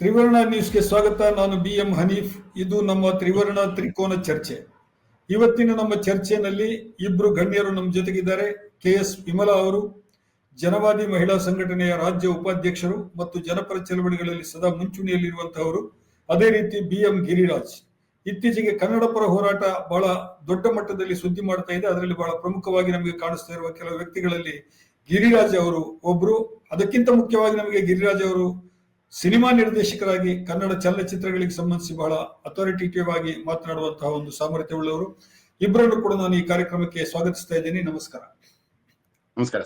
ತ್ರಿವರ್ಣ ನ್ಯೂಸ್ಗೆ ಸ್ವಾಗತ. ನಾನು BM ಹನೀಫ್. ಇದು ನಮ್ಮ ತ್ರಿವರ್ಣ ತ್ರಿಕೋನ ಚರ್ಚೆ. ಇವತ್ತಿನ ನಮ್ಮ ಚರ್ಚೆಯಲ್ಲಿ ಇಬ್ರು ಗಣ್ಯರು ನಮ್ಮ ಜೊತೆಗಿದ್ದಾರೆ. KS ವಿಮಲಾ ಅವರು, ಜನವಾದಿ ಮಹಿಳಾ ಸಂಘಟನೆಯ ರಾಜ್ಯ ಉಪಾಧ್ಯಕ್ಷರು ಮತ್ತು ಜನಪರ ಚಳವಳಿಗಳಲ್ಲಿ ಸದಾ ಮುಂಚೂಣಿಯಲ್ಲಿರುವಂತಹವರು. ಅದೇ ರೀತಿ BM ಗಿರಿರಾಜ್. ಇತ್ತೀಚೆಗೆ ಕನ್ನಡ ಪರ ಹೋರಾಟ ಬಹಳ ದೊಡ್ಡ ಮಟ್ಟದಲ್ಲಿ ಸುದ್ದಿ ಮಾಡ್ತಾ ಇದೆ. ಅದರಲ್ಲಿ ಬಹಳ ಪ್ರಮುಖವಾಗಿ ನಮಗೆ ಕಾಣಿಸ್ತಾ ಇರುವ ಕೆಲವು ವ್ಯಕ್ತಿಗಳಲ್ಲಿ ಗಿರಿರಾಜ್ ಅವರು ಒಬ್ರು. ಅದಕ್ಕಿಂತ ಮುಖ್ಯವಾಗಿ ನಮಗೆ ಗಿರಿರಾಜ್ ಅವರು ಸಿನಿಮಾ ನಿರ್ದೇಶಕರಾಗಿ ಕನ್ನಡ ಚಲನಚಿತ್ರಗಳಿಗೆ ಸಂಬಂಧಿಸಿ ಬಹಳ ಅಥಾರಿಟೇಟಿವ್ ಆಗಿ ಮಾತನಾಡುವಂತಹ ಒಂದು ಸಾಮರ್ಥ್ಯವುಳ್ಳವರು. ಇಬ್ಬರನ್ನು ಕೂಡ ನಾನು ಈ ಕಾರ್ಯಕ್ರಮಕ್ಕೆ ಸ್ವಾಗತಿಸ್ತಾ ಇದ್ದೇನೆ. ನಮಸ್ಕಾರ. ನಮಸ್ಕಾರ.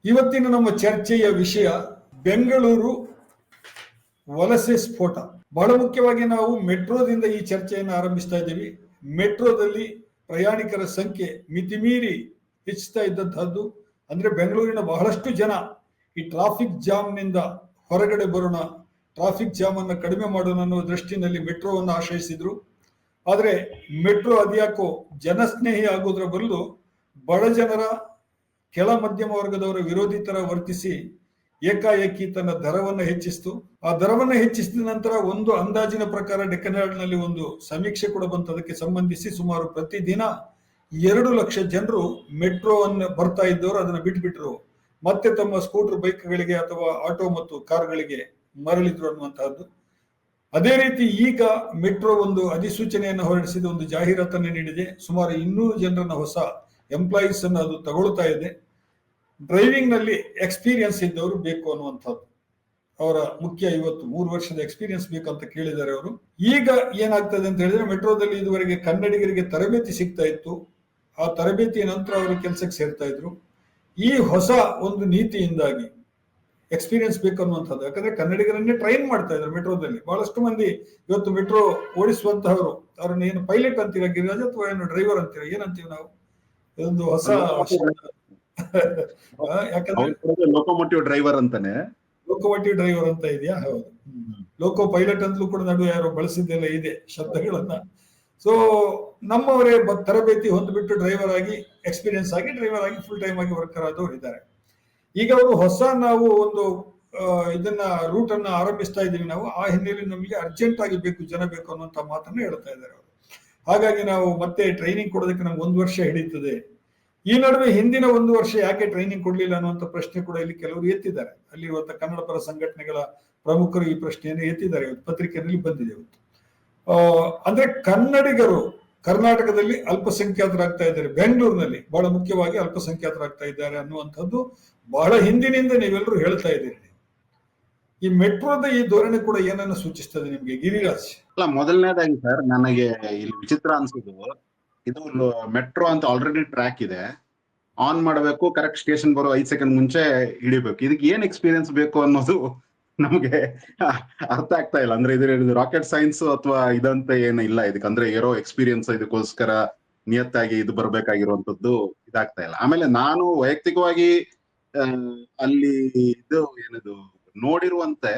ಇವತ್ತಿನ ನಮ್ಮ ಚರ್ಚೆಯ ವಿಷಯ ಬೆಂಗಳೂರು ವಲಸೆ ಸ್ಫೋಟ. ಬಹಳ ಮುಖ್ಯವಾಗಿ ನಾವು ಮೆಟ್ರೋದಿಂದ ಈ ಚರ್ಚೆಯನ್ನು ಆರಂಭಿಸ್ತಾ ಇದ್ದೀವಿ. ಮೆಟ್ರೋದಲ್ಲಿ ಪ್ರಯಾಣಿಕರ ಸಂಖ್ಯೆ ಮಿತಿಮೀರಿ ಹೆಚ್ಚುತ್ತಾ ಇದ್ದಂತಹದ್ದು. ಅಂದ್ರೆ ಬೆಂಗಳೂರಿನ ಬಹಳಷ್ಟು ಜನ ಈ ಟ್ರಾಫಿಕ್ ಜಾಮ್ ನಿಂದ ಹೊರಗಡೆ ಬರೋಣ, ಟ್ರಾಫಿಕ್ ಜಾಮ್ ಅನ್ನು ಕಡಿಮೆ ಮಾಡೋಣ ಅನ್ನೋ ದೃಷ್ಟಿನಲ್ಲಿ ಮೆಟ್ರೋವನ್ನು ಆಶ್ರಯಿಸಿದ್ರು. ಆದರೆ ಮೆಟ್ರೋ ಅದ್ಯಾಕೋ ಜನಸ್ನೇಹಿ ಆಗೋದ್ರ ಬದಲು ಬಡ ಜನರ, ಕೆಳ ಮಧ್ಯಮ ವರ್ಗದವರ ವಿರೋಧಿ ತರ ವರ್ತಿಸಿ ಏಕಾಏಕಿ ತನ್ನ ದರವನ್ನು ಹೆಚ್ಚಿಸಿತು. ಆ ದರವನ್ನು ಹೆಚ್ಚಿಸಿದ ನಂತರ ಒಂದು ಅಂದಾಜಿನ ಪ್ರಕಾರ ಡೆಕ್ಕನ್ನಲ್ಲಿ ಒಂದು ಸಮೀಕ್ಷೆ ಕೂಡ ಬಂತು. ಅದಕ್ಕೆ ಸಂಬಂಧಿಸಿ ಸುಮಾರು ಪ್ರತಿದಿನ 2 ಲಕ್ಷ ಜನರು ಮೆಟ್ರೋವನ್ನು ಬರ್ತಾ ಇದ್ದವರು ಅದನ್ನು ಬಿಟ್ಬಿಟ್ರು, ಮತ್ತೆ ತಮ್ಮ ಸ್ಕೂಟರ್ ಬೈಕ್ಗಳಿಗೆ ಅಥವಾ ಆಟೋ ಮತ್ತು ಕಾರ್ಗಳಿಗೆ ಮರಳಿದ್ರು ಅನ್ನುವಂತಹದ್ದು. ಅದೇ ರೀತಿ ಈಗ ಮೆಟ್ರೋ ಒಂದು ಅಧಿಸೂಚನೆಯನ್ನು ಹೊರಡಿಸಿದ, ಒಂದು ಜಾಹೀರಾತನ್ನು ನೀಡಿದೆ. ಸುಮಾರು 200 ಜನರನ್ನ ಹೊಸ ಎಂಪ್ಲಾಯೀಸ್ ಅನ್ನು ಅದು ತಗೊಳ್ತಾ ಇದೆ. ಡ್ರೈವಿಂಗ್ ನಲ್ಲಿ ಎಕ್ಸ್ಪೀರಿಯನ್ಸ್ ಇದ್ದವರು ಬೇಕು ಅನ್ನುವಂಥದ್ದು ಅವರ ಮುಖ್ಯ. ಇವತ್ತು 3 ವರ್ಷದ ಎಕ್ಸ್ಪೀರಿಯನ್ಸ್ ಬೇಕಂತ ಕೇಳಿದ್ದಾರೆ ಅವರು. ಈಗ ಏನಾಗ್ತದೆ ಅಂತ ಹೇಳಿದ್ರೆ, ಮೆಟ್ರೋದಲ್ಲಿ ಇದುವರೆಗೆ ಕನ್ನಡಿಗರಿಗೆ ತರಬೇತಿ ಸಿಗ್ತಾ ಇತ್ತು. ಆ ತರಬೇತಿಯ ನಂತರ ಅವರು ಕೆಲಸಕ್ಕೆ ಸೇರ್ತಾ ಇದ್ರು. ಈ ಹೊಸ ಒಂದು ನೀತಿಯಿಂದಾಗಿ ಎಕ್ಸ್ಪೀರಿಯನ್ಸ್ ಬೇಕು ಅನ್ನುವಂಥದ್ದು. ಯಾಕಂದ್ರೆ ಕನ್ನಡಿಗರನ್ನೇ ಟ್ರೈನ್ ಮಾಡ್ತಾ ಇದ್ರು ಮೆಟ್ರೋದಲ್ಲಿ. ಬಹಳಷ್ಟು ಮಂದಿ ಇವತ್ತು ಮೆಟ್ರೋ ಓಡಿಸುವಂತಹವರು, ಅವ್ರನ್ನ ಏನು ಪೈಲಟ್ ಅಂತೀರಾ ಗಿರಿರಾಜ್, ಅಥವಾ ಏನು ಡ್ರೈವರ್ ಅಂತೀರಾ, ಏನಂತೀವಿ ನಾವು? ಇದೊಂದು ಹೊಸ ಯಾಕಂದ್ರೆ ಲೋಕೋಮೋಟಿವ್ ಡ್ರೈವರ್ ಅಂತಾನೆ, ಲೋಕೋಮೋಟಿವ್ ಡ್ರೈವರ್ ಅಂತ ಇದೆಯಾ? ಹೌದು. ಲೋಕೋ ಪೈಲಟ್ ಅಂತಲೂ ಕೂಡ ನಡುವೆ ಯಾರೋ ಬಳಸಿದ್ದೆಲ್ಲ ಇದೆ ಶಬ್ದಗಳನ್ನ. ಸೊ ನಮ್ಮವರೇ ತರಬೇತಿ ಹೊಂದ್ಬಿಟ್ಟು ಡ್ರೈವರ್ ಆಗಿ, ಎಕ್ಸ್ಪೀರಿಯನ್ಸ್ ಆಗಿ ಡ್ರೈವರ್ ಆಗಿ ಫುಲ್ ಟೈಮ್ ಆಗಿ ವರ್ಕರ್ ಆದವರು ಇದ್ದಾರೆ. ಈಗ ಅವರು ಹೊಸ ನಾವು ಒಂದು ಇದನ್ನ ರೂಟ್ ಅನ್ನ ಆರಂಭಿಸ್ತಾ ಇದ್ದೀವಿ ನಾವು. ಆ ಹಿನ್ನೆಲೆಯಲ್ಲಿ ನಮಗೆ ಅರ್ಜೆಂಟ್ ಆಗಿ ಜನ ಬೇಕು ಅನ್ನುವಂತ ಮಾತನ್ನ ಹೇಳ್ತಾ ಇದ್ದಾರೆ ಅವರು. ಹಾಗಾಗಿ ನಾವು ಮತ್ತೆ ಟ್ರೈನಿಂಗ್ ಕೊಡೋದಕ್ಕೆ ನಮ್ಗೆ 1 ವರ್ಷ ಹಿಡಿಯುತ್ತದೆ. ಈ ನಡುವೆ ಹಿಂದಿನ 1 ವರ್ಷ ಯಾಕೆ ಟ್ರೈನಿಂಗ್ ಕೊಡ್ಲಿಲ್ಲ ಅನ್ನುವಂಥ ಪ್ರಶ್ನೆ ಕೂಡ ಇಲ್ಲಿ ಕೆಲವರು ಎತ್ತಿದ್ದಾರೆ. ಅಲ್ಲಿರುವಂತ ಕನ್ನಡ ಪರ ಸಂಘಟನೆಗಳ ಪ್ರಮುಖರು ಈ ಪ್ರಶ್ನೆಯನ್ನು ಎತ್ತಿದ್ದಾರೆ. ಇವತ್ತು ಪತ್ರಿಕೆಯಲ್ಲಿ ಬಂದಿದೆ. ಇವತ್ತು ಅಂದ್ರೆ ಕನ್ನಡಿಗರು ಕರ್ನಾಟಕದಲ್ಲಿ ಅಲ್ಪಸಂಖ್ಯಾತರಾಗ್ತಾ ಇದ್ದಾರೆ, ಬೆಂಗಳೂರಿನಲ್ಲಿ ಬಹಳ ಮುಖ್ಯವಾಗಿ ಅಲ್ಪಸಂಖ್ಯಾತರಾಗ್ತಾ ಇದ್ದಾರೆ ಅನ್ನುವಂಥದ್ದು ಬಹಳ ಹಿಂದಿನಿಂದ ನೀವೆಲ್ಲರೂ ಹೇಳ್ತಾ ಇದ್ದೀರಿ. ಈ ಮೆಟ್ರೋದ ಈ ಧೋರಣೆ ಕೂಡ ಏನನ್ನು ಸೂಚಿಸ್ತದೆ ನಿಮ್ಗೆ ಗಿರಿರಾಜ್? ಅಲ್ಲ, ಮೊದಲನೇದಾಗಿ ಸರ್, ನನಗೆ ಇಲ್ಲಿ ವಿಚಿತ್ರ ಅನ್ಸುದು, ಇದು ಮೆಟ್ರೋ ಅಂತ ಆಲ್ರೆಡಿ ಟ್ರ್ಯಾಕ್ ಇದೆ, ಆನ್ ಮಾಡಬೇಕು, ಕರೆಕ್ಟ್ ಸ್ಟೇಷನ್ ಬರೋ 5 ಸೆಕೆಂಡ್ ಮುಂಚೆ ಹಿಡಿಬೇಕು. ಇದಕ್ಕೆ ಏನ್ ಎಕ್ಸ್ಪೀರಿಯನ್ಸ್ ಬೇಕು ಅನ್ನೋದು ನಮ್ಗೆ ಅರ್ಥ ಆಗ್ತಾ ಇಲ್ಲ. ಅಂದ್ರೆ ಇದು ರಾಕೆಟ್ ಸೈನ್ಸ್ ಅಥವಾ ಇದಂತ ಏನು ಇಲ್ಲ ಇದಕ್ಕೆ. ಅಂದ್ರೆ ಏರೋ ಎಕ್ಸ್ಪೀರಿಯನ್ಸ್ ಇದಕ್ಕೋಸ್ಕರ ನಿಯತ್ತಾಗಿ ಇದು ಬರ್ಬೇಕಾಗಿರುವಂತದ್ದು ಇದಾಗ್ತಾ ಇಲ್ಲ. ಆಮೇಲೆ ನಾನು ವೈಯಕ್ತಿಕವಾಗಿ ಅಲ್ಲಿ ಇದು ಏನದು ನೋಡಿರುವಂತೆ,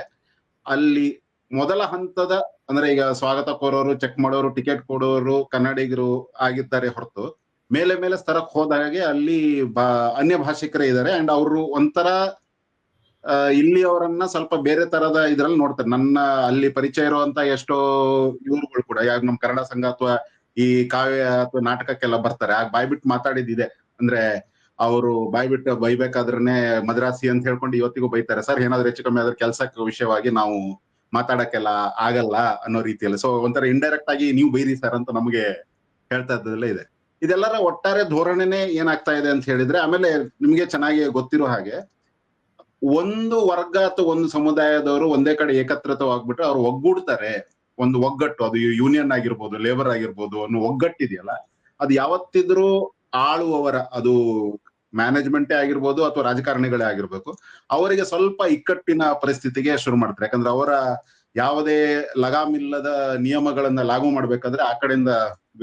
ಅಲ್ಲಿ ಮೊದಲ ಹಂತದ ಅಂದ್ರೆ ಈಗ ಸ್ವಾಗತ ಕೋರೋರು, ಚೆಕ್ ಮಾಡೋರು, ಟಿಕೆಟ್ ಕೊಡೋರು ಕನ್ನಡಿಗರು ಆಗಿದ್ದಾರೆ ಹೊರತು, ಮೇಲೆ ಮೇಲೆ ಸ್ತರಕ್ಕೆ ಹೋದಾಗೆ ಅಲ್ಲಿ ಅನ್ಯ ಭಾಷಿಕರೇ ಇದ್ದಾರೆ. ಅಂಡ್ ಅವರು ಒಂಥರ ಇಲ್ಲಿ ಅವರನ್ನ ಸ್ವಲ್ಪ ಬೇರೆ ತರದ ಇದ್ರಲ್ಲಿ ನೋಡ್ತಾರೆ. ನನ್ನ ಅಲ್ಲಿ ಪರಿಚಯ ಇರುವಂತ ಎಷ್ಟೋ ಇವ್ರುಗಳು ಕೂಡ ಯಾವ ನಮ್ ಕನ್ನಡ ಸಂಘ ಅಥವಾ ಈ ಕಾವ್ಯ ಅಥವಾ ನಾಟಕಕ್ಕೆಲ್ಲ ಬರ್ತಾರೆ. ಆಗ ಬಾಯ್ಬಿಟ್ಟು ಮಾತಾಡಿದ್ದಿದೆ. ಅಂದ್ರೆ ಅವರು ಬಾಯ್ಬಿಟ್ಟು ಬೈಬೇಕಾದ್ರನೆ ಮದ್ರಾಸಿ ಅಂತ ಹೇಳ್ಕೊಂಡು ಇವತ್ತಿಗೂ ಬೈತಾರೆ. ಸರ್, ಏನಾದ್ರು ಹೆಚ್ಚು ಕಮ್ಮಿ ಆದ್ರೆ ಕೆಲ್ಸಕ್ಕೆ ವಿಷಯವಾಗಿ ನಾವು ಮಾತಾಡಕ್ಕೆಲ್ಲ ಆಗಲ್ಲ ಅನ್ನೋ ರೀತಿಯಲ್ಲಿ. ಸೊ ಒಂಥರ ಇಂಡೈರೆಕ್ಟ್ ಆಗಿ ನೀವು ಬೈರಿ ಸರ್ ಅಂತ ನಮ್ಗೆ ಹೇಳ್ತಾ ಇದ್ದದೆಲ್ಲ ಇದೆ. ಇದೆಲ್ಲರ ಒಟ್ಟಾರೆ ಧೋರಣೆನೆ ಏನಾಗ್ತಾ ಇದೆ ಅಂತ ಹೇಳಿದ್ರೆ, ಆಮೇಲೆ ನಿಮ್ಗೆ ಚೆನ್ನಾಗಿ ಗೊತ್ತಿರೋ ಹಾಗೆ, ಒಂದು ವರ್ಗ ಅಥವಾ ಒಂದು ಸಮುದಾಯದವರು ಒಂದೇ ಕಡೆ ಏಕತ್ರಿತವಾಗ್ಬಿಟ್ರೆ ಅವ್ರು ಒಗ್ಗೂಡ್ತಾರೆ. ಒಂದು ಒಗ್ಗಟ್ಟು, ಅದು ಯೂನಿಯನ್ ಆಗಿರ್ಬೋದು, ಲೇಬರ್ ಆಗಿರ್ಬೋದು, ಅನ್ನೋ ಒಗ್ಗಟ್ಟಿದೆಯಲ್ಲ, ಅದು ಯಾವತ್ತಿದ್ರೂ ಆಳುವವರ, ಅದು ಮ್ಯಾನೇಜ್ಮೆಂಟೇ ಆಗಿರ್ಬೋದು ಅಥವಾ ರಾಜಕಾರಣಿಗಳೇ ಆಗಿರ್ಬೇಕು, ಅವರಿಗೆ ಸ್ವಲ್ಪ ಇಕ್ಕಟ್ಟಿನ ಪರಿಸ್ಥಿತಿಗೆ ಶುರು ಮಾಡ್ತಾರೆ. ಯಾಕಂದ್ರೆ ಅವರ ಯಾವುದೇ ಲಗಾಮಿಲ್ಲದ ನಿಯಮಗಳನ್ನ ಲಾಗು ಮಾಡ್ಬೇಕಾದ್ರೆ ಆ ಕಡೆಯಿಂದ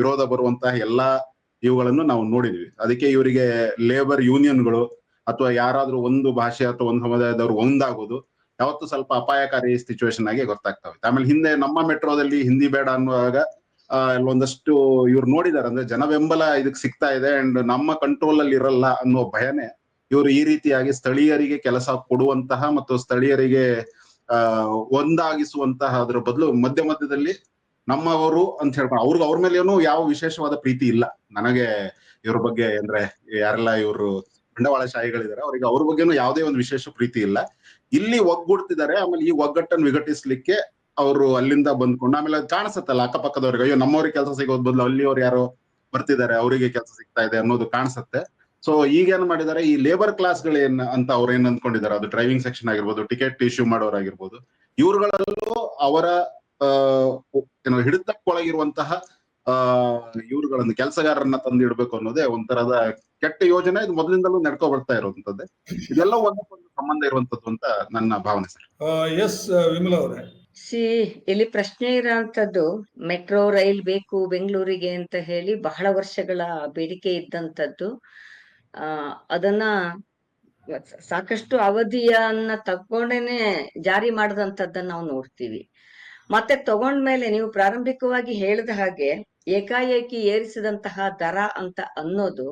ವಿರೋಧ ಬರುವಂತಹ ಎಲ್ಲಾ ಇವುಗಳನ್ನು ನಾವು ನೋಡಿದ್ವಿ. ಅದಕ್ಕೆ ಇವರಿಗೆ ಲೇಬರ್ ಯೂನಿಯನ್ಗಳು ಅಥವಾ ಯಾರಾದ್ರೂ ಒಂದು ಭಾಷೆ ಅಥವಾ ಒಂದು ಸಮುದಾಯದವರು ಒಂದಾಗೋದು ಯಾವತ್ತು ಸ್ವಲ್ಪ ಅಪಾಯಕಾರಿ ಸಿಚುವೇಶನ್ ಆಗಿ ಗೊತ್ತಾಗ್ತವೆ. ಆಮೇಲೆ ಹಿಂದೆ ನಮ್ಮ ಮೆಟ್ರೋದಲ್ಲಿ ಹಿಂದಿ ಬೇಡ ಅನ್ನುವಾಗ ಒಂದಷ್ಟು ಇವ್ರು ನೋಡಿದಾರೆ, ಅಂದ್ರೆ ಜನ ಬೆಂಬಲ ಇದಕ್ಕೆ ಸಿಗ್ತಾ ಇದೆ ಅಂಡ್ ನಮ್ಮ ಕಂಟ್ರೋಲ್ ಅಲ್ಲಿ ಇರಲ್ಲ ಅನ್ನೋ ಭಯನೇ ಇವರು ಈ ರೀತಿಯಾಗಿ ಸ್ಥಳೀಯರಿಗೆ ಕೆಲಸ ಕೊಡುವಂತಹ ಮತ್ತು ಸ್ಥಳೀಯರಿಗೆ ಒಂದಾಗಿಸುವಂತಹ ಅದ್ರ ಬದಲು ಮಧ್ಯದಲ್ಲಿ ನಮ್ಮವರು ಅಂತ ಹೇಳ್ಕೊಂಡು ಅವ್ರ ಮೇಲೆ ಏನು ಯಾವ ವಿಶೇಷವಾದ ಪ್ರೀತಿ ಇಲ್ಲ. ನನಗೆ ಇವ್ರ ಬಗ್ಗೆ ಅಂದ್ರೆ ಯಾರೆಲ್ಲ ಇವರು ಬಂಡವಾಳಶಾಹಿಗಳಿದ್ದಾರೆ ಅವ್ರಿಗೆ ಅವ್ರ ಬಗ್ಗೆನೂ ಯಾವುದೇ ಒಂದು ವಿಶೇಷ ಪ್ರೀತಿ ಇಲ್ಲ. ಇಲ್ಲಿ ಒಗ್ಗೂಡ್ತಿದ್ದಾರೆ. ಆಮೇಲೆ ಈ ಒಗ್ಗಟ್ಟನ್ನು ವಿಘಟಿಸ್ಲಿಕ್ಕೆ ಅವರು ಅಲ್ಲಿಂದ ಬಂದ್ಕೊಂಡು ಆಮೇಲೆ ಅದು ಕಾಣಿಸುತ್ತಲ್ಲ ಅಕ್ಕಪಕ್ಕದವ್ರಿಗೆ, ಅಯ್ಯೋ ನಮ್ಮವ್ರಿಗೆ ಕೆಲಸ ಸಿಗೋದ್ ಬದಲು ಅಲ್ಲಿಯವ್ರು ಯಾರೋ ಬರ್ತಿದ್ದಾರೆ ಅವರಿಗೆ ಕೆಲಸ ಸಿಗ್ತಾ ಇದೆ ಅನ್ನೋದು ಕಾಣಿಸುತ್ತೆ. ಸೊ ಈಗೇನ್ ಮಾಡಿದ್ದಾರೆ, ಈ ಲೇಬರ್ ಕ್ಲಾಸ್ಗಳೇನ್ ಅಂತ ಅವ್ರು ಏನ್ ಅಂದ್ಕೊಂಡಿದ್ದಾರೆ, ಅದು ಡ್ರೈವಿಂಗ್ ಸೆಕ್ಷನ್ ಆಗಿರ್ಬೋದು, ಟಿಕೆಟ್ ಇಶ್ಯೂ ಮಾಡೋರಾಗಿರ್ಬೋದು, ಇವ್ರುಗಳಲ್ಲೂ ಅವರ ಏನೋ ಹಿಡಿತಕ್ಕೊಳಗಿರುವಂತಹ ಇವ್ರುಗಳನ್ನ ಕೆಲಸಗಾರರನ್ನ ತಂದಿಡ್ಬೇಕು ಅನ್ನೋದೇ ಒಂಥರದ ಕೆಟ್ಟ ಯೋಜನೆ. ಇದು ಮೊದಲಿಂದಲೂ ನಡ್ಕೊ ಬರ್ತಾ ಇರುವಂತದ್ದೇ. ಇದೆಲ್ಲ ಒಂದಕ್ಕೊಂದು ಸಂಬಂಧ ಇರುವಂತದ್ದು ಅಂತ ನನ್ನ ಭಾವನೆ ಸರ್. ಎಸ್ ವಿಮಲಾ ಅವರೇ. ಇಲ್ಲಿ ಪ್ರಶ್ನೆ ಇರೋಂಥದ್ದು ಮೆಟ್ರೋ ರೈಲ್ ಬೇಕು ಬೆಂಗಳೂರಿಗೆ ಅಂತ ಹೇಳಿ ಬಹಳ ವರ್ಷಗಳ ಬೇಡಿಕೆ ಇದ್ದಂಥದ್ದು. ಅದನ್ನ ಸಾಕಷ್ಟು ಅವಧಿಯನ್ನ ತಗೊಂಡೇನೆ ಜಾರಿ ಮಾಡದಂತದ್ದನ್ನ ನಾವು ನೋಡ್ತೀವಿ. ಮತ್ತೆ ತಗೊಂಡ್ಮೇಲೆ ನೀವು ಪ್ರಾರಂಭಿಕವಾಗಿ ಹೇಳಿದ ಹಾಗೆ ಏಕಾಏಕಿ ಏರಿಸಿದಂತಹ ದರ ಅಂತ ಅನ್ನೋದು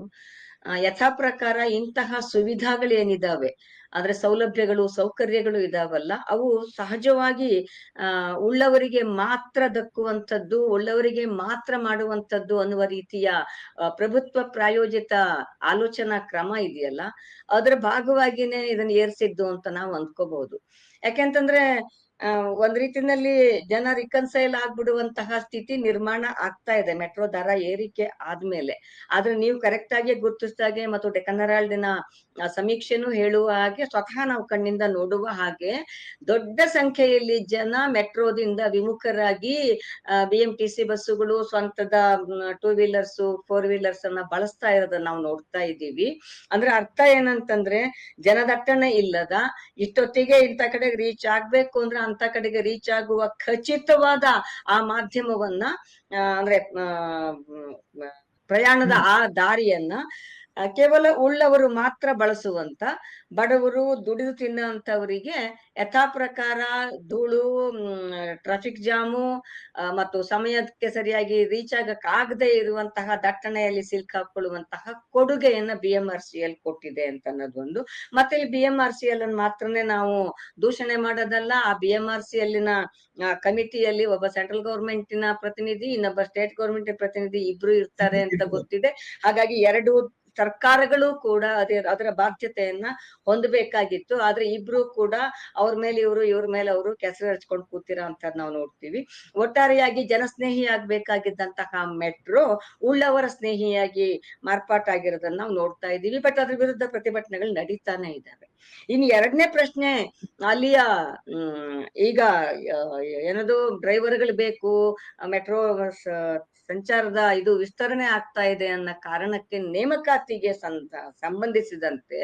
ಯಥಾ ಪ್ರಕಾರ ಇಂತಹ ಸುವಿಧಾಗಳು ಏನಿದಾವೆ, ಅಂದ್ರೆ ಸೌಲಭ್ಯಗಳು ಸೌಕರ್ಯಗಳು ಇದಾವಲ್ಲ, ಅವು ಸಹಜವಾಗಿ ಉಳ್ಳವರಿಗೆ ಮಾತ್ರ ದಕ್ಕುವಂಥದ್ದು, ಉಳ್ಳವರಿಗೆ ಮಾತ್ರ ಮಾಡುವಂಥದ್ದು ಅನ್ನುವ ರೀತಿಯ ಪ್ರಭುತ್ವ ಪ್ರಾಯೋಜಿತ ಆಲೋಚನಾ ಕ್ರಮ ಇದೆಯಲ್ಲ, ಅದರ ಭಾಗವಾಗಿನೇ ಇದನ್ನ ಏರ್ಸಿದ್ದು ಅಂತ ನಾವು ಅಂದ್ಕೋಬಹುದು. ಯಾಕೆಂತಂದ್ರೆ ಒಂದ್ ರೀತಿನಲ್ಲಿ ಜನ ರಿಕನ್ಸೈಲ್ ಆಗ್ಬಿಡುವಂತಹ ಸ್ಥಿತಿ ನಿರ್ಮಾಣ ಆಗ್ತಾ ಇದೆ ಮೆಟ್ರೋ ದರ ಏರಿಕೆ ಆದ್ಮೇಲೆ. ಆದ್ರೆ ನೀವು ಕರೆಕ್ಟ್ ಆಗಿ ಗುರುತಿಸಿದಾಗೆ ಮತ್ತು ಡೆಕ್ಕನ್ ಹೆರಾಲ್ಡಿನ ಸಮೀಕ್ಷೆನೂ ಹೇಳುವ ಹಾಗೆ, ಸ್ವತಃ ನಾವು ಕಣ್ಣಿಂದ ನೋಡುವ ಹಾಗೆ ದೊಡ್ಡ ಸಂಖ್ಯೆಯಲ್ಲಿ ಜನ ಮೆಟ್ರೋದಿಂದ ವಿಮುಖರಾಗಿ BMTC ಬಸ್ಸುಗಳು, ಸ್ವಂತದ 2 ವೀಲರ್ಸ್ 4 ವೀಲರ್ಸ್ ಅನ್ನ ಬಳಸ್ತಾ ಇರೋದನ್ನ ನಾವು ನೋಡ್ತಾ ಇದ್ದೀವಿ. ಅಂದ್ರೆ ಅರ್ಥ ಏನಂತಂದ್ರೆ, ಜನದಟ್ಟಣೆ ಇಲ್ಲದ, ಇಷ್ಟೊತ್ತಿಗೆ ಇಂಥ ಕಡೆಗೆ ರೀಚ್ ಆಗ್ಬೇಕು ಅಂದ್ರೆ ಅಂತ ಕಡೆಗೆ ರೀಚ್ ಆಗುವ ಖಚಿತವಾದ ಆ ಮಾಧ್ಯಮವನ್ನ ಅಂದ್ರೆ ಪ್ರಯಾಣದ ಆ ದಾರಿಯನ್ನ ಕೇವಲ ಉಳ್ಳವರು ಮಾತ್ರ ಬಳಸುವಂತ, ಬಡವರು ದುಡಿದು ತಿನ್ನುವಂತವರಿಗೆ ಯಥಾ ಪ್ರಕಾರ ಧೂಳು, ಟ್ರಾಫಿಕ್ ಜಾಮು ಮತ್ತು ಸಮಯಕ್ಕೆ ಸರಿಯಾಗಿ ರೀಚ್ ಆಗಕ್ಕಾಗದೆ ಇರುವಂತಹ ದಟ್ಟಣೆಯಲ್ಲಿ ಸಿಲ್ಕಾಕೊಳ್ಳುವಂತಹ ಕೊಡುಗೆಯನ್ನ BMRCL ಕೊಟ್ಟಿದೆ ಅಂತ ಅನ್ನೋದೊಂದು. ಮತ್ತೆ ಈ BMRCL ಅನ್ನು ಮಾತ್ರನೇ ನಾವು ದೂಷಣೆ ಮಾಡೋದಲ್ಲ. ಆ BMRCL ಕಮಿಟಿಯಲ್ಲಿ ಒಬ್ಬ ಸೆಂಟ್ರಲ್ ಗವರ್ಮೆಂಟಿನ ಪ್ರತಿನಿಧಿ, ಇನ್ನೊಬ್ಬ ಸ್ಟೇಟ್ ಗವರ್ಮೆಂಟ್ ಪ್ರತಿನಿಧಿ ಇಬ್ರು ಇರ್ತಾರೆ ಅಂತ ಗೊತ್ತಿದೆ. ಹಾಗಾಗಿ ಎರಡು ಸರ್ಕಾರಗಳು ಕೂಡ ಅದರ ಬಾಧ್ಯತೆಯನ್ನ ಹೊಂದಬೇಕಾಗಿತ್ತು. ಆದ್ರೆ ಇಬ್ರು ಕೂಡ ಅವ್ರ ಮೇಲೆ ಇವರು, ಇವ್ರ ಮೇಲೆ ಅವರು ಕೆಸರು ಹಚ್ಕೊಂಡು ಕೂತಿರೋ ಅಂತ ನಾವು ನೋಡ್ತೀವಿ. ಒಟ್ಟಾರೆಯಾಗಿ ಜನಸ್ನೇಹಿ ಆಗ್ಬೇಕಾಗಿದ್ದಂತಹ ಮೆಟ್ರೋ ಉಳ್ಳವರ ಸ್ನೇಹಿಯಾಗಿ ಮಾರ್ಪಾಟಾಗಿರೋದನ್ನ ನಾವು ನೋಡ್ತಾ ಇದ್ದೀವಿ. ಬಟ್ ಅದ್ರ ವಿರುದ್ಧ ಪ್ರತಿಭಟನೆಗಳು ನಡೀತಾನೆ ಇದ್ದಾವೆ. ಇನ್ನು ಎರಡನೇ ಪ್ರಶ್ನೆ, ಅಲ್ಲಿಯ ಈಗ ಏನದು ಡ್ರೈವರ್ಗಳು ಬೇಕು, ಮೆಟ್ರೋ ಸಂಚಾರದ ಇದು ವಿಸ್ತರಣೆ ಆಗ್ತಾ ಇದೆ ಅನ್ನೋ ಕಾರಣಕ್ಕೆ ನೇಮಕಾತಿಗೆ ಸಂಬಂಧಿಸಿದಂತೆ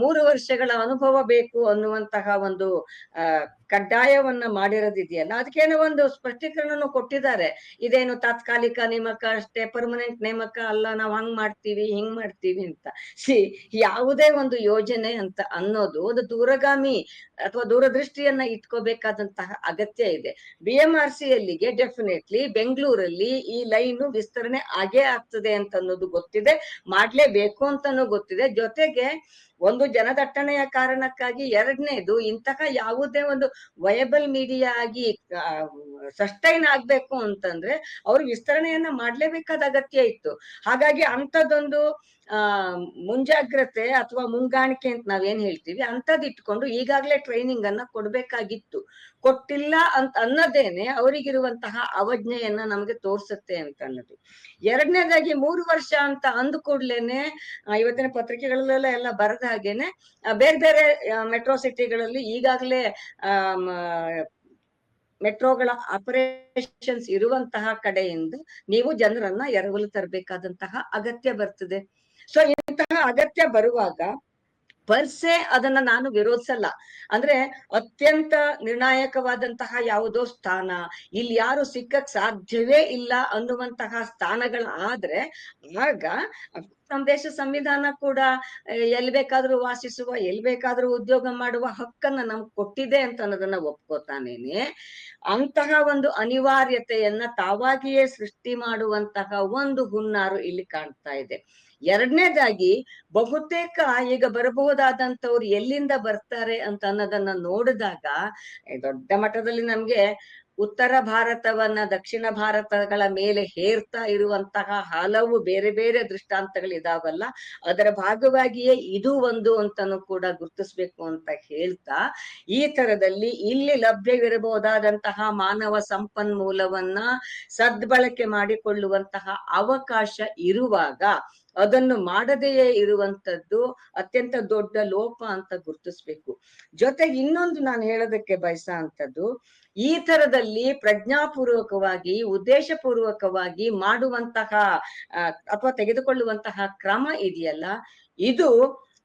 3 ವರ್ಷಗಳ ಅನುಭವ ಬೇಕು ಅನ್ನುವಂತಹ ಒಂದು ಕಡ್ಡಾಯವನ್ನ ಮಾಡಿರೋದಿದೆಯಲ್ಲ, ಅದಕ್ಕೇನೋ ಒಂದು ಸ್ಪಷ್ಟೀಕರಣನು ಕೊಟ್ಟಿದ್ದಾರೆ. ಇದೇನು ತಾತ್ಕಾಲಿಕ ನೇಮಕ ಅಷ್ಟೇ, ಪರ್ಮನೆಂಟ್ ನೇಮಕ ಅಲ್ಲ, ನಾವ್ ಹಂಗ್ ಮಾಡ್ತೀವಿ ಹಿಂಗ್ ಮಾಡ್ತೀವಿ ಅಂತ. ಯಾವುದೇ ಒಂದು ಯೋಜನೆ ಅಂತ ಅನ್ನೋದು ಒಂದು ದೂರಗಾಮಿ ಅಥವಾ ದೂರದೃಷ್ಟಿಯನ್ನ ಇಟ್ಕೋಬೇಕಾದಂತಹ ಅಗತ್ಯ ಇದೆ. BMRCLಗೆ ಡೆಫಿನೆಟ್ಲಿ ಬೆಂಗಳೂರಲ್ಲಿ ಈ ಲೈನು ವಿಸ್ತರಣೆ ಆಗೇ ಆಗ್ತದೆ ಅಂತ ಅನ್ನೋದು ಗೊತ್ತಿದೆ, ಮಾಡ್ಲೇಬೇಕು ಅಂತಾನು ಗೊತ್ತಿದೆ. ಜೊತೆಗೆ ಒಂದು ಜನದಟ್ಟಣೆಯ ಕಾರಣಕ್ಕಾಗಿ, ಎರಡನೇದು ಇಂತಹ ಯಾವುದೇ ಒಂದು ವಯಬಲ್ ಮೀಡಿಯಾ ಆಗಿ ಸಸ್ಟೈನ್ ಆಗ್ಬೇಕು ಅಂತಂದ್ರೆ ಅವ್ರು ವಿಸ್ತರಣೆಯನ್ನ ಮಾಡ್ಲೇಬೇಕಾದ ಅಗತ್ಯ ಇತ್ತು. ಹಾಗಾಗಿ ಅಂಥದ್ದೊಂದು ಮುಂಜಾಗ್ರತೆ ಅಥವಾ ಮುಂಗಾಣಿಕೆ ಅಂತ ನಾವೇನ್ ಹೇಳ್ತೀವಿ ಅಂತದ್ ಇಟ್ಕೊಂಡು ಈಗಾಗ್ಲೇ ಟ್ರೈನಿಂಗ್ ಅನ್ನ ಕೊಡ್ಬೇಕಾಗಿತ್ತು. ಕೊಟ್ಟಿಲ್ಲ ಅಂತ ಅನ್ನೋದೇನೆ ಅವರಿಗಿರುವಂತಹ ಅವಜ್ಞೆಯನ್ನ ನಮ್ಗೆ ತೋರ್ಸುತ್ತೆ ಅಂತ ಅನ್ನೋದು. ಎರಡನೇದಾಗಿ 3 ವರ್ಷ ಅಂತ ಅಂದ ಕೂಡ್ಲೇನೆ ಇವತ್ತಿನ ಪತ್ರಿಕೆಗಳಲ್ಲೆಲ್ಲ ಎಲ್ಲ ಬರದ ಹಾಗೇನೆ ಬೇರೆ ಬೇರೆ ಮೆಟ್ರೋ ಸಿಟಿಗಳಲ್ಲಿ ಈಗಾಗ್ಲೇ ಮೆಟ್ರೋಗಳ ಆಪರೇಷನ್ಸ್ ಇರುವಂತಹ ಕಡೆಯಿಂದ ನೀವು ಜನರನ್ನ ಎರವಲು ತರಬೇಕಾದಂತಹ ಅಗತ್ಯ ಬರ್ತದೆ. ಸೊ ಇಂತಹ ಅಗತ್ಯ ಬರುವಾಗ ಪರ್ಸೆ ಅದನ್ನ ನಾನು ವಿರೋಧಿಸಲ್ಲ. ಅಂದ್ರೆ ಅತ್ಯಂತ ನಿರ್ಣಾಯಕವಾದಂತಹ ಯಾವುದೋ ಸ್ಥಾನ, ಇಲ್ಲಿ ಯಾರು ಸಿಕ್ಕಕ್ ಸಾಧ್ಯವೇ ಇಲ್ಲ ಅನ್ನುವಂತಹ ಸ್ಥಾನಗಳಾದ್ರೆ ಆಗ ನಮ್ಮ ದೇಶ ಸಂವಿಧಾನ ಕೂಡ ಎಲ್ಲಿ ಬೇಕಾದ್ರೂ ವಾಸಿಸುವ, ಎಲ್ಲಿ ಬೇಕಾದ್ರೂ ಉದ್ಯೋಗ ಮಾಡುವ ಹಕ್ಕನ್ನ ನಮ್ಗೆ ಕೊಟ್ಟಿದೆ ಅಂತ ಅನ್ನೋದನ್ನ ಒಪ್ಕೋತಾನೇನೆ. ಅಂತಹ ಒಂದು ಅನಿವಾರ್ಯತೆಯನ್ನ ತಾವಾಗಿಯೇ ಸೃಷ್ಟಿ ಮಾಡುವಂತಹ ಒಂದು ಹುನ್ನಾರು ಇಲ್ಲಿ ಕಾಣ್ತಾ ಇದೆ. ಎರಡನೇದಾಗಿ, ಬಹುತೇಕ ಈಗ ಬರಬಹುದಾದಂತವ್ರು ಎಲ್ಲಿಂದ ಬರ್ತಾರೆ ಅಂತ ಅನ್ನೋದನ್ನ ನೋಡಿದಾಗ ದೊಡ್ಡ ಮಟ್ಟದಲ್ಲಿ ನಮ್ಗೆ ಉತ್ತರ ಭಾರತವನ್ನ ದಕ್ಷಿಣ ಭಾರತಗಳ ಮೇಲೆ ಹೇರ್ತಾ ಇರುವಂತಹ ಹಲವು ಬೇರೆ ಬೇರೆ ದೃಷ್ಟಾಂತಗಳಿದಾವಲ್ಲ, ಅದರ ಭಾಗವಾಗಿಯೇ ಇದು ಒಂದು ಅಂತಾನು ಕೂಡ ಗುರುತಿಸ್ಬೇಕು ಅಂತ ಹೇಳ್ತಾ, ಈ ತರದಲ್ಲಿ ಇಲ್ಲಿ ಲಭ್ಯವಿರಬಹುದಾದಂತಹ ಮಾನವ ಸಂಪನ್ಮೂಲವನ್ನ ಸದ್ಬಳಕೆ ಮಾಡಿಕೊಳ್ಳುವಂತಹ ಅವಕಾಶ ಇರುವಾಗ ಅದನ್ನು ಮಾಡದೆಯೇ ಇರುವಂತದ್ದು ಅತ್ಯಂತ ದೊಡ್ಡ ಲೋಪ ಅಂತ ಗುರುತಿಸ್ಬೇಕು. ಜೊತೆಗೆ ಇನ್ನೊಂದು ನಾನು ಹೇಳೋದಕ್ಕೆ ಬಯಸಂತದ್ದು, ಈ ತರದಲ್ಲಿ ಪ್ರಜ್ಞಾಪೂರ್ವಕವಾಗಿ ಉದ್ದೇಶಪೂರ್ವಕವಾಗಿ ಮಾಡುವಂತಹ ಅಥವಾ ತೆಗೆದುಕೊಳ್ಳುವಂತಹ ಕ್ರಮ ಇದೆಯಲ್ಲ, ಇದು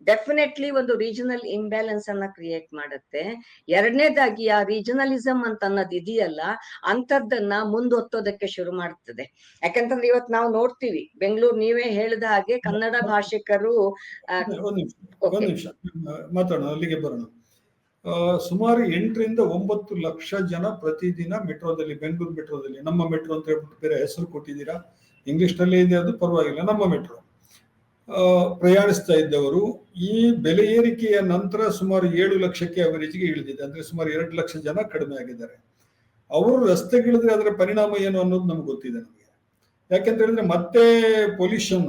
ಡೆಫಿನೆಟ್ಲಿ ಒಂದು ರೀಜನಲ್ ಇಂಬ್ಯಾಲೆನ್ಸ್ ಅನ್ನ ಕ್ರಿಯೇಟ್ ಮಾಡುತ್ತೆ. ಎರಡನೇದಾಗಿ ಆ ರೀಜನಲಿಸಮ್ ಅಂತ ಅನ್ನೋದು ಇದೆಯಲ್ಲ, ಅಂತದ್ದನ್ನ ಮುಂದೊತ್ತೋದಕ್ಕೆ ಶುರು ಮಾಡ್ತದೆ. ಯಾಕಂತಂದ್ರೆ ಇವತ್ತು ನಾವು ನೋಡ್ತೀವಿ, ಬೆಂಗಳೂರು ನೀವೇ ಹೇಳಿದ ಹಾಗೆ ಕನ್ನಡ ಭಾಷಿಕರು ಒಂದ್ ನಿಮಿಷ ಮಾತಾಡೋಣ, ಅಲ್ಲಿಗೆ ಬರೋಣ. ಸುಮಾರು 8 ರಿಂದ 9 ಲಕ್ಷ ಜನ ಪ್ರತಿದಿನ ಮೆಟ್ರೋದಲ್ಲಿ, ಬೆಂಗಳೂರು ಮೆಟ್ರೋದಲ್ಲಿ, ನಮ್ಮ ಮೆಟ್ರೋ ಅಂತ ಹೇಳ್ಬಿಟ್ಟು ಬೇರೆ ಹೆಸರು ಕೊಟ್ಟಿದ್ದೀರಾ, ಇಂಗ್ಲಿಷ್ ನಲ್ಲೇ ಇದೆ, ಅದು ಪರವಾಗಿಲ್ಲ, ನಮ್ಮ ಮೆಟ್ರೋ ಪ್ರಯಾಣಿಸ್ತಾ ಇದ್ದವರು ಈ ಬೆಲೆ ಏರಿಕೆಯ ನಂತರ ಸುಮಾರು 7 ಲಕ್ಷಕ್ಕೆ ಅವರೇಜ್ಗೆ ಇಳಿದಿದೆ. ಅಂದ್ರೆ ಸುಮಾರು 2 ಲಕ್ಷ ಜನ ಕಡಿಮೆ ಆಗಿದ್ದಾರೆ. ಅವರು ರಸ್ತೆಗಿಳಿದ್ರೆ ಅದರ ಪರಿಣಾಮ ಏನು ಅನ್ನೋದು ನಮ್ಗೆ ಗೊತ್ತಿದೆ ನಮಗೆ. ಯಾಕೆಂತ ಹೇಳಿದ್ರೆ ಮತ್ತೆ ಪೊಲ್ಯೂಷನ್,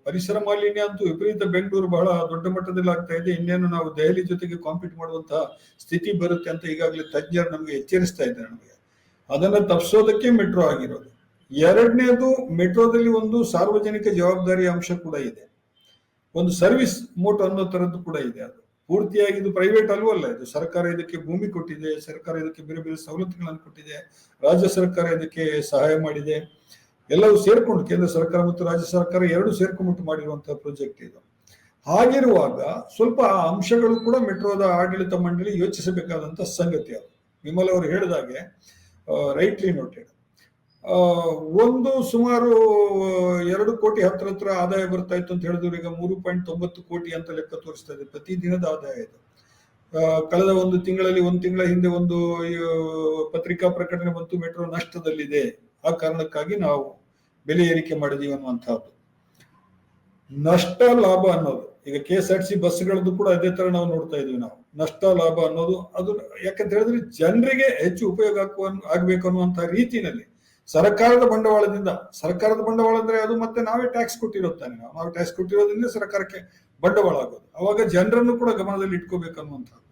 ಪರಿಸರ ಮಾಲಿನ್ಯ ಅಂತೂ ವಿಪರೀತ ಬೆಂಗಳೂರು ಬಹಳ ದೊಡ್ಡ ಮಟ್ಟದಲ್ಲಿ ಆಗ್ತಾ ಇದೆ. ಇನ್ನೇನು ನಾವು ದೆಹಲಿ ಜೊತೆಗೆ ಕಾಂಪೀಟ್ ಮಾಡುವಂತಹ ಸ್ಥಿತಿ ಬರುತ್ತೆ ಅಂತ ಈಗಾಗಲೇ ತಜ್ಞರು ನಮಗೆ ಎಚ್ಚರಿಸ್ತಾ ಇದ್ದಾರೆ. ನಮಗೆ ಅದನ್ನ ತಪ್ಪಿಸೋದಕ್ಕೆ ಮೆಟ್ರೋ ಆಗಿರೋದು. ಎರಡನೇದು, ಮೆಟ್ರೋದಲ್ಲಿ ಒಂದು ಸಾರ್ವಜನಿಕ ಜವಾಬ್ದಾರಿ ಅಂಶ ಕೂಡ ಇದೆ, ಒಂದು ಸರ್ವಿಸ್ ಮೋಟ್ ಅನ್ನೋ ತರದ್ದು ಕೂಡ ಇದೆ. ಅದು ಪೂರ್ತಿಯಾಗಿ ಇದು ಪ್ರೈವೇಟ್ ಅಲ್ವಲ್ಲ, ಇದು ಸರ್ಕಾರ ಇದಕ್ಕೆ ಭೂಮಿ ಕೊಟ್ಟಿದೆ, ಸರ್ಕಾರ ಇದಕ್ಕೆ ಬೇರೆ ಬೇರೆ ಸವಲತ್ತುಗಳನ್ನು ಕೊಟ್ಟಿದೆ, ರಾಜ್ಯ ಸರ್ಕಾರ ಇದಕ್ಕೆ ಸಹಾಯ ಮಾಡಿದೆ, ಎಲ್ಲವೂ ಸೇರ್ಕೊಂಡು ಕೇಂದ್ರ ಸರ್ಕಾರ ಮತ್ತು ರಾಜ್ಯ ಸರ್ಕಾರ ಎರಡು ಸೇರ್ಕೊಂಡ್ಬಿಟ್ಟು ಮಾಡಿರುವಂತಹ ಪ್ರಾಜೆಕ್ಟ್ ಇದು. ಹಾಗಿರುವಾಗ ಸ್ವಲ್ಪ ಆ ಅಂಶಗಳು ಕೂಡ ಮೆಟ್ರೋದ ಆಡಳಿತ ಮಂಡಳಿ ಯೋಚಿಸಬೇಕಾದಂತ ಸಂಗತಿ. ಅದು ವಿಮಲ್ ಅವರು ಹೇಳಿದಾಗೆ ರೈಟ್ಲಿ ನೋಟೆಡ್. ಒಂದು ಸುಮಾರು 2 ಕೋಟಿ ಹತ್ರ ಆದಾಯ ಬರ್ತಾ ಇತ್ತು ಅಂತ ಹೇಳಿದ್ರು, ಈಗ 3.9 ಕೋಟಿ ಅಂತ ಲೆಕ್ಕ ತೋರಿಸ್ತಾ ಇದೆ ಪ್ರತಿ ದಿನದ ಆದಾಯ ಇದು. ಕಳೆದ ಒಂದು ತಿಂಗಳ ಹಿಂದೆ ಒಂದು ಪತ್ರಿಕಾ ಪ್ರಕಟಣೆ ಬಂತು, ಮೆಟ್ರೋ ನಷ್ಟದಲ್ಲಿದೆ, ಆ ಕಾರಣಕ್ಕಾಗಿ ನಾವು ಬೆಲೆ ಏರಿಕೆ ಮಾಡಿದೀವಿ ಅನ್ನುವಂತಹದ್ದು. ನಷ್ಟ ಲಾಭ ಅನ್ನೋದು ಈಗ KSRTC ಬಸ್ಗಳದ್ದು ಕೂಡ ಅದೇ ತರ ನಾವು ನೋಡ್ತಾ ಇದೀವಿ. ನಾವು ನಷ್ಟ ಲಾಭ ಅನ್ನೋದು ಅದು ಯಾಕಂತ ಹೇಳಿದ್ರೆ ಜನರಿಗೆ ಹೆಚ್ಚು ಉಪಯೋಗ ಆಗ್ಬೇಕು ಅನ್ನುವಂತಹ ರೀತಿಯಲ್ಲಿ ಸರ್ಕಾರದ ಬಂಡವಾಳದಿಂದ, ಸರ್ಕಾರದ ಬಂಡವಾಳ ಅಂದ್ರೆ ಅದು ಮತ್ತೆ ನಾವೇ ಟ್ಯಾಕ್ಸ್ ಕೊಟ್ಟಿರುತ್ತಾನೆ, ನಾವು ಟ್ಯಾಕ್ಸ್ ಕೊಟ್ಟಿರೋದ್ರಿಂದ ಸರ್ಕಾರಕ್ಕೆ ಬಂಡವಾಳ ಆಗೋದು. ಅವಾಗ ಜನರನ್ನು ಕೂಡ ಗಮನದಲ್ಲಿ ಇಟ್ಕೋಬೇಕು ಅನ್ನುವಂಥದ್ದು.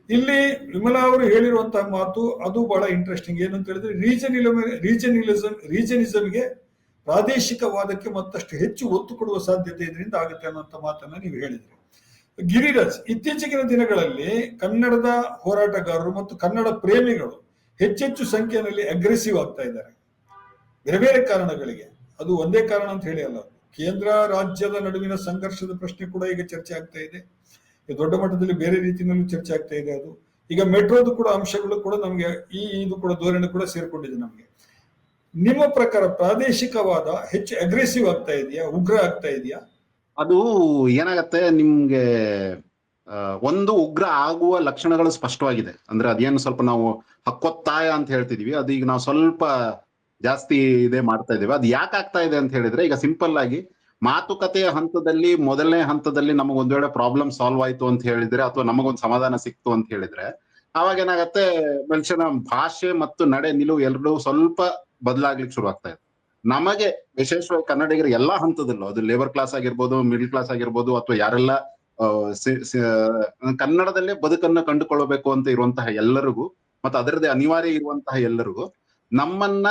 ಇಲ್ಲಿ ವಿಮಲಾ ಅವರು ಹೇಳಿರುವಂತಹ ಮಾತು ಅದು ಬಹಳ ಇಂಟ್ರೆಸ್ಟಿಂಗ್. ಏನಂತ ಹೇಳಿದ್ರೆ ರೀಜನಿಸಮ್ಗೆ, ಪ್ರಾದೇಶಿಕವಾದಕ್ಕೆ ಮತ್ತಷ್ಟು ಹೆಚ್ಚು ಒತ್ತು ಕೊಡುವ ಸಾಧ್ಯತೆ ಇದರಿಂದ ಆಗುತ್ತೆ ಅನ್ನುವಂಥ ಮಾತನ್ನ ನೀವು ಹೇಳಿದ್ರಿ. ಗಿರಿರಾಜ್, ಇತ್ತೀಚಿನ ದಿನಗಳಲ್ಲಿ ಕನ್ನಡದ ಹೋರಾಟಗಾರರು ಮತ್ತು ಕನ್ನಡ ಪ್ರೇಮಿಗಳು ಹೆಚ್ಚೆಚ್ಚು ಸಂಖ್ಯೆಯಲ್ಲಿ ಅಗ್ರೆಸಿವ್ ಆಗ್ತಾ ಇದ್ದಾರೆ, ಬೇರೆ ಬೇರೆ ಕಾರಣಗಳಿಗೆ. ಅದು ಒಂದೇ ಕಾರಣ ಅಂತ ಹೇಳಿ ಅಲ್ಲ, ಕೇಂದ್ರ ರಾಜ್ಯದ ನಡುವಿನ ಸಂಘರ್ಷದ ಪ್ರಶ್ನೆ ಕೂಡ ಈಗ ಚರ್ಚೆ ಆಗ್ತಾ ಇದೆ, ದೊಡ್ಡ ಮಟ್ಟದಲ್ಲಿ ಬೇರೆ ರೀತಿಯಲ್ಲೂ ಚರ್ಚೆ ಆಗ್ತಾ ಇದೆ. ಅದು ಈಗ ಮೆಟ್ರೋದು ಕೂಡ ಅಂಶಗಳು ಕೂಡ ನಮ್ಗೆ ಇದು ಕೂಡ ಧೋರಣೆ ಕೂಡ ಸೇರ್ಕೊಂಡಿದೆ ನಮ್ಗೆ. ನಿಮ್ಮ ಪ್ರಕಾರ ಪ್ರಾದೇಶಿಕವಾದ ಹೆಚ್ಚು ಅಗ್ರೆಸಿವ್ ಆಗ್ತಾ ಇದೆಯಾ, ಉಗ್ರ ಆಗ್ತಾ ಇದೆಯಾ? ಅದು ಏನಾಗತ್ತೆ, ನಿಮ್ಗೆ ಒಂದು ಉಗ್ರ ಆಗುವ ಲಕ್ಷಣಗಳು ಸ್ಪಷ್ಟವಾಗಿದೆ. ಅಂದ್ರೆ ಅದೇನು ಸ್ವಲ್ಪ ನಾವು ಹಕ್ಕೊತ್ತಾಯ ಅಂತ ಹೇಳ್ತಿದೀವಿ, ಅದು ಈಗ ನಾವು ಸ್ವಲ್ಪ ಜಾಸ್ತಿ ಇದೇ ಮಾಡ್ತಾ ಇದ್ದೇವೆ. ಅದು ಯಾಕೆ ಆಗ್ತಾ ಇದೆ ಅಂತ ಹೇಳಿದ್ರೆ, ಈಗ ಸಿಂಪಲ್ ಆಗಿ ಮಾತುಕತೆಯ ಹಂತದಲ್ಲಿ, ಮೊದಲನೇ ಹಂತದಲ್ಲಿ ನಮಗೊಂದ್ ವೇಳೆ ಪ್ರಾಬ್ಲಮ್ ಸಾಲ್ವ್ ಆಯ್ತು ಅಂತ ಹೇಳಿದ್ರೆ, ಅಥವಾ ನಮಗೊಂದು ಸಮಾಧಾನ ಸಿಕ್ತು ಅಂತ ಹೇಳಿದ್ರೆ, ಅವಾಗ ಏನಾಗತ್ತೆ, ಮನುಷ್ಯನ ಭಾಷೆ ಮತ್ತು ನಡೆ ನಿಲುವು ಎರಡೂ ಸ್ವಲ್ಪ ಬದಲಾಗ್ಲಿಕ್ಕೆ ಶುರು ಆಗ್ತಾ ಇದೆ. ನಮಗೆ ವಿಶೇಷವಾಗಿ ಕನ್ನಡಿಗರ ಎಲ್ಲಾ ಹಂತದಲ್ಲೂ, ಅದು ಲೇಬರ್ ಕ್ಲಾಸ್ ಆಗಿರ್ಬೋದು, ಮಿಡಿಲ್ ಕ್ಲಾಸ್ ಆಗಿರ್ಬೋದು, ಅಥವಾ ಯಾರೆಲ್ಲ ಕನ್ನಡದಲ್ಲೇ ಬದುಕನ್ನು ಕಂಡುಕೊಳ್ಳಬೇಕು ಅಂತ ಇರುವಂತಹ ಎಲ್ಲರಿಗೂ, ಮತ್ತು ಅದರದೇ ಅನಿವಾರ್ಯ ಇರುವಂತಹ ಎಲ್ಲರಿಗೂ ನಮ್ಮನ್ನ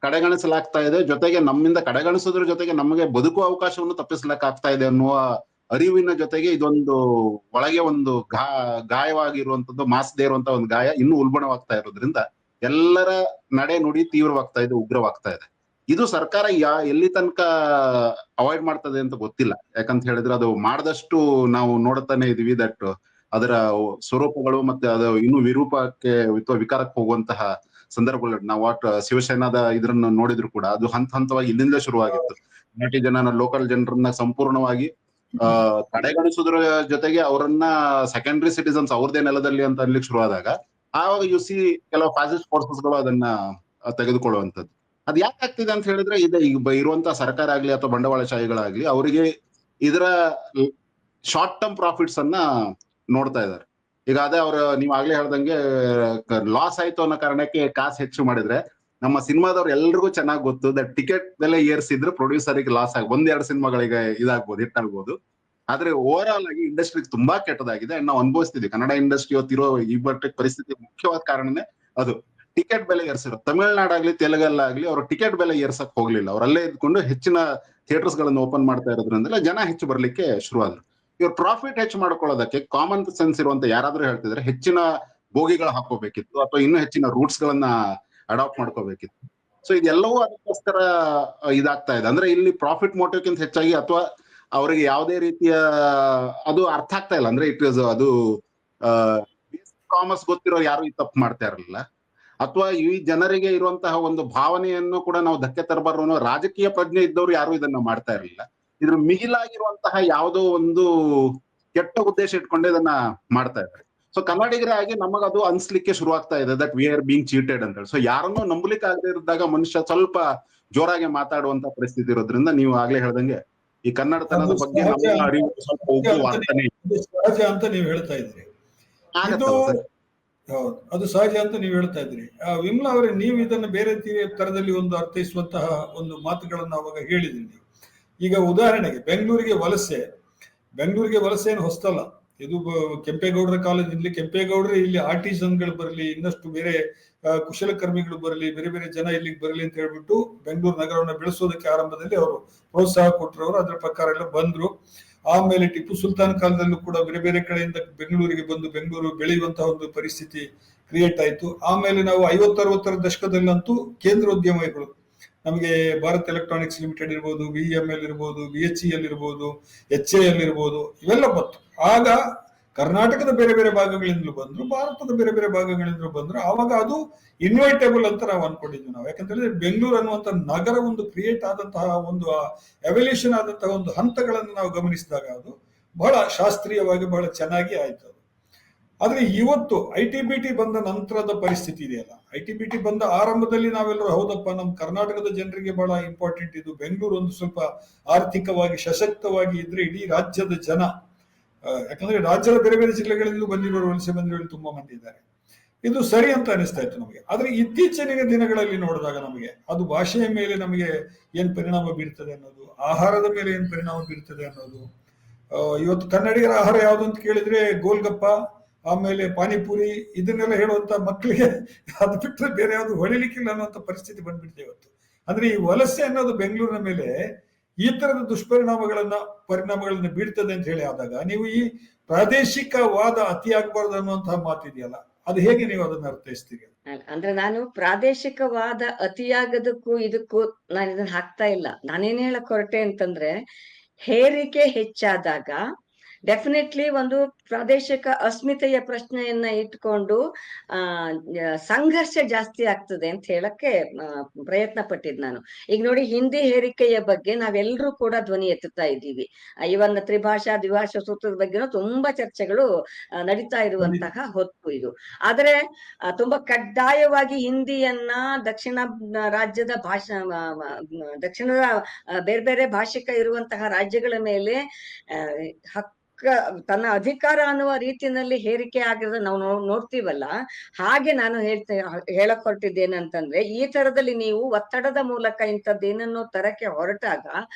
ಕಡೆಗಣಿಸಲಾಗ್ತಾ ಇದೆ. ಜೊತೆಗೆ ನಮ್ಮಿಂದ ಕಡೆಗಣಿಸೋದ್ರ ಜೊತೆಗೆ ನಮಗೆ ಬದುಕುವ ಅವಕಾಶವನ್ನು ತಪ್ಪಿಸ್ಲಿಕ್ಕಾಗ್ತಾ ಇದೆ ಅನ್ನುವ ಅರಿವಿನ ಜೊತೆಗೆ ಇದೊಂದು ಒಳಗೆ ಒಂದು ಗಾಯವಾಗಿರುವಂತದ್ದು, ಮಾಸದೇ ಇರುವಂತಹ ಒಂದು ಗಾಯ ಇನ್ನೂ ಉಲ್ಬಣವಾಗ್ತಾ ಇರೋದ್ರಿಂದ ಎಲ್ಲರ ನಡೆ ನುಡಿ ತೀವ್ರವಾಗ್ತಾ ಇದೆ, ಉಗ್ರವಾಗ್ತಾ ಇದೆ. ಇದು ಸರ್ಕಾರ ಎಲ್ಲಿ ತನಕ ಅವಾಯ್ಡ್ ಮಾಡ್ತದೆ ಅಂತ ಗೊತ್ತಿಲ್ಲ. ಯಾಕಂತ ಹೇಳಿದ್ರೆ ಅದು ಮಾಡಿದಷ್ಟು ನಾವು ನೋಡ್ತಾನೆ ಇದೀವಿ ದಟ್ ಅದರ ಸ್ವರೂಪಗಳು ಮತ್ತೆ ಅದು ಇನ್ನೂ ವಿರೂಪಕ್ಕೆ ಅಥವಾ ವಿಕಾರಕ್ಕೆ ಹೋಗುವಂತಹ ಸಂದರ್ಭಗಳು ನಾವು ಶಿವಸೇನಾದ ಇದ್ರನ್ನು ನೋಡಿದ್ರು ಕೂಡ ಅದು ಹಂತವಾಗಿ ಇಲ್ಲಿಂದ ಶುರುವಾಗಿತ್ತು. ಮೈನಾರಿಟಿ ಜನನ ಲೋಕಲ್ ಜನರನ್ನ ಸಂಪೂರ್ಣವಾಗಿ ಕಡೆಗಣಿಸೋದ್ರ ಜೊತೆಗೆ ಅವರನ್ನ ಸೆಕೆಂಡರಿ ಸಿಟಿಸನ್ಸ್ ಅವ್ರದೇ ನೆಲದಲ್ಲಿ ಅಂತ ಅನ್ಲಿಕ್ಕೆ ಶುರುವಾದಾಗ ಆವಾಗ ಯು ಸಿ ಕೆಲವು ಫ್ಯಾಸಿಸ್ಟ್ ಫೋರ್ಸಸ್ಗಳು ಅದನ್ನ ತೆಗೆದುಕೊಳ್ಳುವಂಥದ್ದು. ಅದ್ ಯಾಕೆ ಆಗ್ತಿದೆ ಅಂತ ಹೇಳಿದ್ರೆ ಈಗ ಇರುವಂತಹ ಸರ್ಕಾರ ಆಗ್ಲಿ ಅಥವಾ ಬಂಡವಾಳಶಾಹಿಗಳಾಗ್ಲಿ ಅವರಿಗೆ ಇದರ ಶಾರ್ಟ್ ಟರ್ಮ್ ಪ್ರಾಫಿಟ್ಸ್ ಅನ್ನ ನೋಡ್ತಾ ಇದ್ದಾರೆ. ಈಗ ಅದೇ ನೀವ್ ಆಗ್ಲೇ ಹೇಳ್ದಂಗೆ ಲಾಸ್ ಆಯ್ತು ಅನ್ನೋ ಕಾರಣಕ್ಕೆ ಕಾಸು ಹೆಚ್ಚು ಮಾಡಿದ್ರೆ ನಮ್ಮ ಸಿನಿಮಾದವ್ರು ಎಲ್ರಿಗೂ ಚೆನ್ನಾಗಿ ಗೊತ್ತು ದಟ್ ಟಿಕೆಟ್ ಬೆಲೆ ಏರ್ಸಿದ್ರೆ ಪ್ರೊಡ್ಯೂಸರ್ಗೆ ಲಾಸ್ ಆಗಿ ಒಂದೆರಡು ಸಿನಿಮಾಗಳಿಗೆ ಇದಾಗ್ಬೋದು, ಹಿಟ್ಟಾಗ್ಬೋದು. ಆದ್ರೆ ಓವರ್ ಆಲ್ ಆಗಿ ಇಂಡಸ್ಟ್ರಿಗೆ ತುಂಬಾ ಕೆಟ್ಟದಾಗಿದೆ. ನಾವು ಅನುಭವಿಸ್ತಿದ್ವಿ. ಕನ್ನಡ ಇಂಡಸ್ಟ್ರಿ ಇವತ್ತಿರೋ ಈ ಪರಿಸ್ಥಿತಿ ಮುಖ್ಯವಾದ ಕಾರಣನೇ ಅದು ಟಿಕೆಟ್ ಬೆಲೆ ಏರ್ಸಿರೋ. ತಮಿಳ್ನಾಡಾಗ್ಲಿ ತೆಲುಗಲ್ಲಾಗ್ಲಿ ಅವ್ರು ಟಿಕೆಟ್ ಬೆಲೆ ಏರ್ಸಕ್ ಹೋಗ್ಲಿಲ್ಲ. ಅವ್ರಲ್ಲೇ ಇದ್ಕೊಂಡು ಹೆಚ್ಚಿನ ಥಿಯೇಟರ್ಸ್ ಗಳನ್ನ ಓಪನ್ ಮಾಡ್ತಾ ಇರೋದ್ರಿಂದಲೇ ಜನ ಹೆಚ್ಚು ಬರ್ಲಿಕ್ಕೆ ಶುರುವಾದ್ರು. ಇವ್ರು ಪ್ರಾಫಿಟ್ ಹೆಚ್ಚು ಮಾಡ್ಕೊಳ್ಳೋದಕ್ಕೆ ಕಾಮನ್ ಸೆನ್ಸ್ ಇರುವಂತ ಯಾರಾದ್ರೂ ಹೇಳ್ತಿದ್ರೆ ಹೆಚ್ಚಿನ ಬೋಗಿಗಳು ಹಾಕೋಬೇಕಿತ್ತು ಅಥವಾ ಇನ್ನೂ ಹೆಚ್ಚಿನ ರೂಟ್ಸ್ ಗಳನ್ನ ಅಡಾಪ್ಟ್ ಮಾಡ್ಕೋಬೇಕಿತ್ತು. ಸೊ ಇದೆಲ್ಲವೂ ಅದಕ್ಕೋಸ್ಕರ ಇದಾಗ್ತಾ ಇದೆ. ಅಂದ್ರೆ ಇಲ್ಲಿ ಪ್ರಾಫಿಟ್ ಮೋಟಿವ್ಕ್ಕಿಂತ ಹೆಚ್ಚಾಗಿ ಅಥವಾ ಅವರಿಗೆ ಯಾವುದೇ ರೀತಿಯ ಅದು ಅರ್ಥ ಆಗ್ತಾ ಇಲ್ಲ. ಅಂದ್ರೆ ಅದು ಕಾಮರ್ಸ್ ಗೊತ್ತಿರೋ ಯಾರು ಈ ತಪ್ಪು ಮಾಡ್ತಾ ಇರಲಿಲ್ಲ. ಅಥವಾ ಈ ಜನರಿಗೆ ಇರುವಂತಹ ಒಂದು ಭಾವನೆಯನ್ನು ಕೂಡ ನಾವು ಧಕ್ಕೆ ತರಬಾರೋ ರಾಜಕೀಯ ಪ್ರಜ್ಞೆ ಇದ್ದವರು ಯಾರು ಇದನ್ನ ಮಾಡ್ತಾ ಇರಲಿಲ್ಲ. ಇದ್ರ ಮಿಗಿಲಾಗಿರುವಂತಹ ಯಾವುದೋ ಒಂದು ಕೆಟ್ಟ ಉದ್ದೇಶ ಇಟ್ಕೊಂಡೆ ಇದನ್ನ ಮಾಡ್ತಾ ಇದ್ದಾರೆ. ಸೊ ಕನ್ನಡಿಗರೇ ಆಗಿ ನಮಗದು ಅನ್ಸ್ಲಿಕ್ಕೆ ಶುರು ಆಗ್ತಾ ಇದೆ that we are being cheated ಅಂತ ಹೇಳಿ. ಸೊ ಯಾರನ್ನೂ ನಂಬಲಿಕ್ಕೆ ಆಗದೆ ಇದ್ದಾಗ ಮನುಷ್ಯ ಸ್ವಲ್ಪ ಜೋರಾಗಿ ಮಾತಾಡುವಂತ ಪರಿಸ್ಥಿತಿ ಇರೋದ್ರಿಂದ ನೀವು ಆಗ್ಲೇ ಹೇಳ್ದಂಗೆ ಈ ಕನ್ನಡತನದ ಬಗ್ಗೆ ನಮ್ಮ ಅರಿವು ಸ್ವಲ್ಪ ಸಹಜ ಅಂತ ನೀವು ಹೇಳ್ತಾ ಇದ್ರಿ. ಅದು ಸಹಜ ಅಂತ ನೀವು ಹೇಳ್ತಾ ಇದ್ರಿ. ವಿಮಲಾ ಅವರೇ, ನೀವು ಇದನ್ನು ಬೇರೆ ತರದಲ್ಲಿ ಒಂದು ಅರ್ಥೈಸುವಂತಹ ಒಂದು ಮಾತುಗಳನ್ನು ಅವಾಗ ಹೇಳಿದ್ರಿ ನೀವು. ಈಗ ಉದಾಹರಣೆಗೆ ಬೆಂಗಳೂರಿಗೆ ವಲಸೆ ಏನು ಹೊಸ್ತಲ್ಲ. ಇದು ಕೆಂಪೇಗೌಡರ ಕಾಲದಿಂದಲೇ ಕೆಂಪೇಗೌಡರೇ ಇಲ್ಲಿ ಆರ್ಟಿಸನ್ಗಳು ಬರಲಿ, ಇನ್ನಷ್ಟು ಬೇರೆ ಕುಶಲಕರ್ಮಿಗಳು ಬರಲಿ, ಬೇರೆ ಬೇರೆ ಜನ ಇಲ್ಲಿಗೆ ಬರಲಿ ಅಂತ ಹೇಳ್ಬಿಟ್ಟು ಬೆಂಗಳೂರು ನಗರವನ್ನು ಬೆಳೆಸೋದಕ್ಕೆ ಆರಂಭದಲ್ಲಿ ಅವರು ಪ್ರೋತ್ಸಾಹ ಕೊಟ್ಟರು. ಅದರ ಪ್ರಕಾರ ಎಲ್ಲ ಬಂದ್ರು. ಆಮೇಲೆ ಟಿಪ್ಪು ಸುಲ್ತಾನ್ ಕಾಲದಲ್ಲೂ ಕೂಡ ಬೇರೆ ಬೇರೆ ಕಡೆಯಿಂದ ಬೆಂಗಳೂರಿಗೆ ಬಂದು ಬೆಂಗಳೂರು ಬೆಳೆಯುವಂತಹ ಒಂದು ಪರಿಸ್ಥಿತಿ ಕ್ರಿಯೇಟ್ ಆಯ್ತು. ಆಮೇಲೆ ನಾವು 50-60ರ ದಶಕದಲ್ಲಂತೂ ಕೇಂದ್ರೋದ್ಯಮಿಗಳು ನಮಗೆ ಭಾರತ್ ಎಲೆಕ್ಟ್ರಾನಿಕ್ಸ್ ಲಿಮಿಟೆಡ್ ಇರ್ಬೋದು, VML ಇರ್ಬೋದು, BHEL ಇರ್ಬೋದು, HAL ಇರ್ಬೋದು, ಇವೆಲ್ಲ ಬಂತು. ಆಗ ಕರ್ನಾಟಕದ ಬೇರೆ ಬೇರೆ ಭಾಗಗಳಿಂದಲೂ ಬಂದ್ರು, ಭಾರತದ ಬೇರೆ ಬೇರೆ ಭಾಗಗಳಿಂದಲೂ ಬಂದ್ರು. ಆವಾಗ ಅದು ಇನ್ವೈಟೇಬಲ್ ಅಂತ ನಾವು ಅನ್ಕೊಂಡಿದ್ವಿ ನಾವು. ಯಾಕಂತಂದ್ರೆ ಬೆಂಗಳೂರು ಅನ್ನುವಂಥ ನಗರ ಒಂದು ಕ್ರಿಯೇಟ್ ಆದಂತಹ ಒಂದು ಎವಲ್ಯೂಷನ್ ಆದಂತಹ ಒಂದು ಹಂತಗಳನ್ನು ನಾವು ಗಮನಿಸಿದಾಗ ಅದು ಬಹಳ ಶಾಸ್ತ್ರೀಯವಾಗಿ ಬಹಳ ಚೆನ್ನಾಗಿ ಆಯ್ತು. ಆದ್ರೆ ಇವತ್ತು ITBT ಬಂದ ನಂತರದ ಪರಿಸ್ಥಿತಿ ಇದೆಯಲ್ಲ, ITBT ಬಂದ ಆರಂಭದಲ್ಲಿ ನಾವೆಲ್ಲರೂ ಹೌದಪ್ಪ ನಮ್ಮ ಕರ್ನಾಟಕದ ಜನರಿಗೆ ಬಹಳ ಇಂಪಾರ್ಟೆಂಟ್ ಇದು, ಬೆಂಗಳೂರು ಒಂದು ಸ್ವಲ್ಪ ಆರ್ಥಿಕವಾಗಿ ಸಶಕ್ತವಾಗಿ ಇದ್ರೆ ಇಡೀ ರಾಜ್ಯದ ಜನ, ಯಾಕಂದ್ರೆ ರಾಜ್ಯದ ಬೇರೆ ಬೇರೆ ಜಿಲ್ಲೆಗಳಿಂದಲೂ ಬಂದಿರೋರು, ವಲಸೆ ಬಂದಿರೋರು ತುಂಬಾ ಮಂದಿ ಇದ್ದಾರೆ, ಇದು ಸರಿ ಅಂತ ಅನಿಸ್ತಾ ಇತ್ತು ನಮಗೆ. ಆದ್ರೆ ಇತ್ತೀಚಿನ ದಿನಗಳಲ್ಲಿ ನೋಡಿದಾಗ ನಮಗೆ ಅದು ಭಾಷೆಯ ಮೇಲೆ ನಮಗೆ ಏನ್ ಪರಿಣಾಮ ಬೀರ್ತದೆ ಅನ್ನೋದು, ಆಹಾರದ ಮೇಲೆ ಏನ್ ಪರಿಣಾಮ ಬೀರ್ತದೆ ಅನ್ನೋದು. ಇವತ್ತು ಕನ್ನಡಿಗರ ಆಹಾರ ಯಾವುದು ಅಂತ ಕೇಳಿದ್ರೆ ಗೋಲ್ಗಪ್ಪ, ಆಮೇಲೆ ಪಾನಿಪುರಿ, ಇದನ್ನೆಲ್ಲ ಹೇಳುವಂತ ಮಕ್ಕಳಿಗೆ ಅದು ಬಿಟ್ಟರೆ ಬೇರೆ ಯಾವುದು ಹೊಳಿಲಿಕ್ಕಿಲ್ಲ ಅನ್ನುವಂಥ ಪರಿಸ್ಥಿತಿ ಬಂದ್ಬಿಡ್ತದೆ ಇವತ್ತು. ಅಂದ್ರೆ ಈ ವಲಸೆ ಅನ್ನೋದು ಬೆಂಗಳೂರಿನ ಮೇಲೆ ಈ ತರದ ಪರಿಣಾಮಗಳನ್ನ ಬೀಳ್ತದೆ ಅಂತ ಹೇಳಿ ಆದಾಗ ನೀವು ಈ ಪ್ರಾದೇಶಿಕವಾದ ಅತಿ ಆಗ್ಬಾರ್ದು ಅನ್ನುವಂತಹ ಮಾತಿದೆಯಲ್ಲ, ಅದು ಹೇಗೆ ನೀವು ಅದನ್ನ ಅರ್ಥೈಸ್ತೀರಿ? ಅಂದ್ರೆ ನಾನು ಪ್ರಾದೇಶಿಕವಾದ ಅತಿಯಾಗದಕ್ಕೂ ಇದಕ್ಕೂ ನಾನು ಇದನ್ನ ಹಾಕ್ತಾ ಇಲ್ಲ. ನಾನೇನ್ ಹೇಳಕ್ ಹೊರಟೆ ಅಂತಂದ್ರೆ, ಹೇರಿಕೆ ಹೆಚ್ಚಾದಾಗ ಡೆಫಿನೆಟ್ಲಿ ಒಂದು ಪ್ರಾದೇಶಿಕ ಅಸ್ಮಿತೆಯ ಪ್ರಶ್ನೆಯನ್ನ ಇಟ್ಕೊಂಡು ಸಂಘರ್ಷ ಜಾಸ್ತಿ ಆಗ್ತದೆ ಅಂತ ಹೇಳಕ್ಕೆ ಪ್ರಯತ್ನ ಪಟ್ಟಿದ್ ನಾನು. ಈಗ ನೋಡಿ, ಹಿಂದಿ ಹೇರಿಕೆಯ ಬಗ್ಗೆ ನಾವೆಲ್ಲರೂ ಕೂಡ ಧ್ವನಿ ಎತ್ತುತ್ತಾ ಇದ್ದೀವಿ. ಇವನ್ನ ತ್ರಿಭಾಷಾ ದ್ವಿಭಾಷಾ ಸೂತ್ರದ ಬಗ್ಗೆನೂ ತುಂಬಾ ಚರ್ಚೆಗಳು ನಡೀತಾ ಇರುವಂತಹ ಹೊತ್ತು ಇದು. ಆದ್ರೆ ತುಂಬಾ ಕಡ್ಡಾಯವಾಗಿ ಹಿಂದಿಯನ್ನ ದಕ್ಷಿಣ ರಾಜ್ಯದ ದಕ್ಷಿಣದ ಬೇರೆ ಬೇರೆ ಭಾಷಿಕ ಇರುವಂತಹ ರಾಜ್ಯಗಳ ಮೇಲೆ ತನ್ನ ಅಧಿಕಾರ ಅನ್ನುವ ರೀತಿಯಲ್ಲಿ ಹೇರಿಕೆ ಆಗಿರೋದು ನಾವು ನೋಡ್ತೀವಲ್ಲ. ಹಾಗೆ ನಾನು ಹೇಳಕ್ ಹೊರಟಿದ್ದೇನಂತಂದ್ರೆ, ಈ ತರದಲ್ಲಿ ನೀವು ಒತ್ತಡದ ಮೂಲಕ ಇಂಥದ್ದೇನನ್ನೋ ತರಕ್ಕೆ ಹೊರಟಾಗ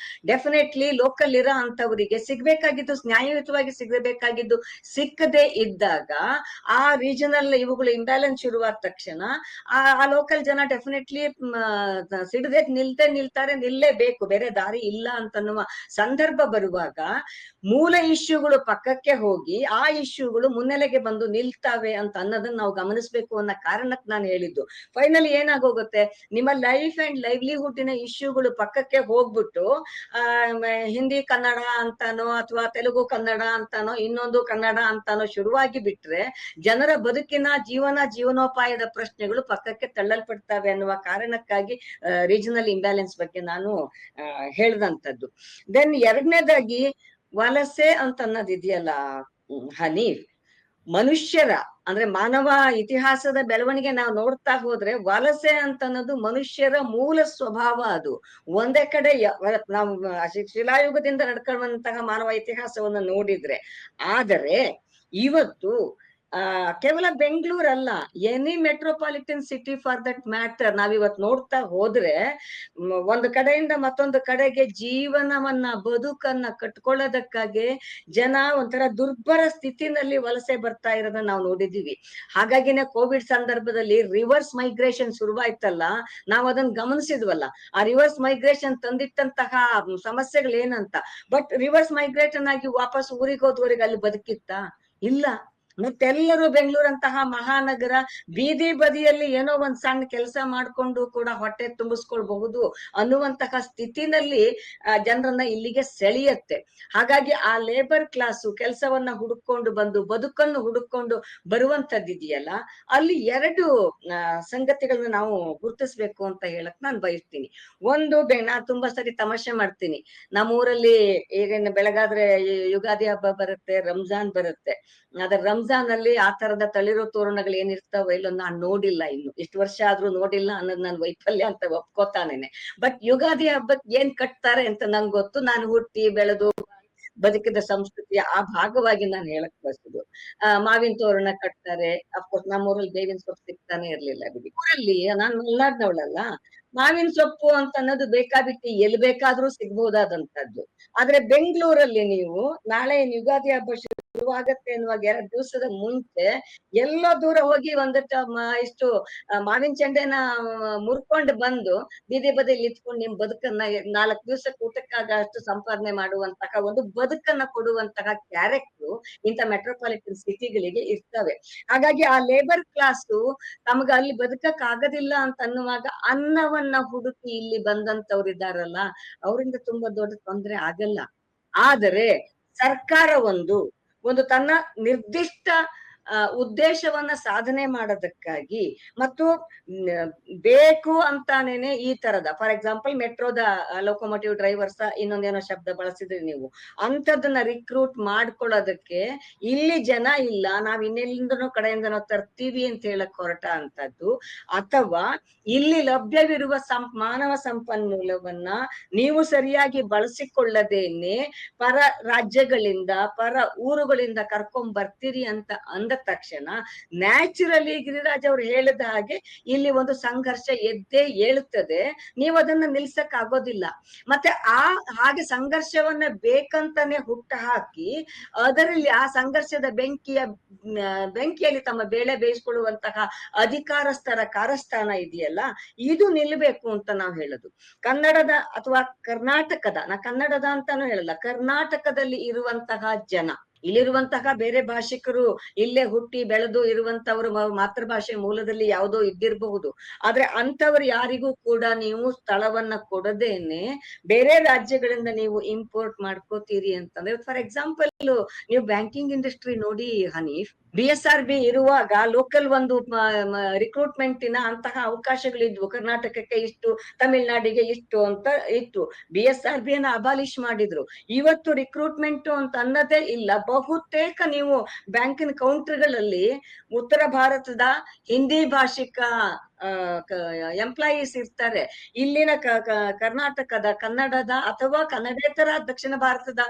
ಡೆಫಿನೆಟ್ಲಿ ಲೋಕಲ್ ಇರೋ ಅಂತವರಿಗೆ ಸಿಗ್ಬೇಕಾಗಿದ್ದು, ನ್ಯಾಯಯುತವಾಗಿ ಸಿಗಬೇಕಾಗಿದ್ದು ಸಿಕ್ಕದೆ ಇದ್ದಾಗ ಆ ರೀಜನಲ್ ಇವುಗಳು ಇಂಬ್ಯಾಲೆನ್ಸ್ ಶುರುವಾದ ತಕ್ಷಣ ಆ ಲೋಕಲ್ ಜನ ಡೆಫಿನೆಟ್ಲಿ ಸಿಡದೆ ನಿಲ್ಲೇಬೇಕು, ಬೇರೆ ದಾರಿ ಇಲ್ಲ ಅಂತನ್ನುವ ಸಂದರ್ಭ ಬರುವಾಗ ಮೂಲ ಇಶ್ಯೂಗಳು ಪಕ್ಕಕ್ಕೆ ಹೋಗಿ ಆ ಇಶ್ಯೂಗಳು ಮುನ್ನೆಲೆಗೆ ಬಂದು ನಿಲ್ತವೆ ಅಂತ ಅನ್ನೋದನ್ನ ನಾವು ಗಮನಿಸ್ಬೇಕು ಅನ್ನೋ ಕಾರಣಕ್ಕೆ ನಾನು ಹೇಳಿದ್ದು. ಫೈನಲಿ ಏನಾಗೋಗುತ್ತೆ, ನಿಮ್ಮ ಲೈಫ್ ಅಂಡ್ ಲೈವ್ಲಿಹುಡ್ ಇಶ್ಯೂಗಳು ಪಕ್ಕಕ್ಕೆ ಹೋಗ್ಬಿಟ್ಟು ಹಿಂದಿ ಕನ್ನಡ ಅಂತಾನೋ ಅಥವಾ ತೆಲುಗು ಕನ್ನಡ ಅಂತಾನೋ ಇನ್ನೊಂದು ಕನ್ನಡ ಅಂತಾನೋ ಶುರುವಾಗಿ ಬಿಟ್ರೆ ಜನರ ಬದುಕಿನ ಜೀವನೋಪಾಯದ ಪ್ರಶ್ನೆಗಳು ಪಕ್ಕಕ್ಕೆ ತಳ್ಳಲ್ಪಡ್ತವೆ ಅನ್ನುವ ಕಾರಣಕ್ಕಾಗಿ ರೀಜನಲ್ ಇಂಬ್ಯಾಲೆನ್ಸ್ ಬಗ್ಗೆ ನಾನು ಹೇಳ್ದಂಥದ್ದು. ದೆನ್ ಎರಡನೇದಾಗಿ ವಲಸೆ ಅಂತ ಅನ್ನೋದು ಇದೆಯಲ್ಲ ಹನೀಫ್, ಮನುಷ್ಯರ ಅಂದ್ರೆ ಮಾನವ ಇತಿಹಾಸದ ಬೆಳವಣಿಗೆ ನಾವು ನೋಡ್ತಾ ಹೋದ್ರೆ ವಲಸೆ ಅಂತ ಅನ್ನೋದು ಮನುಷ್ಯರ ಮೂಲ ಸ್ವಭಾವ. ಅದು ಒಂದೇ ಕಡೆ ನಾವು ಶಿಲಾಯುಗದಿಂದ ನಡ್ಕೊಳ್ಳುವಂತಹ ಮಾನವ ಇತಿಹಾಸವನ್ನು ನೋಡಿದ್ರೆ. ಆದರೆ ಇವತ್ತು ಕೇವಲ ಬೆಂಗಳೂರಲ್ಲ, any metropolitan city for that matter ನಾವಿವತ್ ನೋಡ್ತಾ ಹೋದ್ರೆ ಒಂದು ಕಡೆಯಿಂದ ಮತ್ತೊಂದು ಕಡೆಗೆ ಜೀವನವನ್ನ ಬದುಕನ್ನ ಕಟ್ಕೊಳ್ಳೋದಕ್ಕಾಗಿ ಜನ ಒಂಥರ ದುರ್ಬರ ಸ್ಥಿತಿನಲ್ಲಿ ವಲಸೆ ಬರ್ತಾ ಇರೋದನ್ನ ನಾವು ನೋಡಿದೀವಿ. ಹಾಗಾಗಿನೇ ಕೋವಿಡ್ ಸಂದರ್ಭದಲ್ಲಿ ರಿವರ್ಸ್ ಮೈಗ್ರೇಷನ್ ಶುರುವಾಯ್ತಲ್ಲ, ನಾವು ಅದನ್ನ ಗಮನಿಸಿದ್ವಲ್ಲ. ಆ ರಿವರ್ಸ್ ಮೈಗ್ರೇಷನ್ ತಂದಿಟ್ಟಂತಹ ಸಮಸ್ಯೆಗಳೇನಂತ. ಬಟ್ ರಿವರ್ಸ್ ಮೈಗ್ರೇಷನ್ ಆಗಿ ವಾಪಸ್ ಊರಿಗೆ ಹೋದವರಿಗೆ ಅಲ್ಲಿ ಬದುಕಿತ್ತಾ? ಇಲ್ಲ. ಮತ್ತೆಲ್ಲರೂ ಬೆಂಗಳೂರಂತಹ ಮಹಾನಗರ ಬೀದಿ ಬದಿಯಲ್ಲಿ ಏನೋ ಒಂದ್ ಸಣ್ಣ ಕೆಲಸ ಮಾಡ್ಕೊಂಡು ಕೂಡ ಹೊಟ್ಟೆ ತುಂಬಿಸ್ಕೊಳ್ಬಹುದು ಅನ್ನುವಂತಹ ಸ್ಥಿತಿನಲ್ಲಿ ಜನರನ್ನ ಇಲ್ಲಿಗೆ ಸೆಳೆಯತ್ತೆ. ಹಾಗಾಗಿ ಆ ಲೇಬರ್ ಕ್ಲಾಸು ಕೆಲಸವನ್ನ ಹುಡುಕೊಂಡು ಬಂದು ಬದುಕನ್ನು ಹುಡುಕೊಂಡು ಬರುವಂತದ್ದಿದೆಯಲ್ಲ, ಅಲ್ಲಿ ಎರಡು ಸಂಗತಿಗಳನ್ನ ನಾವು ಗುರುತಿಸ್ಬೇಕು ಅಂತ ಹೇಳಕ್ ನಾನು ಬಯಸ್ತೀನಿ. ಒಂದು, ನಾನ್ ತುಂಬಾ ಸರಿ ತಮಾಷೆ ಮಾಡ್ತೀನಿ, ನಮ್ಮೂರಲ್ಲಿ ಈಗಿನ ಬೆಳಗಾದ್ರೆ ಯುಗಾದಿ ಹಬ್ಬ ಬರುತ್ತೆ, ರಂಜಾನ್ ಬರುತ್ತೆ. ಆದ್ರೆ ರಂಜಾನ್ ಅಲ್ಲಿ ಆ ತರದ ತಳಿರೋ ತೋರಣಗಳು ಏನಿರ್ತಾವ ಇಲ್ಲೋ ನಾನ್ ನೋಡಿಲ್ಲ, ಇನ್ನು ಇಷ್ಟು ವರ್ಷ ಆದ್ರೂ ನೋಡಿಲ್ಲ ಅನ್ನೋದು ನನ್ ವೈಫಲ್ಯ ಅಂತ ಒಪ್ಕೋತಾನೇನೆ. ಬಟ್ ಯುಗಾದಿ ಹಬ್ಬಕ್ ಏನ್ ಕಟ್ತಾರೆ ಅಂತ ನಂಗೆ ಗೊತ್ತು. ನಾನು ಹುಟ್ಟಿ ಬೆಳೆದು ಬದುಕಿದ ಸಂಸ್ಕೃತಿಯ ಆ ಭಾಗವಾಗಿ ನಾನು ಹೇಳಕ್ ಬಯಸುದು. ಮಾವಿನ ತೋರಣ ಕಟ್ತಾರೆ. ಅಫ್ಕೋರ್ಸ್ ನಮ್ಮೂರಲ್ಲಿ ಬೇವಿನ ಸೊಪ್ಪು ಸಿಗ್ತಾನೆ ಇರ್ಲಿಲ್ಲ. ಬಿಡಿ, ಊರಲ್ಲಿ ನಾನ್ ಮಲ್ನಾಡ್ನವಳಲ್ಲ, ಮಾವಿನ ಸೊಪ್ಪು ಅಂತ ಅನ್ನೋದು ಬೇಕಾಬಿಟ್ಟಿ ಎಲ್ಲಿ ಬೇಕಾದ್ರೂ ಸಿಗ್ಬಹುದಾದಂತದ್ದು. ಆದ್ರೆ ಬೆಂಗಳೂರಲ್ಲಿ ನೀವು ನಾಳೆ ಯುಗಾದಿ ಹಬ್ಬ ಶುರುವಾಗತ್ತೆ ಅನ್ನುವಾಗ 2 ದಿವಸದ ಮುಂಚೆ ಎಲ್ಲೋ ದೂರ ಹೋಗಿ ಇಷ್ಟು ಮಾವಿನ ಚೆಂಡೆನ ಮುರ್ಕೊಂಡು ಬಂದು ಬೀದಿ ಬದಿಯಲ್ಲಿ ಇಟ್ಕೊಂಡು ನಿಮ್ ಬದುಕನ್ನ 4 ದಿವಸಕ್ಕೆ ಊಟಕ್ಕಾಗ ಅಷ್ಟು ಸಂಪಾದನೆ ಮಾಡುವಂತಹ ಒಂದು ಬದುಕನ್ನ ಕೊಡುವಂತಹ ಕ್ಯಾರೆಕ್ಟರ್ ಇಂಥ ಮೆಟ್ರೋಪಾಲಿಟನ್ ಸಿಟಿಗಳಿಗೆ ಇರ್ತವೆ. ಹಾಗಾಗಿ ಆ ಲೇಬರ್ ಕ್ಲಾಸು ತಮ್ಗ ಅಲ್ಲಿ ಬದುಕಕ್ ಆಗೋದಿಲ್ಲ ಅಂತ ಅನ್ನುವಾಗ ಅನ್ನವನ್ನ ಹುಡುಕಿ ಇಲ್ಲಿ ಬಂದಂತವ್ರು ಇದ್ದಾರಲ್ಲ, ಅವರಿಂದ ತುಂಬಾ ದೊಡ್ಡ ತೊಂದರೆ ಆಗಲ್ಲ. ಆದರೆ ಸರ್ಕಾರ ಒಂದು ತನ್ನ ನಿರ್ದಿಷ್ಟ ಉದ್ದೇಶವನ್ನ ಸಾಧನೆ ಮಾಡೋದಕ್ಕಾಗಿ ಮತ್ತು ಬೇಕು ಅಂತಾನೇನೆ ಈ ತರದ, ಫಾರ್ ಎಕ್ಸಾಂಪಲ್ ಮೆಟ್ರೋದ ಲೋಕೋಮೋಟಿವ್ ಡ್ರೈವರ್ಸ್ ಇನ್ನೊಂದೇನೋ ಶಬ್ದ ಬಳಸಿದ್ರಿ ನೀವು, ಅಂತದನ್ನ ರಿಕ್ರೂಟ್ ಮಾಡ್ಕೊಳ್ಳೋದಕ್ಕೆ ಇಲ್ಲಿ ಜನ ಇಲ್ಲ, ನಾವ್ ಇನ್ನೆಲ್ಲಿಂದನೋ ಕಡೆಯಿಂದನೋ ತರ್ತೀವಿ ಅಂತ ಹೇಳಕ್ ಹೊರಟ ಅಂತದ್ದು, ಅಥವಾ ಇಲ್ಲಿ ಲಭ್ಯವಿರುವ ಮಾನವ ಸಂಪನ್ಮೂಲವನ್ನ ನೀವು ಸರಿಯಾಗಿ ಬಳಸಿಕೊಳ್ಳದೇನೆ ಪರ ರಾಜ್ಯಗಳಿಂದ ಪರ ಊರುಗಳಿಂದ ಕರ್ಕೊಂಡ್ ಬರ್ತೀರಿ ಅಂತ ಅಂದ ತಕ್ಷಣ ನ್ಯಾಚುರಲಿ ಗಿರಿರಾಜ್ ಅವ್ರು ಹೇಳಿದ ಹಾಗೆ ಇಲ್ಲಿ ಒಂದು ಸಂಘರ್ಷ ಎದ್ದೇ ಏಳುತ್ತದೆ. ನೀವು ಅದನ್ನ ನಿಲ್ಸಕ್ ಆಗೋದಿಲ್ಲ. ಮತ್ತೆ ಹಾಗೆ ಸಂಘರ್ಷವನ್ನ ಬೇಕಂತಾನೆ ಹುಟ್ಟು ಹಾಕಿ ಅದರಲ್ಲಿ ಆ ಸಂಘರ್ಷದ ಬೆಂಕಿಯಲ್ಲಿ ತಮ್ಮ ಬೇಳೆ ಬೇಯಿಸ್ಕೊಳ್ಳುವಂತಹ ಅಧಿಕಾರಸ್ಥರ ಕಾರಸ್ಥಾನ ಇದೆಯಲ್ಲ, ಇದು ನಿಲ್ಬೇಕು ಅಂತ ನಾವು ಹೇಳುದು. ಕನ್ನಡದ ಅಥವಾ ನಾ ಕನ್ನಡದ ಅಂತಾನು ಹೇಳಲ್ಲ, ಕರ್ನಾಟಕದಲ್ಲಿ ಇರುವಂತಹ ಜನ, ಇಲ್ಲಿರುವಂತಹ ಬೇರೆ ಭಾಷಿಕರು ಇಲ್ಲೇ ಹುಟ್ಟಿ ಬೆಳೆದು ಇರುವಂತವ್ರು ಮಾತೃಭಾಷೆ ಮೂಲದಲ್ಲಿ ಯಾವುದೋ ಇದ್ದಿರಬಹುದು. ಆದ್ರೆ ಅಂತವ್ರು ಯಾರಿಗೂ ಕೂಡ ನೀವು ಸ್ಥಳವನ್ನ ಕೊಡದೇನೆ ಬೇರೆ ರಾಜ್ಯಗಳಿಂದ ನೀವು ಇಂಪೋರ್ಟ್ ಮಾಡ್ಕೋತೀರಿ ಅಂತಂದ್ರೆ, ಫಾರ್ ಎಕ್ಸಾಂಪಲ್ ನೀವು ಬ್ಯಾಂಕಿಂಗ್ ಇಂಡಸ್ಟ್ರಿ ನೋಡಿ ಹನೀಫ್, BSRB ಇರುವಾಗ ಲೋಕಲ್ ಒಂದು ರಿಕ್ರೂಟ್ಮೆಂಟಿನ ಅಂತಹ ಅವಕಾಶಗಳಿದ್ವು. ಕರ್ನಾಟಕಕ್ಕೆ ಇಷ್ಟು, ತಮಿಳ್ನಾಡಿಗೆ ಇಷ್ಟು ಅಂತ ಇತ್ತು. BSRB ಅನ್ನ ಅಬಾಲಿಷ್ ಮಾಡಿದ್ರು. ಇವತ್ತು ರಿಕ್ರೂಟ್ಮೆಂಟ್ ಅಂತ ಅನ್ನೋದೇ ಇಲ್ಲ. ಬಹುತೇಕ ನೀವು ಬ್ಯಾಂಕಿನ ಕೌಂಟರ್ಗಳಲ್ಲಿ ಉತ್ತರ ಭಾರತದ ಹಿಂದಿ ಭಾಷಿಕ ಎಂಪ್ಲಾಯೀಸ್ ಇರ್ತಾರೆ. ಇಲ್ಲಿನ ಕರ್ನಾಟಕದ ಕನ್ನಡದ ಅಥವಾ ಕನ್ನಡೇತರ ದಕ್ಷಿಣ ಭಾರತದ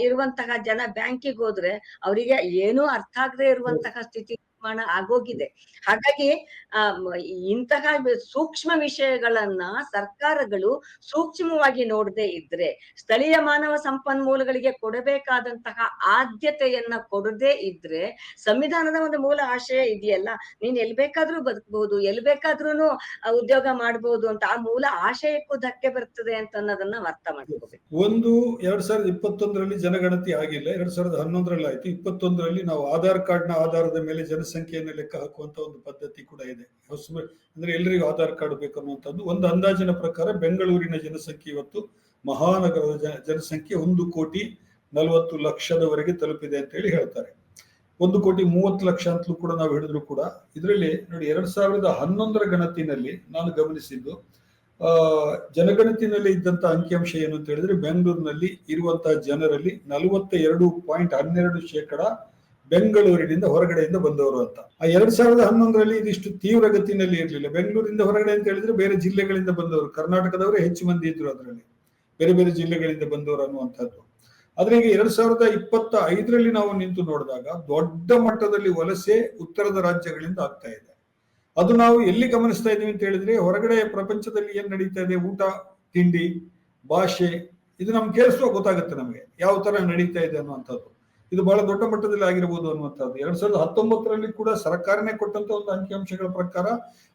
ಇರುವಂತಹ ಜನ ಬ್ಯಾಂಕಿಗೆ ಹೋದ್ರೆ ಅವರಿಗೆ ಏನೂ ಅರ್ಥ ಆಗದೆ ಇರುವಂತಹ ಸ್ಥಿತಿ ನಿರ್ಮಾಣ ಆಗೋಗಿದೆ. ಹಾಗಾಗಿ ಇಂತಹ ಸೂಕ್ಷ್ಮ ವಿಷಯಗಳನ್ನ ಸರ್ಕಾರಗಳು ಸೂಕ್ಷ್ಮವಾಗಿ ನೋಡದೇ ಇದ್ರೆ, ಸ್ಥಳೀಯ ಮಾನವ ಸಂಪನ್ಮೂಲಗಳಿಗೆ ಕೊಡಬೇಕಾದಂತಹ ಆದ್ಯತೆಯನ್ನ ಕೊಡದೇ ಇದ್ರೆ, ಸಂವಿಧಾನದ ಒಂದು ಮೂಲ ಆಶಯ ಇದೆಯಲ್ಲ, ನೀನ್ ಎಲ್ ಬೇಕಾದ್ರೂ ಬದುಕಬಹುದು, ಎಲ್ ಬೇಕಾದ್ರೂನು ಉದ್ಯೋಗ ಮಾಡಬಹುದು ಅಂತ, ಆ ಮೂಲ ಆಶಯಕ್ಕೂ ಧಕ್ಕೆ ಬರ್ತದೆ ಅಂತ ಅನ್ನೋದನ್ನ ಅರ್ಥ ಮಾಡ್ಕೋಬೇಕು. ಒಂದು 2021ರಲ್ಲಿ ಜನಗಣತಿ ಆಗಿಲ್ಲ, 2011ರಲ್ಲಿ ಆಯ್ತು. 21ರಲ್ಲಿ ನಾವು ಆಧಾರ್ ಕಾರ್ಡ್ ನ ಆಧಾರದ ಮೇಲೆ ಜನಸಂಖ್ಯೆಯನ್ನು ಲೆಕ್ಕ ಹಾಕುವಂತ ಒಂದು ಪದ್ಧತಿ ಕೂಡ ಇದೆ. ಅಂದ್ರೆ ಎಲ್ಲರಿಗೂ ಆಧಾರ್ ಕಾರ್ಡ್ ಬೇಕು ಅನ್ನುವಂಥದ್ದು. ಒಂದು ಅಂದಾಜಿನ ಪ್ರಕಾರ ಬೆಂಗಳೂರಿನ ಜನಸಂಖ್ಯೆ ಇವತ್ತು ಮಹಾನಗರದ ಜನಸಂಖ್ಯೆ 1,40,40,00,000 ತಲುಪಿದೆ ಅಂತ ಹೇಳಿ ಹೇಳ್ತಾರೆ. 1,30,00,000 ಅಂತಲೂ ಕೂಡ ನಾವು ಹಿಡಿದ್ರು ಕೂಡ, ಇದರಲ್ಲಿ ನೋಡಿ 2011ರ ಗಣತಿನಲ್ಲಿ ನಾನು ಗಮನಿಸಿದ್ದು, ಜನಗಣತಿನಲ್ಲಿ ಇದ್ದಂತ ಅಂಕಿಅಂಶ ಏನು ಅಂತ ಹೇಳಿದ್ರೆ, ಬೆಂಗಳೂರಿನಲ್ಲಿ ಇರುವಂತಹ ಜನರಲ್ಲಿ 42.12% ಬೆಂಗಳೂರಿನಿಂದ ಹೊರಗಡೆಯಿಂದ ಬಂದವರು ಅಂತ. ಆ 2011ರಲ್ಲಿ ಇದಿಷ್ಟು ತೀವ್ರಗತಿನಲ್ಲಿ ಇರಲಿಲ್ಲ. ಬೆಂಗಳೂರಿಂದ ಹೊರಗಡೆ ಅಂತ ಹೇಳಿದ್ರೆ ಬೇರೆ ಜಿಲ್ಲೆಗಳಿಂದ ಬಂದವರು, ಕರ್ನಾಟಕದವರೇ ಹೆಚ್ಚು ಮಂದಿ ಇದ್ರು ಅದರಲ್ಲಿ, ಬೇರೆ ಬೇರೆ ಜಿಲ್ಲೆಗಳಿಂದ ಬಂದವರು ಅನ್ನುವಂಥದ್ದು. ಆದ್ರೆ ಈಗ 2025ರಲ್ಲಿ ನಾವು ನಿಂತು ನೋಡಿದಾಗ ದೊಡ್ಡ ಮಟ್ಟದಲ್ಲಿ ವಲಸೆ ಉತ್ತರದ ರಾಜ್ಯಗಳಿಂದ ಆಗ್ತಾ ಇದೆ. ಅದು ನಾವು ಎಲ್ಲಿ ಗಮನಿಸ್ತಾ ಇದೀವಿ ಅಂತ ಹೇಳಿದ್ರೆ, ಹೊರಗಡೆ ಪ್ರಪಂಚದಲ್ಲಿ ಏನ್ ನಡೀತಾ ಇದೆ, ಊಟ ತಿಂಡಿ ಭಾಷೆ, ಇದು ನಮ್ಗೆ ಕೇಳಿಸುವಾಗ ಗೊತ್ತಾಗುತ್ತೆ ನಮಗೆ ಯಾವ ತರ ನಡೀತಾ ಇದೆ ಅನ್ನುವಂಥದ್ದು. ಇದು ಬಹಳ ದೊಡ್ಡ ಮಟ್ಟದಲ್ಲಿ ಆಗಿರಬಹುದು ಅನ್ನುವಂಥದ್ದು. 2019ರಲ್ಲಿ ಕೂಡ ಸರ್ಕಾರನೇ ಕೊಟ್ಟಂತ ಒಂದು ಅಂಕಿಅಂಶಗಳ ಪ್ರಕಾರ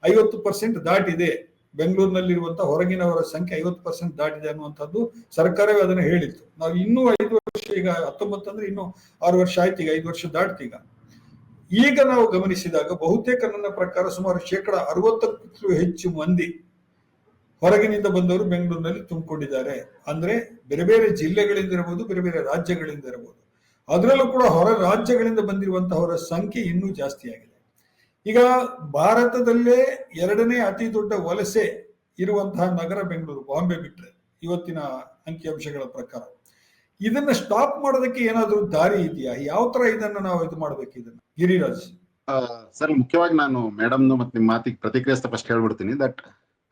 50% ದಾಟಿದೆ. ಬೆಂಗಳೂರಿನಲ್ಲಿರುವಂತಹ ಹೊರಗಿನವರ ಸಂಖ್ಯೆ 50% ದಾಟಿದೆ ಅನ್ನುವಂಥದ್ದು ಸರ್ಕಾರವೇ ಅದನ್ನು ಹೇಳಿತ್ತು. ನಾವು ಇನ್ನೂ 5 ವರ್ಷ, ಈಗ 19 ಅಂದ್ರೆ ಇನ್ನೂ 6 ವರ್ಷ ಆಯ್ತು, ಈಗ 5 ವರ್ಷ ದಾಟ್ತೀಗ. ಈಗ ನಾವು ಗಮನಿಸಿದಾಗ ಬಹುತೇಕ ನನ್ನ ಪ್ರಕಾರ ಸುಮಾರು 60%ಕ್ಕೂ ಹೆಚ್ಚು ಮಂದಿ ಹೊರಗಿನಿಂದ ಬಂದವರು ಬೆಂಗಳೂರಿನಲ್ಲಿ ತುಂಬಿಕೊಂಡಿದ್ದಾರೆ. ಅಂದ್ರೆ ಬೇರೆ ಬೇರೆ ಜಿಲ್ಲೆಗಳಿಂದ ಇರಬಹುದು, ಬೇರೆ ಬೇರೆ ರಾಜ್ಯಗಳಿಂದ ಇರಬಹುದು. ಅದರಲ್ಲೂ ಕೂಡ ಹೊರ ರಾಜ್ಯಗಳಿಂದ ಬಂದಿರುವಂತಹವರ ಸಂಖ್ಯೆ ಇನ್ನೂ ಜಾಸ್ತಿ ಆಗಿದೆ. ಈಗ ಭಾರತದಲ್ಲೇ 2ನೇ ಅತಿ ದೊಡ್ಡ ವಲಸೆ ಇರುವಂತಹ ನಗರ ಬೆಂಗಳೂರು, ಬಾಂಬೆ ಬಿಟ್ರೆ ಇವತ್ತಿನ ಅಂಕಿಅಂಶಗಳ ಪ್ರಕಾರ. ಇದನ್ನ ಸ್ಟಾಪ್ ಮಾಡೋದಕ್ಕೆ ಏನಾದ್ರೂ ದಾರಿ ಇದೆಯಾ? ಯಾವ ತರ ಇದನ್ನ ನಾವು ಇದು ಮಾಡ್ಬೇಕು ಇದನ್ನ? ಗಿರಿರಾಜ್ ಸರ್, ಮುಖ್ಯವಾಗಿ ನಾನು ಮೇಡಮ್ ಮತ್ತೆ ನಿಮ್ಮ ಮಾತಿಗೆ ಪ್ರತಿಕ್ರಿಯಿಸ್ತಾ ಫಸ್ಟ್ ಹೇಳ್ಬಿಡ್ತೀನಿ. ದಟ್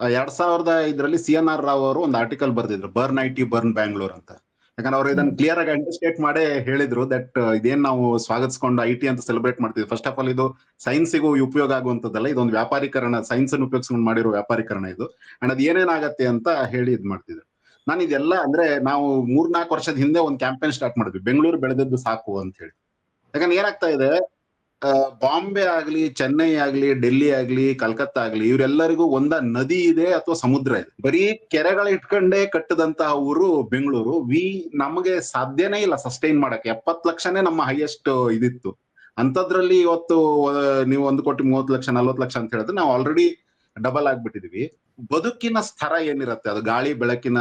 2005ರಲ್ಲಿ CNR ರಾವ್ ಅವರು ಒಂದು ಆರ್ಟಿಕಲ್ ಬರ್ದಿದ್ರು, ಬರ್ನ್ IT ಬರ್ನ್ ಬ್ಯಾಂಗ್ಳೂರ್ ಅಂತ. ಯಾಕಂದ್ರೆ ಅವ್ರು ಇದನ್ನ ಕ್ಲಿಯರ್ ಆಗಿ ಅಂಡರ್ಸ್ಟೇಟ್ ಮಾಡೇ ಹೇಳಿದ್ರು ದಟ್ ಇದೇನ್ ನಾವು ಸ್ವಾಗತಿಸ್ಕೊಂಡು IT ಅಂತ ಸೆಲೆಬ್ರೇಟ್ ಮಾಡ್ತೀವಿ, ಫಸ್ಟ್ ಆಫ್ ಆಲ್ ಇದು ಸೈನ್ಸಿಗೂ ಉಪಯೋಗ ಆಗುವಂತದ್ದಲ್ಲ, ಇದೊಂದು ವ್ಯಾಪಾರೀಕರಣ, ಸೈನ್ಸ್ ಅನ್ನು ಉಪಯೋಗಿಸ್ಕೊಂಡು ಮಾಡಿರೋ ವ್ಯಾಪಾರೀಕರಣ ಇದು. ಅಂಡ್ ಅದ್ ಏನೇನಾಗತ್ತೆ ಅಂತ ಹೇಳಿ ಇದ್ ಮಾಡ್ತಿದ್ರು. ನಾನು ಇದೆಲ್ಲ ಅಂದ್ರೆ ನಾವು 3-4 ವರ್ಷದ ಹಿಂದೆ ಒಂದು ಕ್ಯಾಂಪೇನ್ ಸ್ಟಾರ್ಟ್ ಮಾಡಿದ್ವಿ, ಬೆಂಗಳೂರು ಬೆಳೆದದ್ದು ಸಾಕು ಅಂತ ಹೇಳಿ. ಯಾಕಂದ್ರೆ ಏನಾಗ್ತಾ ಇದೆ, ಬಾಂಬೆ ಆಗ್ಲಿ, ಚೆನ್ನೈ ಆಗ್ಲಿ, ಡೆಲ್ಲಿ ಆಗ್ಲಿ, ಕಲ್ಕತ್ತಾ ಆಗ್ಲಿ, ಇವರೆಲ್ಲರಿಗೂ ಒಂದ ನದಿ ಇದೆ ಅಥವಾ ಸಮುದ್ರ ಇದೆ. ಬರೀ ಕೆರೆಗಳ ಇಟ್ಕೊಂಡೇ ಕಟ್ಟದಂತಹ ಊರು ಬೆಂಗಳೂರು. ನಮಗೆ ಸಾಧ್ಯನೇ ಇಲ್ಲ ಸಸ್ಟೈನ್ ಮಾಡಕ್ಕೆ. 70 ಲಕ್ಷನೇ ನಮ್ಮ ಹೈಯೆಸ್ಟ್ ಇದಿತ್ತು. ಅಂತದ್ರಲ್ಲಿ ಇವತ್ತು ನೀವು 1,30,30,00,000 40 ಲಕ್ಷ ಅಂತ ಹೇಳಿದ್ರೆ ನಾವು ಆಲ್ರೆಡಿ ಡಬಲ್ ಆಗ್ಬಿಟ್ಟಿದೀವಿ. ಬದುಕಿನ ಸ್ತರ ಏನಿರುತ್ತೆ, ಅದು ಗಾಳಿ ಬೆಳಕಿನ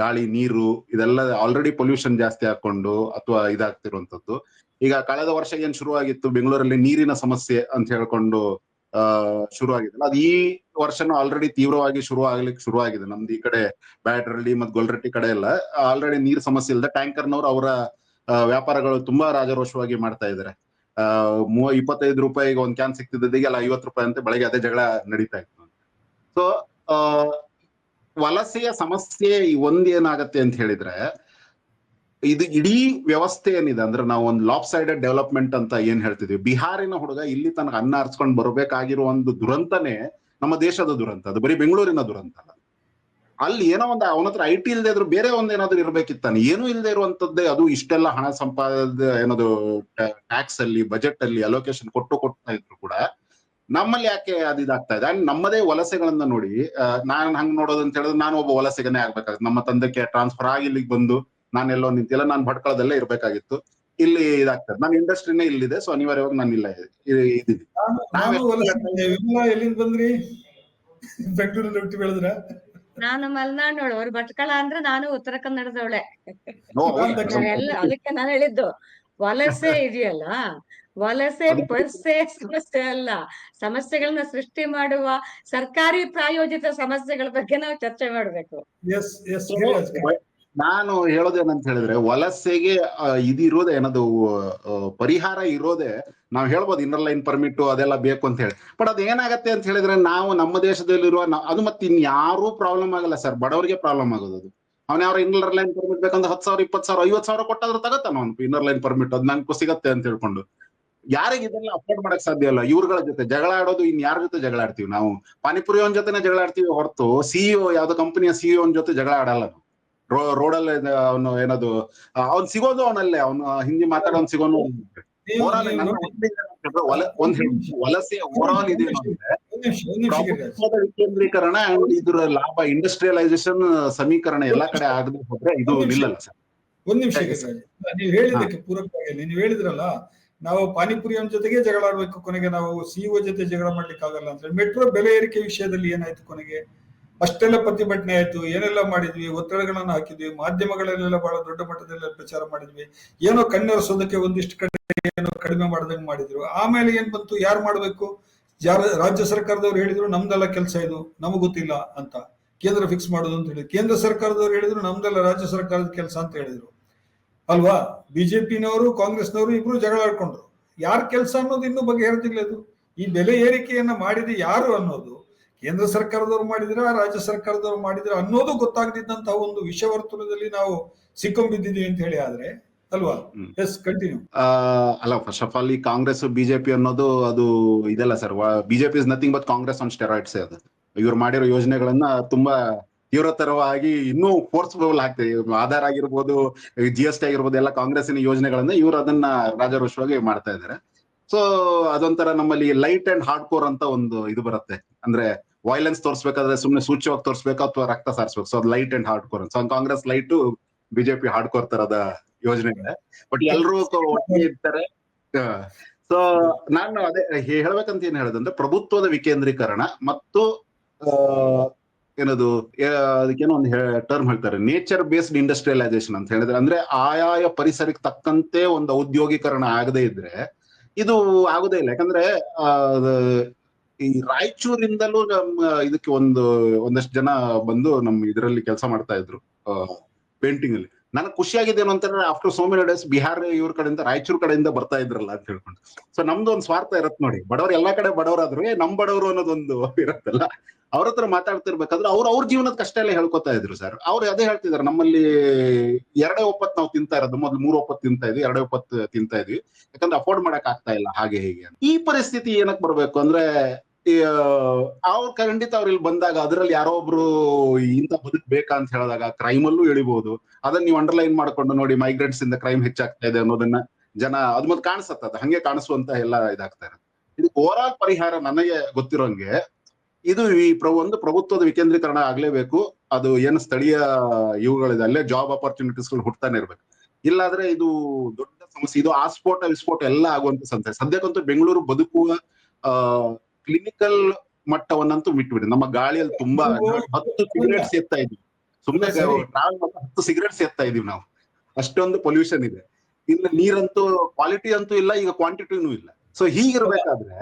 ಗಾಳಿ ನೀರು ಇದೆಲ್ಲ ಆಲ್ರೆಡಿ ಪೊಲ್ಯೂಷನ್ ಜಾಸ್ತಿ ಹಾಕೊಂಡು ಅಥವಾ ಇದಾಗ್ತಿರುವಂತದ್ದು. ಈಗ ಕಳೆದ ವರ್ಷ ಏನ್ ಶುರುವಾಗಿತ್ತು ಬೆಂಗಳೂರಲ್ಲಿ ನೀರಿನ ಸಮಸ್ಯೆ ಅಂತ ಹೇಳ್ಕೊಂಡು ಶುರುವಾಗಿದ್ದಲ್ಲ, ಅದು ಈ ವರ್ಷನೂ ಆಲ್ರೆಡಿ ತೀವ್ರವಾಗಿ ಶುರುವಾಗಿದೆ. ನಮ್ದು ಈ ಕಡೆ ಬ್ಯಾಟರಳ್ಳಿ ಮತ್ತು ಗೊಲ್ರಟ್ಟಿ ಕಡೆ ಎಲ್ಲ ಆಲ್ರೆಡಿ ನೀರ್ ಸಮಸ್ಯೆ ಇಲ್ಲದೆ ಟ್ಯಾಂಕರ್ನವ್ರು ಅವರ ವ್ಯಾಪಾರಗಳು ತುಂಬಾ ರಾಜರೋಷವಾಗಿ ಮಾಡ್ತಾ ಇದ್ದಾರೆ. 25 ರೂಪಾಯಿಗೆ ಒಂದು ಕ್ಯಾನ್ ಸಿಗ್ತಿದ್ದೀಗ 50 ರೂಪಾಯಿ ಅಂತ ಬೆಳಗ್ಗೆ ಅದೇ ಜಗಳ ನಡೀತಾ ಇತ್ತು. ಸೊ ವಲಸೆಯ ಸಮಸ್ಯೆ ಒಂದೇನಾಗತ್ತೆ ಅಂತ ಹೇಳಿದ್ರೆ, ಇದು ಇಡೀ ವ್ಯವಸ್ಥೆ ಏನಿದೆ ಅಂದ್ರೆ ನಾವು ಒಂದು ಲಾಪ್ ಸೈಡೆಡ್ ಡೆವಲಪ್ಮೆಂಟ್ ಅಂತ ಏನ್ ಹೇಳ್ತಿದೀವಿ. ಬಿಹಾರಿನ ಹುಡುಗ ಇಲ್ಲಿ ತನಕ ಅನ್ನ ಹರ್ಸ್ಕೊಂಡು ಬರಬೇಕಾಗಿರೋ ಒಂದು ದುರಂತನೇ ನಮ್ಮ ದೇಶದ ದುರಂತ, ಅದು ಬರೀ ಬೆಂಗಳೂರಿನ ದುರಂತ ಅಲ್ಲ. ಅಲ್ಲಿ ಏನೋ ಒಂದು ಅವನತ್ರ IT ಇಲ್ಲದೆ ಇದ್ರು ಬೇರೆ ಒಂದೇನಾದ್ರು ಇರ್ಬೇಕಿತ್ತಾನೆ, ಏನೂ ಇಲ್ಲದೆ ಇರುವಂತದ್ದೇ. ಅದು ಇಷ್ಟೆಲ್ಲ ಹಣ ಏನದು ಟ್ಯಾಕ್ಸ್ ಅಲ್ಲಿ, ಬಜೆಟ್ ಅಲ್ಲಿ ಅಲೋಕೇಶನ್ ಕೊಡ್ತಾ ಇದ್ರು ಕೂಡ ನಮ್ಮಲ್ಲಿ ಯಾಕೆ ಅದು ಇದಾಗ್ತಾ ಇದೆ? ಅಂಡ್ ನಮ್ಮದೇ ವಲಸೆಗಳನ್ನ ನೋಡಿ, ನಾನ್ ಹಂಗ್ ನೋಡೋದು ಅಂತ ಹೇಳಿದ್ರೆ ನಾನು ಒಬ್ಬ ವಲಸೆಗನೇ ಆಗ್ಬೇಕಾಗುತ್ತೆ. ನಮ್ಮ ತಂದೆಗೆ ಟ್ರಾನ್ಸ್ಫರ್ ಆಗಿ ಇಲ್ಲಿಗೆ ಬಂದು ನಾನೆಲ್ಲೋ ನಿಂತಿಲ್ಲ, ನಾನು ಭಟ್ಕಳದಲ್ಲೇ ಇರ್ಬೇಕಾಗಿತ್ತು. ಇಲ್ಲಿ ಇದಾಗ್ತದೆ, ನನ್ನ ಇಂಡಸ್ಟ್ರಿನೇ ಇಲ್ಲಿದೆ, ಸೊ ಅನಿವಾರ್ಯವಾಗಿ ನಾನು ಇಲ್ಲ ಇದ್ದೀನಿ. ಎಲ್ಲಿಂದ ಬಂದ್ರಿ? ಬೆಂಗಳೂರಲ್ಲಿ ಹುಟ್ಟಿ ಬೆಳೆದ್ರ? ನಾನು ಮಲೆನಾಡಿನವಳು, ಅವ್ರು ಭಟ್ಕಳ ಅಂದ್ರೆ ನಾನು ಉತ್ತರ ಕನ್ನಡದವಳೆ. ಅದಕ್ಕೆ ನಾನು ಹೇಳಿದ್ದು ವಲಸೆ ಇದೆಯಲ್ಲ, ವಲಸೆ ಪರ್ಸೆ ಸಮಸ್ಯೆ ಅಲ್ಲ, ಸಮಸ್ಯೆಗಳನ್ನ ಸೃಷ್ಟಿ ಮಾಡುವ ಸರ್ಕಾರಿ ಪ್ರಾಯೋಜಿತ ಸಮಸ್ಯೆಗಳ ಬಗ್ಗೆ ನಾವು ಚರ್ಚೆ ಮಾಡ್ಬೇಕು. ನಾನು ಹೇಳೋದೇನಂತ ಹೇಳಿದ್ರೆ, ವಲಸೆಗೆ ಇದಿರೋದೇ ಏನದು ಪರಿಹಾರ ಇರೋದೇ, ನಾವ್ ಹೇಳ್ಬೋದು ಇನ್ನರ್ ಲೈನ್ ಪರ್ಮಿಟ್ ಅದೆಲ್ಲ ಬೇಕು ಅಂತ ಹೇಳಿ. ಬಟ್ ಅದ್ ಏನಾಗತ್ತೆ ಅಂತ ಹೇಳಿದ್ರೆ, ನಾವು ನಮ್ಮ ದೇಶದಲ್ಲಿರುವ ಅದು ಮತ್ತೆ ಇನ್ಯಾರೂ ಪ್ರಾಬ್ಲಮ್ ಆಗಲ್ಲ ಸರ್, ಬಡವರಿಗೆ ಪ್ರಾಬ್ಲಮ್ ಆಗೋದು. ಅದು ಅವ್ನ ಯಾರು ಇನ್ನರ್ ಲೈನ್ ಪರ್ಮಿಟ್ ಬೇಕಂದ್ರೆ 10,000 20,000 50,000 ಕೊಟ್ಟಾದ್ರೂ ತಗತ್ತಾನ ಅವ್ನು ಇನ್ನರ್ ಲೈನ್ ಪರ್ಮಿಟ್, ಅದ್ ನಂಗೆ ಸಿಗತ್ತೆ ಅಂತ ಹೇಳ್ಕೊಂಡು. ಯಾರಿಗೆ ಇದೆಲ್ಲ ಅಫೋರ್ಡ್ ಮಾಡಕ್ ಸಾಧ್ಯ ಇಲ್ಲ. ಇವ್ರಗಳ ಜೊತೆ ಜಗಳ ಆಡೋದು ಇನ್ ಯಾರ ಜೊತೆ ಜಗಳ ಆಡ್ತೀವಿ ನಾವು? ಪಾನಿಪುರಿ ಅವನ್ ಜೊತೆನೆ ಜಗಳ ಆಡ್ತೀವಿ ಹೊರತು ಸಿಇಒ ಯಾವ್ದೋ ಕಂಪನಿಯ ಸಿಇಒ ಜೊತೆ ಜಗಳ ಆಡಲ್ಲ ನಾವು. ರೋಡಲ್ಲಿ ಅವನು ಏನದು ಅವ್ನ್ ಸಿಗೋದು ಅವನಲ್ಲೇ, ಅವನು ಹಿಂದಿ ಮಾತಾಡೋನ್ ಸಿಗೋನು. ನೀವು ಓವರಾಲ್ ನೀವು ನನ್ನ ನೋಡಿ, ಒಂದ್ ವಲಸೆ ಓವರಾಲ್ ಇದೇನು ಅಂದ್ರೆ ಒಂದ್ ನಿಮಿಷ ಗಿರಿರಾಜ್. ಪ್ರಭುತ್ವದ ವಿಕೇಂದ್ರೀಕರಣ ಅಂಡ್ ಇದ್ರ ಲಾಭ ಇಂಡಸ್ಟ್ರಿಯಲೈಸೇಷನ್ ಸಮೀಕರಣ ಎಲ್ಲಾ ಕಡೆ ಆಗದೆ ಹೋದ್ರೆ ಇದು ನಿಲ್ಲಲ್ಲ ಸರ್. ಒಂದ್ ನಿಮಿಷ ಗಿರಿರಾಜ್, ನೀವು ಹೇಳಿದಕ್ಕೆ ಪೂರಕವಾಗಿ ನೀವು ಹೇಳಿದ್ರಲ್ಲ, ನಾವು ಪಾನಿಪುರಿಯವನ ಜೊತೆಗೆ ಜಗಳ ಆಡ್ಬೇಕು, ಕೊನೆಗೆ ನಾವು ಸಿಇಒ ಜೊತೆ ಜಗಳ ಮಾಡ್ಲಿಕ್ಕೆ ಆಗಲ್ಲ ಅಂತ. ಮೆಟ್ರೋ ಬೆಲೆ ಏರಿಕೆ ವಿಷಯದಲ್ಲಿ ಏನಾಯ್ತು ಕೊನೆಗೆ? ಅಷ್ಟೆಲ್ಲ ಪ್ರತಿಭಟನೆ ಆಯ್ತು, ಏನೆಲ್ಲ ಮಾಡಿದ್ವಿ, ಒತ್ತಡಗಳನ್ನು ಹಾಕಿದ್ವಿ, ಮಾಧ್ಯಮಗಳಲ್ಲೆಲ್ಲ ಬಹಳ ದೊಡ್ಡ ಮಟ್ಟದಲ್ಲಿ ಪ್ರಚಾರ ಮಾಡಿದ್ವಿ, ಏನೋ ಕಣ್ಣೊರೆಸೋದಕ್ಕೆ ಒಂದಿಷ್ಟು ಕಡೆ ಏನೋ ಕಡಿಮೆ ಮಾಡ್ದಂಗೆ ಮಾಡಿದ್ರು. ಆಮೇಲೆ ಏನ್ ಬಂತು? ಯಾರು ಮಾಡ್ಬೇಕು? ರಾಜ್ಯ ಸರ್ಕಾರದವ್ರು ಹೇಳಿದ್ರು ನಮ್ದೆಲ್ಲ ಕೆಲಸ ಇದು, ನಮಗ್ ಗೊತ್ತಿಲ್ಲ ಅಂತ. ಕೇಂದ್ರ ಫಿಕ್ಸ್ ಮಾಡೋದು ಅಂತ ಹೇಳಿ ಕೇಂದ್ರ ಸರ್ಕಾರದವ್ರು ಹೇಳಿದ್ರು ನಮ್ದೆಲ್ಲ ರಾಜ್ಯ ಸರ್ಕಾರದ ಕೆಲಸ ಅಂತ ಹೇಳಿದ್ರು ಅಲ್ವಾ? ಬಿಜೆಪಿನವರು ಕಾಂಗ್ರೆಸ್ನವರು ಇಬ್ರು ಜಗಳ ಆಡ್ಕೊಂಡ್ರು. ಯಾರ ಕೆಲಸ ಅನ್ನೋದು ಇನ್ನೂ ಬಗೆಹರಿದಿಲ್ಲ. ಇದು ಈ ಬೆಲೆ ಏರಿಕೆಯನ್ನ ಮಾಡಿದ ಯಾರು ಅನ್ನೋದು ಕೇಂದ್ರ ಸರ್ಕಾರದವ್ರು ಮಾಡಿದ್ರ ರಾಜ್ಯ ಸರ್ಕಾರದವ್ರು ಮಾಡಿದ್ರ ಅನ್ನೋದು ಗೊತ್ತಾಗದಿದ್ದಂತಹ ಒಂದು ವಿಷವರ್ತುಲದಲ್ಲಿ ನಾವು ಸಿಕ್ಕೊಂಡ್ಬಿದ್ದೀವಿ ಅಂತ ಹೇಳಿ ಆದ್ರೆ ಅಲ್ವಾ? Yes, continue. ಅಲ್ಲ, ಫಸ್ಟ್ ಆಫ್ ಆಲ್ ಈ ಕಾಂಗ್ರೆಸ್ ಬಿಜೆಪಿ ಅನ್ನೋದು ಅದು ಇದೆಲ್ಲ sir. BJP is nothing but Congress on steroids. ಅದು ಇವ್ರು ಮಾಡಿರೋ ಯೋಜನೆಗಳನ್ನ ತುಂಬಾ ತೀವ್ರತರವಾಗಿ ಇನ್ನೂ ಫೋರ್ಸ್ಫುಲ್ ಆಗ್ತದೆ. ಆಧಾರ್ ಆಗಿರ್ಬೋದು, GST ಆಗಿರ್ಬೋದು, ಎಲ್ಲ ಕಾಂಗ್ರೆಸ್ಸಿನ ಯೋಜನೆಗಳನ್ನ ಇವ್ರು ಅದನ್ನ ರಾಜಾರೋಷವಾಗಿ ಮಾಡ್ತಾ ಇದ್ದಾರೆ. ಸೊ ಅದೊಂಥರ ನಮ್ಮಲ್ಲಿ ಲೈಟ್ ಅಂಡ್ ಹಾರ್ಡ್ ಕೋರ್ ಅಂತ ಒಂದು ಇದು ಬರುತ್ತೆ. ಅಂದ್ರೆ ವೈಲೆನ್ಸ್ ತೋರಿಸ್ಬೇಕಾದ್ರೆ ಸುಮ್ನೆ ಸೂಚ್ಯವಾಗಿ ತೋರಿಸ್ಬೇಕು ಅಥವಾ ರಕ್ತ ಸಾರಿಸ್ಬೇಕು. ಸೊ ಅದು light and hard core. So Congress light, BJP hard core ತರದ ಯೋಜನೆಗಳೇ. ಬಟ್ ಎಲ್ರೂ ಒಟ್ಟಿಗೆ ಇರ್ತಾರೆ. ಸೊ ನಾನು ಅದೇ ಹೇಳ್ಬೇಕಂತ ಏನ್ ಹೇಳೋದಂದ್ರೆ, ಪ್ರಭುತ್ವದ ವಿಕೇಂದ್ರೀಕರಣ ಮತ್ತು ಏನದು ಅದಕ್ಕೇನೋ ಒಂದು ಟರ್ಮ್ ಹೇಳ್ತಾರೆ, ನೇಚರ್ ಬೇಸ್ಡ್ ಇಂಡಸ್ಟ್ರಿಯಲೈಸೇಷನ್ ಅಂತ ಹೇಳಿದ್ರೆ, ಅಂದ್ರೆ ಆಯಾಯ ಪರಿಸರಕ್ಕೆ ತಕ್ಕಂತೆ ಒಂದು ಔದ್ಯೋಗೀಕರಣ ಆಗದೆ ಇದ್ರೆ ಇದು ಆಗುದೇ ಇಲ್ಲ. ಯಾಕಂದ್ರೆ ಈ ರಾಯಚೂರಿಂದಲೂ ನಮ್ಮ ಇದಕ್ಕೆ ಒಂದಷ್ಟು ಜನ ಬಂದು ನಮ್ ಇದರಲ್ಲಿ ಕೆಲಸ ಮಾಡ್ತಾ ಇದ್ರು ಪೇಂಟಿಂಗ್ ಅಲ್ಲಿ. ನನಗೆ ಖುಷಿಯಾಗಿದ್ದೇನು ಅಂತಂದ್ರೆ, after so many days Bihar ಇವ್ರ ಕಡೆಯಿಂದ ರಾಯಚೂರ್ ಕಡೆಯಿಂದ ಬರ್ತಾ ಇದ್ರಲ್ಲ ಅಂತ ಹೇಳ್ಕೊಂಡು. ಸೊ ನಮ್ದು ಒಂದು ಸ್ವಾರ್ಥ ಇರತ್ ನೋಡಿ, ಬಡವ್ರು ಎಲ್ಲಾ ಕಡೆ ಬಡವರಾದ್ರು ನಮ್ ಬಡವರು ಅನ್ನೋದೊಂದು ಇರತ್ತಲ್ಲ. ಅವ್ರ ಹತ್ರ ಮಾತಾಡ್ತಿರ್ಬೇಕಾದ್ರೆ ಅವ್ರ ಜೀವನದ ಕಷ್ಟ ಎಲ್ಲ ಹೇಳ್ಕೊತಾ ಇದ್ರು ಸರ್. ಅವ್ರು ಅದೇ ಹೇಳ್ತಿದಾರೆ, ನಮ್ಮಲ್ಲಿ 2 ಒಪ್ಪತ್ತು ನಾವು ತಿಂತಾ ಇರೋದು, ಮೊದ್ಲು 3 ಒಪ್ಪತ್ತು ತಿಂತಾ ಇದ್ವಿ, 2 ಒಪ್ಪತ್ತು ತಿಂತಾ ಇದ್ವಿ, ಯಾಕಂದ್ರೆ ಅಫೋರ್ಡ್ ಮಾಡಕ್ ಆಗ್ತಾ ಇಲ್ಲ ಹಾಗೆ ಹೀಗೆ. ಈ ಪರಿಸ್ಥಿತಿ ಏನಕ್ ಬರ್ಬೇಕು ಅಂದ್ರೆ, ಅವ್ರು ಖಂಡಿತ ಅವ್ರು ಇಲ್ಲಿ ಬಂದಾಗ ಅದ್ರಲ್ಲಿ ಯಾರೋ ಒಬ್ರು ಇಂತ ಬದುಕ್ ಬೇಕಾ ಅಂತ ಹೇಳಿದಾಗ ಕ್ರೈಮ್ ಅಲ್ಲೂ ಇಳಿಬಹುದು. ಅದನ್ನ ನೀವು ಅಂಡರ್ಲೈನ್ ಮಾಡ್ಕೊಂಡು ನೋಡಿ, ಮೈಗ್ರೆಂಟ್ಸ್ ಇಂದ ಕ್ರೈಮ್ ಹೆಚ್ಚಾಗ್ತಾ ಇದೆ ಅನ್ನೋದನ್ನ ಜನ ಅದ್ ಮತ್ತೆ ಕಾಣಿಸತ್ತ, ಹಂಗೆ ಕಾಣಿಸುವಂತ ಎಲ್ಲ ಇದಾಗ್ತಾ ಇರುತ್ತೆ. ಇದಕ್ಕೆ ಓವರ್ ಆಲ್ ಪರಿಹಾರ ನನಗೆ ಗೊತ್ತಿರೋಂಗೆ ಇದು ಒಂದು ಪ್ರಭುತ್ವದ ವಿಕೇಂದ್ರೀಕರಣ ಆಗ್ಲೇಬೇಕು. ಅದು ಏನು ಸ್ಥಳೀಯ ಇವುಗಳಿದೆ ಅಲ್ಲೇ ಜಾಬ್ ಆಪರ್ಚುನಿಟೀಸ್ಗಳು ಹುಟ್ತಾನೆ ಇರ್ಬೇಕು. ಇಲ್ಲಾದ್ರೆ ಇದು ದೊಡ್ಡ ಸಮಸ್ಯೆ. ಇದು ಆಸ್ಫೋಟ ವಿಸ್ಫೋಟ ಎಲ್ಲ ಆಗುವಂತ ಸಂಸ್ಥೆ. ಸದ್ಯಕ್ಕಂತೂ ಬೆಂಗಳೂರು ಬದುಕುವ ಕ್ಲಿನಿಕಲ್ ಮಟ್ಟವನ್ನಂತೂ ಬಿಟ್ಬಿಡಿ. ನಮ್ಮ ಗಾಳಿಯಲ್ಲಿ ತುಂಬಾ 10 ಸಿಗರೇಟ್ ಸೇರ್ತಾ ಇದೀವಿ. ಸುಮ್ಮನೆ 10 ಸಿಗರೇಟ್ ಸೇರ್ತಾ ಇದೀವಿ ನಾವು. ಅಷ್ಟೊಂದು ಪೊಲ್ಯೂಷನ್ ಇದೆ. ಇನ್ನು ನೀರಂತೂ ಕ್ವಾಲಿಟಿ ಅಂತೂ ಇಲ್ಲ, ಈಗ ಕ್ವಾಂಟಿಟಿನೂ ಇಲ್ಲ. ಸೊ ಹೀಗಿರ್ಬೇಕಾದ್ರೆ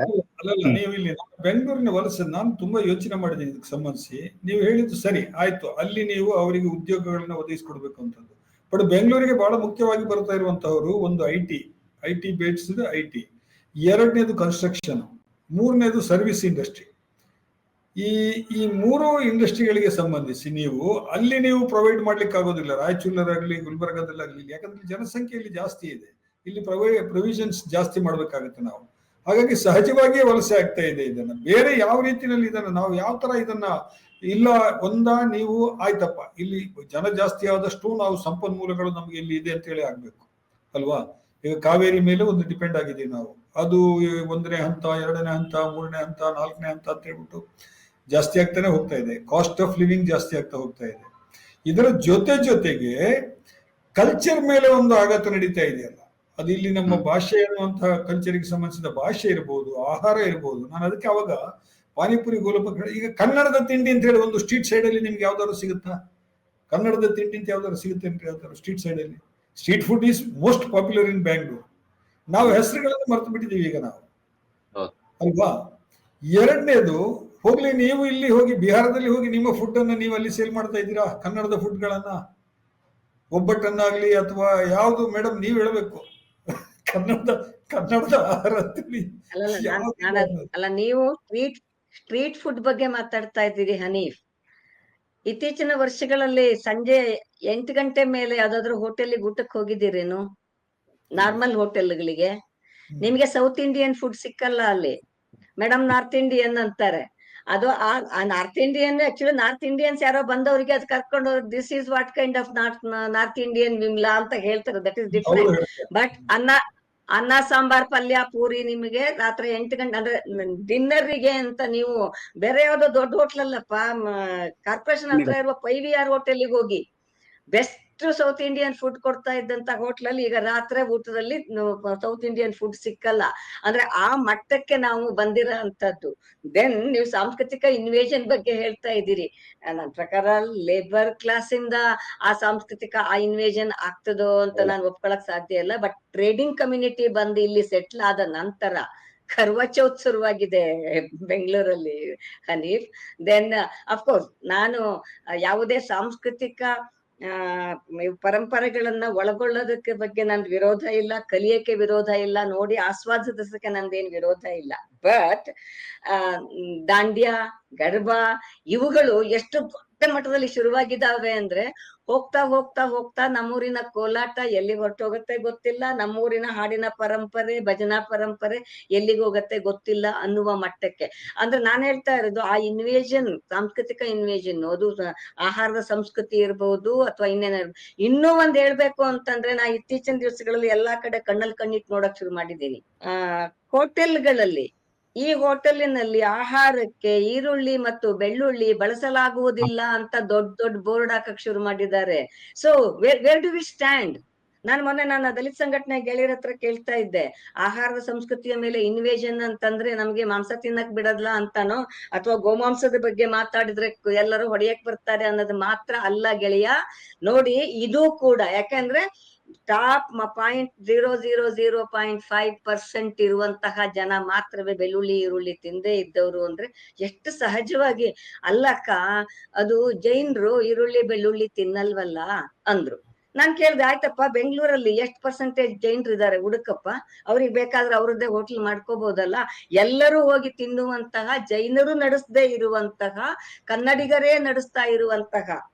ನೀವು ಇಲ್ಲಿ ಬೆಂಗಳೂರಿನ ವಲಸೆ ನಾನು ತುಂಬಾ ಯೋಚನೆ ಮಾಡಿದ್ದೀನಿ ಇದಕ್ಕೆ ಸಂಬಂಧಿಸಿ. ನೀವು ಹೇಳಿದ್ದು ಸರಿ ಆಯ್ತು, ಅಲ್ಲಿ ನೀವು ಅವರಿಗೆ ಉದ್ಯೋಗಗಳನ್ನ ಒದಗಿಸ್ಕೊಡ್ಬೇಕು ಅಂತಂದು. ಬಟ್ ಬೆಂಗಳೂರಿಗೆ ಬಹಳ ಮುಖ್ಯವಾಗಿ ಬರ್ತಾ ಇರುವಂತವರು ಒಂದು ಐಟಿ ಬೇಸ್ಡ್ ಐಟಿ, ಎರಡನೇದು ಕನ್ಸ್ಟ್ರಕ್ಷನ್, ಮೂರನೇದು ಸರ್ವಿಸ್ ಇಂಡಸ್ಟ್ರಿ. ಈ 3 ಇಂಡಸ್ಟ್ರಿಗಳಿಗೆ ಸಂಬಂಧಿಸಿ ನೀವು ಪ್ರೊವೈಡ್ ಮಾಡ್ಲಿಕ್ಕೆ ಆಗೋದಿಲ್ಲ. ರಾಯಚೂರಲ್ಲಾಗ್ಲಿ ಗುಲ್ಬರ್ಗಾದಲ್ಲಾಗ್ಲಿ, ಯಾಕಂದ್ರೆ ಜನಸಂಖ್ಯೆ ಇಲ್ಲಿ ಜಾಸ್ತಿ ಇದೆ. ಇಲ್ಲಿ ಪ್ರೊವಿಷನ್ಸ್ ಜಾಸ್ತಿ ಮಾಡ್ಬೇಕಾಗುತ್ತೆ ನಾವು. ಹಾಗಾಗಿ ಸಹಜವಾಗಿಯೇ ವಲಸೆ ಆಗ್ತಾ ಇದೆ. ಇದನ್ನ ಬೇರೆ ಯಾವ ರೀತಿಯಲ್ಲಿ ಇದನ್ನ ನಾವು ಯಾವ ತರ ಇದನ್ನ ಇಲ್ಲ ನೀವು ಆಯ್ತಪ್ಪ, ಇಲ್ಲಿ ಜನ ಜಾಸ್ತಿ ಆದಷ್ಟು ನಾವು ಸಂಪನ್ಮೂಲಗಳು ನಮ್ಗೆ ಇಲ್ಲಿ ಇದೆ ಅಂತ ಹೇಳಿ ಆಗ್ಬೇಕು ಅಲ್ವಾ? ಈಗ ಕಾವೇರಿ ಮೇಲೆ ಒಂದು ಡಿಪೆಂಡ್ ಆಗಿದ್ದೀವಿ ನಾವು. ಅದು 1ನೇ ಹಂತ, 2ನೇ ಹಂತ, 3ನೇ ಹಂತ, 4ನೇ ಹಂತ ಅಂತ ಹೇಳ್ಬಿಟ್ಟು ಜಾಸ್ತಿ ಆಗ್ತಾನೆ ಹೋಗ್ತಾ ಇದೆ. ಕಾಸ್ಟ್ ಆಫ್ ಲಿವಿಂಗ್ ಜಾಸ್ತಿ ಆಗ್ತಾ ಹೋಗ್ತಾ ಇದೆ. ಇದರ ಜೊತೆಗೆ ಕಲ್ಚರ್ ಮೇಲೆ ಒಂದು ಆಘಾತ ನಡೀತಾ ಇದೆಯಲ್ಲ, ಅದು ಇಲ್ಲಿ ನಮ್ಮ ಭಾಷೆ ಅನ್ನುವಂತಹ ಕಲ್ಚರ್ಗೆ ಸಂಬಂಧಿಸಿದ ಭಾಷೆ ಇರ್ಬೋದು, ಆಹಾರ ಇರ್ಬೋದು. ನಾನು ಅದಕ್ಕೆ ಅವಾಗ ಪಾನಿಪುರಿ ಗೋಲಪ ಈಗ ಕನ್ನಡದ ತಿಂಡಿ ಅಂತ ಹೇಳಿ ಒಂದು ಸ್ಟ್ರೀಟ್ ಸೈಡ್ ಅಲ್ಲಿ ನಿಮ್ಗೆ ಯಾವ್ದಾದ್ರು ಸಿಗುತ್ತಾ? ಕನ್ನಡದ ತಿಂಡಿ ಅಂತ ಯಾವ್ದಾದ್ರು ಸಿಗುತ್ತೆ ಅಂತ ಯಾವ್ದಾದ್ರು ಸ್ಟ್ರೀಟ್ ಸೈಡ್ ಅಲ್ಲಿ? Street food is most popular in Bangalore. ನಾವು ಹೆಸರುಗಳನ್ನು ಮರ್ತು ಬಿಟ್ಟಿದ್ದೀವಿ ಈಗ ನಾವು ಅಲ್ವಾ? ಎರಡನೇದು, ಹೋಗ್ಲಿ ನೀವು ಇಲ್ಲಿ ಹೋಗಿ ಬಿಹಾರದಲ್ಲಿ ಹೋಗಿ ನಿಮ್ಮ ಫುಡ್ ಅನ್ನ ನೀವು ಅಲ್ಲಿ ಸೇಲ್ ಮಾಡ್ತಾ ಇದ್ದೀರಾ, ಕನ್ನಡದ ಫುಡ್ ಗಳನ್ನ, ಒಬ್ಬಟ್ಟನ್ನಾಗ್ಲಿ ಅಥವಾ ಯಾವ್ದು ಮೇಡಮ್ ನೀವ್ ಹೇಳ್ಬೇಕು, ಕನ್ನಡದ ಆಹಾರ ಅಲ್ಲ ನೀವು ಸ್ಟ್ರೀಟ್ ಫುಡ್ ಬಗ್ಗೆ ಮಾತಾಡ್ತಾ ಇದ್ದೀರಿ ಹನೀಫ್. ಇತ್ತೀಚಿನ ವರ್ಷಗಳಲ್ಲಿ ಸಂಜೆ 8 ಗಂಟೆ ಮೇಲೆ ಯಾವ್ದಾದ್ರು ಹೋಟೆಲ್ಗೆ ಊಟಕ್ಕೆ ಹೋಗಿದ್ದೀರೇನು? ನಾರ್ಮಲ್ ಹೋಟೆಲ್ಗಳಿಗೆ ನಿಮ್ಗೆ ಸೌತ್ ಇಂಡಿಯನ್ ಫುಡ್ ಸಿಕ್ಕಲ್ಲ ಅಲ್ಲಿ. ಮೇಡಮ್ ನಾರ್ತ್ ಇಂಡಿಯನ್ ಅಂತಾರೆ. ಅದು ಆ north Indian actually north Indians ಯಾರೋ ಬಂದವರಿಗೆ ಅದು ಕರ್ಕೊಂಡು this is what kind of north Indian Vimla ಅಂತ ಹೇಳ್ತಾರೆ. ದಟ್ ಇಸ್ ಅವ್ರು ಡಿಫ್ರೆಂಟ್. ಹೇಳ್ತಾರೆ. ಬಟ್ ಅನ್ನ ಸಾಂಬಾರ್ ಪಲ್ಯ ಪೂರಿ ನಿಮಗೆ ರಾತ್ರಿ 8 ಗಂಟೆ ಅಂದ್ರೆ ಡಿನ್ನರ್ಗೆ ಅಂತ ನೀವು ಬೇರೆ ಯಾವ್ದೋ ದೊಡ್ಡ ಹೋಟ್ಲಲ್ಲಪ್ಪ, ಕಾರ್ಪೊರೇಷನ್ ಹತ್ರ ಇರುವ PVR ಹೋಟೆಲ್ಗೆ ಹೋಗಿ ಬೆಸ್ಟ್ ಸೌತ್ ಇಂಡಿಯನ್ ಫುಡ್ ಕೊಡ್ತಾ ಇದ್ದಂತ ಹೋಟ್ಲಲ್ಲಿ ಈಗ ರಾತ್ರಿ ಊಟದಲ್ಲಿ ಸೌತ್ ಇಂಡಿಯನ್ ಫುಡ್ ಸಿಕ್ಕಲ್ಲ. ಅಂದ್ರೆ ಆ ಮಟ್ಟಕ್ಕೆ ನಾವು ಬಂದಿರೋ ಅಂತದ್ದು. ದೆನ್ ನೀವು ಸಾಂಸ್ಕೃತಿಕ ಇನ್ವೇಷನ್ ಬಗ್ಗೆ ಹೇಳ್ತಾ ಇದ್ದೀರಿ. ನನ್ನ ಪ್ರಕಾರ ಲೇಬರ್ ಕ್ಲಾಸ್ ಇಂದ ಆ ಸಾಂಸ್ಕೃತಿಕ ಆ ಇನ್ವೇಷನ್ ಆಗ್ತದೋ ಅಂತ ನಾನು ಒಪ್ಕೊಳಕ್ ಸಾಧ್ಯ ಇಲ್ಲ. ಬಟ್ ಟ್ರೇಡಿಂಗ್ ಕಮ್ಯುನಿಟಿ ಬಂದು ಇಲ್ಲಿ ಸೆಟ್ಲ್ ಆದ ನಂತರ ಕರ್ವಾ ಚೌತ್ ಶುರುವಾಗಿದೆ ಬೆಂಗಳೂರಲ್ಲಿ ಹನೀಫ್. ದೆನ್ ಅಫ್ಕೋರ್ಸ್ ನಾನು ಯಾವುದೇ ಸಾಂಸ್ಕೃತಿಕ ಪರಂಪರೆಗಳನ್ನ ಒಳಗೊಳ್ಳೋದಕ್ಕೆ ಬಗ್ಗೆ ನನ್ ವಿರೋಧ ಇಲ್ಲ, ಕಲಿಯಕ್ಕೆ ವಿರೋಧ ಇಲ್ಲ, ನೋಡಿ ಆಸ್ವಾದಿಸಕ್ಕೆ ನಂದೇನ್ ವಿರೋಧ ಇಲ್ಲ. ಬಟ್ ದಾಂಡ್ಯ, ಗರ್ಬಾ ಇವುಗಳು ಎಷ್ಟು ದೊಡ್ಡ ಮಟ್ಟದಲ್ಲಿ ಶುರುವಾಗಿದ್ದಾವೆ ಅಂದ್ರೆ ಹೋಗ್ತಾ ಹೋಗ್ತಾ ಹೋಗ್ತಾ ನಮ್ಮೂರಿನ ಕೋಲಾಟ ಎಲ್ಲಿಗೆ ಹೊರಟೋಗತ್ತೆ ಗೊತ್ತಿಲ್ಲ, ನಮ್ಮೂರಿನ ಹಾಡಿನ ಪರಂಪರೆ, ಭಜನಾ ಪರಂಪರೆ ಎಲ್ಲಿಗೆ ಹೋಗತ್ತೆ ಗೊತ್ತಿಲ್ಲ ಅನ್ನುವ ಮಟ್ಟಕ್ಕೆ. ಅಂದ್ರೆ ನಾನ್ ಹೇಳ್ತಾ ಇರೋದು ಆ ಇನ್ವೇಷನ್, ಸಾಂಸ್ಕೃತಿಕ ಇನ್ವೇಷನ್, ಅದು ಆಹಾರದ ಸಂಸ್ಕೃತಿ ಇರ್ಬೋದು ಅಥವಾ ಇನ್ನೂ ಒಂದ್ ಹೇಳ್ಬೇಕು ಅಂತಂದ್ರೆ ನಾ ಇತ್ತೀಚಿನ ದಿವಸಗಳಲ್ಲಿ ಎಲ್ಲಾ ಕಡೆ ಕಣ್ಣಲ್ಲಿ ಕಣ್ಣಿಟ್ಟು ನೋಡಕ್ ಶುರು ಮಾಡಿದ್ದೀನಿ. ಹೋಟೆಲ್ಗಳಲ್ಲಿ ಈ ಹೋಟೆಲಿನಲ್ಲಿ ಆಹಾರಕ್ಕೆ ಈರುಳ್ಳಿ ಮತ್ತು ಬೆಳ್ಳುಳ್ಳಿ ಬಳಸಲಾಗುವುದಿಲ್ಲ ಅಂತ ದೊಡ್ಡ ದೊಡ್ಡ ಬೋರ್ಡ್ ಹಾಕಕ್ ಶುರು ಮಾಡಿದ್ದಾರೆ. So where do we stand? ಮೊನ್ನೆ ನನ್ನ ದಲಿತ ಸಂಘಟನೆ ಗೆಳೆಯರ ಹತ್ರ ಕೇಳ್ತಾ ಇದ್ದೆ, ಆಹಾರದ ಸಂಸ್ಕೃತಿಯ ಮೇಲೆ ಇನ್ವೇಷನ್ ಅಂತಂದ್ರೆ ನಮ್ಗೆ ಮಾಂಸ ತಿನ್ನಕ್ ಬಿಡದ್ಲಾ ಅಂತಾನೋ ಅಥವಾ ಗೋಮಾಂಸದ ಬಗ್ಗೆ ಮಾತಾಡಿದ್ರೆ ಎಲ್ಲರೂ ಹೊಡೆಯಕ್ ಬರ್ತಾರೆ ಅನ್ನೋದು ಮಾತ್ರ ಅಲ್ಲ ಗೆಳೆಯ. ನೋಡಿ ಇದು ಕೂಡ ಯಾಕಂದ್ರೆ ಟಾಪ್ 0.005% ಇರುವಂತಹ ಜನ ಮಾತ್ರವೇ ಬೆಳ್ಳುಳ್ಳಿ ಈರುಳ್ಳಿ ತಿಂದೇ ಇದ್ದವರು ಅಂದ್ರೆ ಎಷ್ಟು ಸಹಜವಾಗಿ ಅಲ್ಲಕ್ಕ, ಅದು ಜೈನರು ಈರುಳ್ಳಿ ಬೆಳ್ಳುಳ್ಳಿ ತಿನ್ನಲ್ವಲ್ಲ ಅಂದ್ರು. ನಾನ್ ಕೇಳ್ದೆ, ಆಯ್ತಪ್ಪ ಬೆಂಗಳೂರಲ್ಲಿ ಎಷ್ಟು ಪರ್ಸೆಂಟೇಜ್ ಜೈನರು ಇದಾರೆ ಹುಡುಕಪ್ಪ, ಅವ್ರಿಗೆ ಬೇಕಾದ್ರೆ ಅವ್ರದ್ದೇ ಹೋಟ್ಲ್ ಮಾಡ್ಕೋಬಹುದಲ್ಲ. ಎಲ್ಲರೂ ಹೋಗಿ ತಿನ್ನುವಂತಹ, ಜೈನರು ನಡೆಸದೇ ಇರುವಂತಹ, ಕನ್ನಡಿಗರೇ ನಡೆಸ್ತಾ ಇರುವಂತಹ,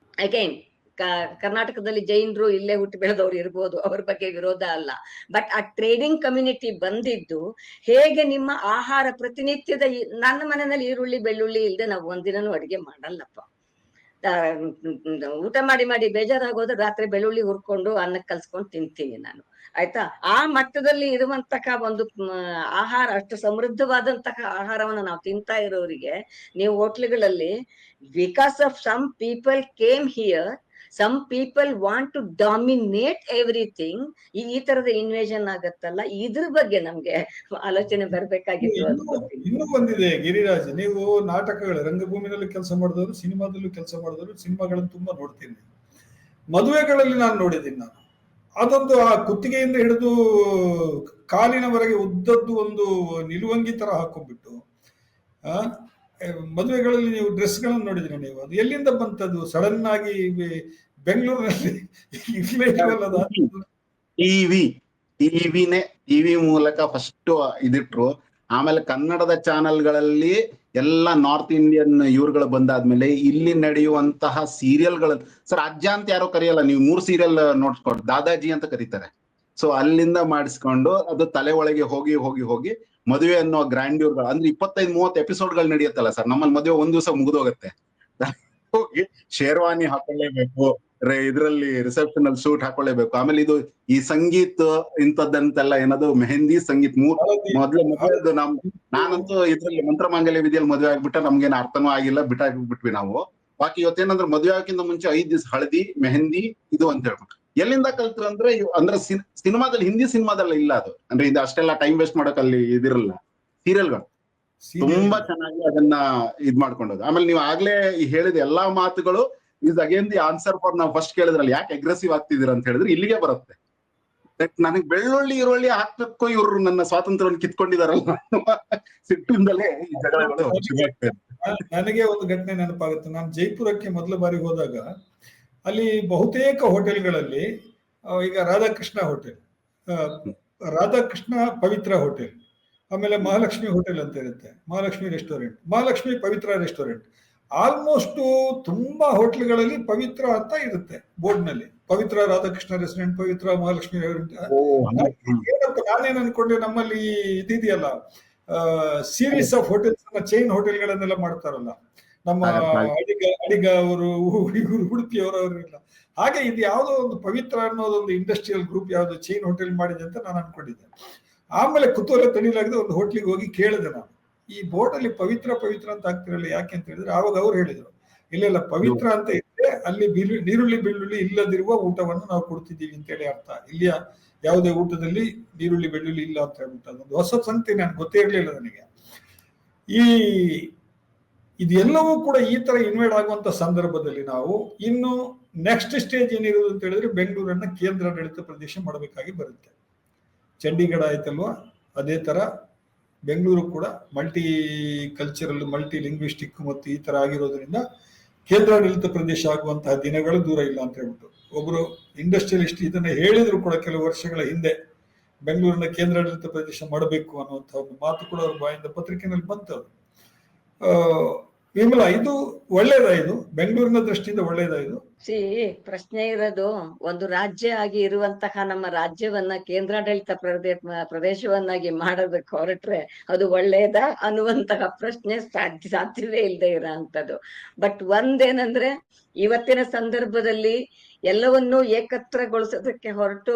ಅಗೈನ್ ಕರ್ನಾಟಕದಲ್ಲಿ ಜೈನರು ಇಲ್ಲೇ ಹುಟ್ಟು ಬೆಳೆದವ್ರು ಇರ್ಬೋದು, ಅವ್ರ ಬಗ್ಗೆ ವಿರೋಧ ಅಲ್ಲ. ಬಟ್ ಆ ಟ್ರೇಡಿಂಗ್ ಕಮ್ಯುನಿಟಿ ಬಂದಿದ್ದು ಹೇಗೆ ನಿಮ್ಮ ಆಹಾರ ಪ್ರತಿನಿತ್ಯದ ನನ್ನ ಮನೆಯಲ್ಲಿ ಈರುಳ್ಳಿ ಬೆಳ್ಳುಳ್ಳಿ ಇಲ್ಲದೆ ನಾವು ಒಂದಿನನೂ ಅಡಿಗೆ ಮಾಡಲ್ಲಪ್ಪ. ಊಟ ಮಾಡಿ ಮಾಡಿ ಬೇಜಾರಾಗೋದ್ರೆ ರಾತ್ರಿ ಬೆಳ್ಳುಳ್ಳಿ ಹುರ್ಕೊಂಡು ಅನ್ನಕ್ಕೆ ಕಲ್ಸ್ಕೊಂಡು ತಿಂತೀನಿ ನಾನು, ಆಯ್ತಾ. ಆ ಮಟ್ಟದಲ್ಲಿ ಇರುವಂತಹ ಒಂದು ಆಹಾರ, ಅಷ್ಟು ಸಮೃದ್ಧವಾದಂತಹ ಆಹಾರವನ್ನು ನಾವು ತಿಂತಾ ಇರೋರಿಗೆ ನೀವು ಹೋಟ್ಲುಗಳಲ್ಲಿ because of some people came here, some people want to dominate everything, ಈ ತರದ ಇನ್ವೇಷನ್ ಆಗತ್ತಲ್ಲ, ಇದ್ರ ಬಗ್ಗೆ ನಮ್ಗೆ ಆಲೋಚನೆ ಬರ್ಬೇಕಾಗಿತ್ತು ಅನ್ಕೋತೀನಿ. ಇನ್ನೂ ಬಂದಿದೆ ಗಿರಿರಾಜ್, ನೀವು ನಾಟಕಗಳು ರಂಗಭೂಮಿನಲ್ಲಿ ಕೆಲಸ ಮಾಡಿದವರು, ಸಿನಿಮಾದಲ್ಲೂ ಕೆಲಸ ಮಾಡಿದವರು, ಸಿನಿಮಾಗಳನ್ನು ತುಂಬಾ ನೋಡ್ತೀನಿ. ಮದುವೆಗಳಲ್ಲಿ ನಾನು ನೋಡಿದ್ದೀನಿ. ನಾನು ಅದೊಂದು ಆ ಕುತ್ತಿಗೆಯಿಂದ ಹಿಡಿದು ಕಾಲಿನವರೆಗೆ ಉದ್ದದ್ದು ಒಂದು ನಿಲುವಂಗಿ ತರ ಹಾಕೊಂಡ್ಬಿಟ್ಟು ಮದುವೆಗಳಲ್ಲಿ ನೀವು ಡ್ರೆಸ್ಗಳನ್ನು ನೋಡಿದ್ರಿ ನೀವು, ಅದು ಎಲ್ಲಿಂದ ಬಂತದ್ದು? ಸಡನ್ ಆಗಿ ಬೆಂಗಳೂರಿನಲ್ಲಿ ಟಿವಿ ಮೂಲಕ ಫಸ್ಟ್ ಇದಿಟ್ರು. ಆಮೇಲೆ ಕನ್ನಡದ ಚಾನೆಲ್ಗಳಲ್ಲಿ ಎಲ್ಲ ನಾರ್ತ್ ಇಂಡಿಯನ್ ಇವ್ರುಗಳು ಬಂದಾದ್ಮೇಲೆ ಇಲ್ಲಿ ನಡೆಯುವಂತಹ ಸೀರಿಯಲ್ಗಳು, ಸರ್ ಅಜ್ಜ ಅಂತ ಯಾರೋ ಕರೆಯಲ್ಲ, ನೀವು 3 ಸೀರಿಯಲ್ ನೋಡ್ಸ್ಕೊಟ್ಟು ದಾದಾಜಿ ಅಂತ ಕರೀತಾರೆ. ಸೊ ಅಲ್ಲಿಂದ ಮಾಡಿಸ್ಕೊಂಡು ಅದು ತಲೆ ಒಳಗೆ ಹೋಗಿ ಹೋಗಿ ಹೋಗಿ ಮದುವೆ ಅನ್ನೋ ಗ್ರ್ಯಾಂಡ್ಯೂರ್ಗಳು, ಅಂದ್ರೆ 25-30 ಎಪಿಸೋಡ್ಗಳು ನಡೆಯುತ್ತಲ್ಲ ಸರ್. ನಮ್ಮಲ್ಲಿ ಮದುವೆ ಒಂದ್ ದಿವಸ ಮುಗಿದೋಗತ್ತೆ. ಹೋಗಿ ಶೇರ್ವಾನಿ ಹಾಕೊಳ್ಳೇಬೇಕು, ಇದ್ರಲ್ಲಿ ರಿಸೆಪ್ಷನ್ ಅಲ್ಲಿ ಸೂಟ್ ಹಾಕೊಳ್ಳೇಬೇಕು. ಆಮೇಲೆ ಇದು ಈ ಸಂಗೀತ್ ಇಂಥದ್ದಂತೆಲ್ಲ ಏನದು ಮೆಹಂದಿ ಸಂಗೀತ್ ಮೊದ್ಲು ಮದುವೆದು ನಾನಂತೂ ಇದ್ರಲ್ಲಿ ಮಂತ್ರಮಾಂಗಲ್ಯ ವಿಧಿಯಲ್ಲಿ ಮದುವೆ ಆಗ್ಬಿಟ್ಟ, ನಮ್ಗೇನು ಅರ್ಥನೂ ಆಗಿಲ್ಲ, ಬಿಟ್ಟಾಗ್ಬಿಟ್ವಿ ನಾವು. ಬಾಕಿ ಇವತ್ತೇನಂದ್ರೆ ಮದುವೆ ಆಗಕ್ಕಿಂತ ಮುಂಚೆ 5 ದಿವಸ ಹಳದಿ ಮೆಹಂದಿ ಇದು ಅಂತ ಹೇಳ್ಬಿಟ್ಟು ಎಲ್ಲಿಂದ ಕಲ್ತ್ರು ಅಂದ್ರೆ ಅಂದ್ರೆ ಸಿನಿಮಾದಲ್ಲಿ, ಹಿಂದಿ ಸಿನಿಮಾದಲ್ಲಿ ಇಲ್ಲ ಅದು. ಅಂದ್ರೆ ಇದು ಅಷ್ಟೆಲ್ಲ ಟೈಮ್ ವೇಸ್ಟ್ ಮಾಡಕ್ ಅಲ್ಲಿ ಇದಿರಲ್ಲ. ಸೀರಿಯಲ್ಗಳು ತುಂಬಾ ಚೆನ್ನಾಗಿ ಅದನ್ನ ಇದ್ ಮಾಡ್ಕೊಂಡೋದು. ಆಮೇಲೆ ನೀವು ಆಗ್ಲೇ ಹೇಳಿದ ಎಲ್ಲಾ ಮಾತುಗಳು is again the answer for ನಾವು ಫಸ್ಟ್ ಕೇಳಿದ್ರಲ್ಲಿ ಯಾಕೆ ಅಗ್ರೆಸಿವ್ ಆಗ್ತಿದ್ದೀರ ಅಂತ ಹೇಳಿದ್ರೆ ಇಲ್ಲಿಗೆ ಬರುತ್ತೆ. ನನಗೆ ಬೆಳ್ಳುಳ್ಳಿ ಈರುಳ್ಳಿ ಹಾಕ್ಬೇಕು, ಇವ್ರು ನನ್ನ ಸ್ವಾತಂತ್ರ್ಯವನ್ನು ಕಿತ್ಕೊಂಡಿದಾರಲ್ಲ ಸಿಟ್ಟಿಂದಲೇ ಈ ಜಗಳಗಳು ಶುರುವಾಗ್ತದೆ. ನನಗೆ ಒಂದು ಘಟನೆ ನೆನಪಾಗುತ್ತೆ. ನಾನು ಜೈಪುರಕ್ಕೆ ಮೊದಲ ಬಾರಿ ಹೋದಾಗ ಅಲ್ಲಿ ಬಹುತೇಕ ಹೋಟೆಲ್ಗಳಲ್ಲಿ, ಈಗ ರಾಧಾಕೃಷ್ಣ ಹೋಟೆಲ್, ರಾಧಾಕೃಷ್ಣ ಪವಿತ್ರ ಹೋಟೆಲ್, ಆಮೇಲೆ ಮಹಾಲಕ್ಷ್ಮಿ ಹೋಟೆಲ್ ಅಂತ ಇರುತ್ತೆ, ಮಹಾಲಕ್ಷ್ಮಿ ರೆಸ್ಟೋರೆಂಟ್, ಮಹಾಲಕ್ಷ್ಮಿ ಪವಿತ್ರ ರೆಸ್ಟೋರೆಂಟ್, ಆಲ್ಮೋಸ್ಟ್ ತುಂಬಾ ಹೋಟ್ಲ್ಗಳಲ್ಲಿ ಪವಿತ್ರ ಅಂತ ಇರುತ್ತೆ ಬೋರ್ಡ್ನಲ್ಲಿ. ಪವಿತ್ರ ರಾಧಾಕೃಷ್ಣ ರೆಸ್ಟೋರೆಂಟ್, ಪವಿತ್ರ ಮಹಾಲಕ್ಷ್ಮಿ ಓ, ಹಂಗೆ. ಏನಪ್ಪ ನಾನೇನ್ ಅನ್ಕೊಂಡೆ, ನಮ್ಮಲ್ಲಿ ಇದಿದೆಯಲ್ಲ ಸೀರೀಸ್ ಆಫ್ ಹೋಟೆಲ್ಸ್, ಚೈನ್ ಹೋಟೆಲ್ಗಳನ್ನೆಲ್ಲ ಮಾಡ್ತಾರಲ್ಲ ನಮ್ಮ ಅಡಿಗ ಅವರು, ಉಡುಪಿಯವರವರೆಲ್ಲ. ಹಾಗೆ ಇದು ಯಾವುದೋ ಒಂದು ಪವಿತ್ರ ಅನ್ನೋದೊಂದು ಇಂಡಸ್ಟ್ರಿಯಲ್ ಗ್ರೂಪ್ ಯಾವ್ದು ಚೈನ್ ಹೋಟೆಲ್ ಮಾಡಿದೆ ಅಂತ ನಾನು ಅನ್ಕೊಂಡಿದ್ದೆ. ಆಮೇಲೆ ಕುತೂಹಲ ತಡಿಲಾಗದೆ ಒಂದು ಹೋಟ್ಲಿಗೆ ಹೋಗಿ ಕೇಳಿದೆ ನಾನು, ಈ ಬೋರ್ಡ್ ಅಲ್ಲಿ ಪವಿತ್ರ ಪವಿತ್ರ ಅಂತ ಆಗ್ತಿರಲ್ಲ ಯಾಕೆ ಅಂತ ಹೇಳಿದ್ರೆ, ಆವಾಗ ಅವ್ರು ಹೇಳಿದ್ರು, ಇಲ್ಲ ಪವಿತ್ರ ಅಂತ ಇದ್ರೆ ಅಲ್ಲಿ ನೀರುಳ್ಳಿ ಬೆಳ್ಳುಳ್ಳಿ ಇಲ್ಲದಿರುವ ಊಟವನ್ನು ನಾವು ಕೊಡ್ತಿದ್ದೀವಿ ಅಂತೇಳಿ ಅರ್ಥ. ಇಲ್ಲಿಯ ಯಾವುದೇ ಊಟದಲ್ಲಿ ನೀರುಳ್ಳಿ ಬೆಳ್ಳುಳ್ಳಿ ಇಲ್ಲ ಅಂತ ಹೇಳ್ಬಿಟ್ಟು ಅದೊಂದು ಹೊಸ ಸಂಗತಿ ನನಗೆ ಗೊತ್ತೇ ಇರಲಿಲ್ಲ ನನಗೆ. ಇದೆಲ್ಲವೂ ಕೂಡ ಈ ತರ ಇನ್ವೈಡ್ ಆಗುವಂತ ಸಂದರ್ಭದಲ್ಲಿ ನಾವು ಇನ್ನು ನೆಕ್ಸ್ಟ್ ಸ್ಟೇಜ್ ಏನಿರೋದು ಅಂತ ಹೇಳಿದ್ರೆ, ಬೆಂಗಳೂರನ್ನ ಕೇಂದ್ರಾಡಳಿತ ಪ್ರದೇಶ ಮಾಡಬೇಕಾಗಿ ಬರುತ್ತೆ. ಚಂಡೀಗಢ ಆಯ್ತಲ್ವಾ, ಅದೇ ತರ ಬೆಂಗಳೂರು ಕೂಡ ಮಲ್ಟಿ ಕಲ್ಚರಲ್, ಮಲ್ಟಿ ಲಿಂಗ್ವಿಸ್ಟಿಕ್ ಮತ್ತು ಈ ತರ ಆಗಿರೋದ್ರಿಂದ ಕೇಂದ್ರಾಡಳಿತ ಪ್ರದೇಶ ಆಗುವಂತಹ ದಿನಗಳು ದೂರ ಇಲ್ಲ ಅಂತ ಹೇಳ್ಬಿಟ್ಟು ಒಬ್ರು ಇಂಡಸ್ಟ್ರಿಯಲಿಸ್ಟ್ ಇದನ್ನ ಹೇಳಿದ್ರು ಕೂಡ ಕೆಲವು ವರ್ಷಗಳ ಹಿಂದೆ, ಬೆಂಗಳೂರಿನ ಕೇಂದ್ರಾಡಳಿತ ಪ್ರದೇಶ ಮಾಡಬೇಕು ಅನ್ನುವಂತಹ ಒಂದು ಮಾತು ಕೂಡ ಅವ್ರ ಬಾಯಿಂದ ಪತ್ರಿಕೆಯಲ್ಲಿ ಬಂತು. ವಿಮಲಾ, ಇದು ಒಳ್ಳೇದಾ? ಇದು ಬೆಂಗಳೂರಿನ ದೃಷ್ಟಿಯಿಂದ ಒಳ್ಳೇದಾ? ಇದು ಪ್ರಶ್ನೆ ಇರೋದು, ಒಂದು ರಾಜ್ಯ ಆಗಿ ಇರುವಂತಹ ನಮ್ಮ ರಾಜ್ಯವನ್ನ ಕೇಂದ್ರಾಡಳಿತ ಪ್ರದೇಶವನ್ನಾಗಿ ಮಾಡೋದಕ್ಕೆ ಹೊರಟ್ರೆ ಅದು ಒಳ್ಳೇದಾ ಅನ್ನುವಂತಹ ಪ್ರಶ್ನೆ ಸಾಧ್ಯವೇ ಇಲ್ಲದೆ ಇರೋಂಥದ್ದು. ಬಟ್ ಒಂದೇನಂದ್ರೆ, ಇವತ್ತಿನ ಸಂದರ್ಭದಲ್ಲಿ ಎಲ್ಲವನ್ನೂ ಏಕತ್ರಗೊಳಿಸೋದಕ್ಕೆ ಹೊರಟು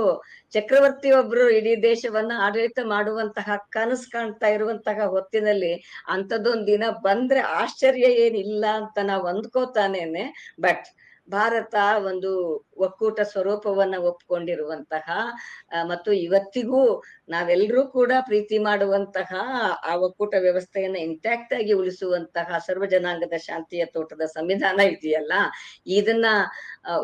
ಚಕ್ರವರ್ತಿ ಒಬ್ರು ಇಡೀ ದೇಶವನ್ನ ಆಡಳಿತ ಮಾಡುವಂತಹ ಕನಸು ಕಾಣ್ತಾ ಇರುವಂತಹ ಹೊತ್ತಿನಲ್ಲಿ ಅಂಥದ್ದೊಂದು ದಿನ ಬಂದ್ರೆ ಆಶ್ಚರ್ಯ ಏನಿಲ್ಲ ಅಂತ ನಾವು ಅಂದ್ಕೋತಾನೇನೆ. ಬಟ್ ಭಾರತ ಒಂದು ಒಕ್ಕೂಟ ಸ್ವರೂಪವನ್ನ ಒಪ್ಕೊಂಡಿರುವಂತಹ ಮತ್ತು ಇವತ್ತಿಗೂ ನಾವೆಲ್ಲರೂ ಕೂಡ ಪ್ರೀತಿ ಮಾಡುವಂತಹ ಆ ಒಕ್ಕೂಟ ವ್ಯವಸ್ಥೆಯನ್ನ ಇಂಟ್ಯಾಕ್ಟ್ ಆಗಿ ಉಳಿಸುವಂತಹ ಸರ್ವ ಜನಾಂಗದ ಶಾಂತಿಯ ತೋಟದ ಸಂವಿಧಾನ ಇದೆಯಲ್ಲ, ಇದನ್ನ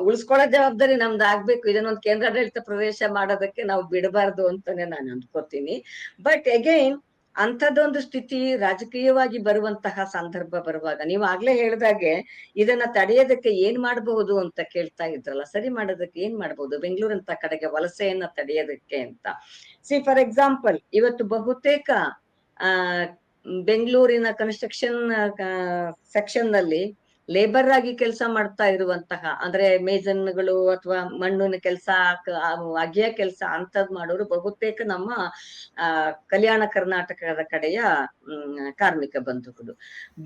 ಉಳಿಸ್ಕೊಳ್ಳೋ ಜವಾಬ್ದಾರಿ ನಮ್ದು ಆಗ್ಬೇಕು. ಇದನ್ನೊಂದು ಕೇಂದ್ರಾಡಳಿತ ಪ್ರದೇಶ ಮಾಡೋದಕ್ಕೆ ನಾವು ಬಿಡಬಾರ್ದು ಅಂತಾನೆ ನಾನು ಅಂದ್ಕೋತೀನಿ. ಬಟ್ ಅಗೈನ್ ಅಂಥದ್ದೊಂದು ಸ್ಥಿತಿ ರಾಜಕೀಯವಾಗಿ ಬರುವಂತಹ ಸಂದರ್ಭ ಬರುವಾಗ, ನೀವು ಆಗ್ಲೇ ಹೇಳಿದಾಗೆ ಇದನ್ನ ತಡೆಯೋದಕ್ಕೆ ಏನ್ ಮಾಡಬಹುದು ಅಂತ ಕೇಳ್ತಾ ಇದ್ರಲ್ಲ, ಸರಿ ಮಾಡೋದಕ್ಕೆ ಏನ್ ಮಾಡ್ಬೋದು ಬೆಂಗಳೂರಂತ ಕಡೆಗೆ ವಲಸೆಯನ್ನ ತಡೆಯೋದಕ್ಕೆ ಅಂತ. ಫಾರ್ ಎಕ್ಸಾಂಪಲ್, ಇವತ್ತು ಬಹುತೇಕ ಬೆಂಗಳೂರಿನ ಕನ್ಸ್ಟ್ರಕ್ಷನ್ ಸೆಕ್ಷನ್ ನಲ್ಲಿ ಲೇಬರ್ ಆಗಿ ಕೆಲಸ ಮಾಡ್ತಾ ಇರುವಂತಹ, ಅಂದ್ರೆ ಮೇಜನ್ಗಳು ಅಥವಾ ಮಣ್ಣಿನ ಕೆಲಸ, ಅಗೆಯ ಕೆಲಸ ಅಂತದ್ ಮಾಡೋರು ಬಹುತೇಕ ನಮ್ಮ ಕಲ್ಯಾಣ ಕರ್ನಾಟಕದ ಕಡೆಯ ಕಾರ್ಮಿಕ ಬಂಧುಗಳು.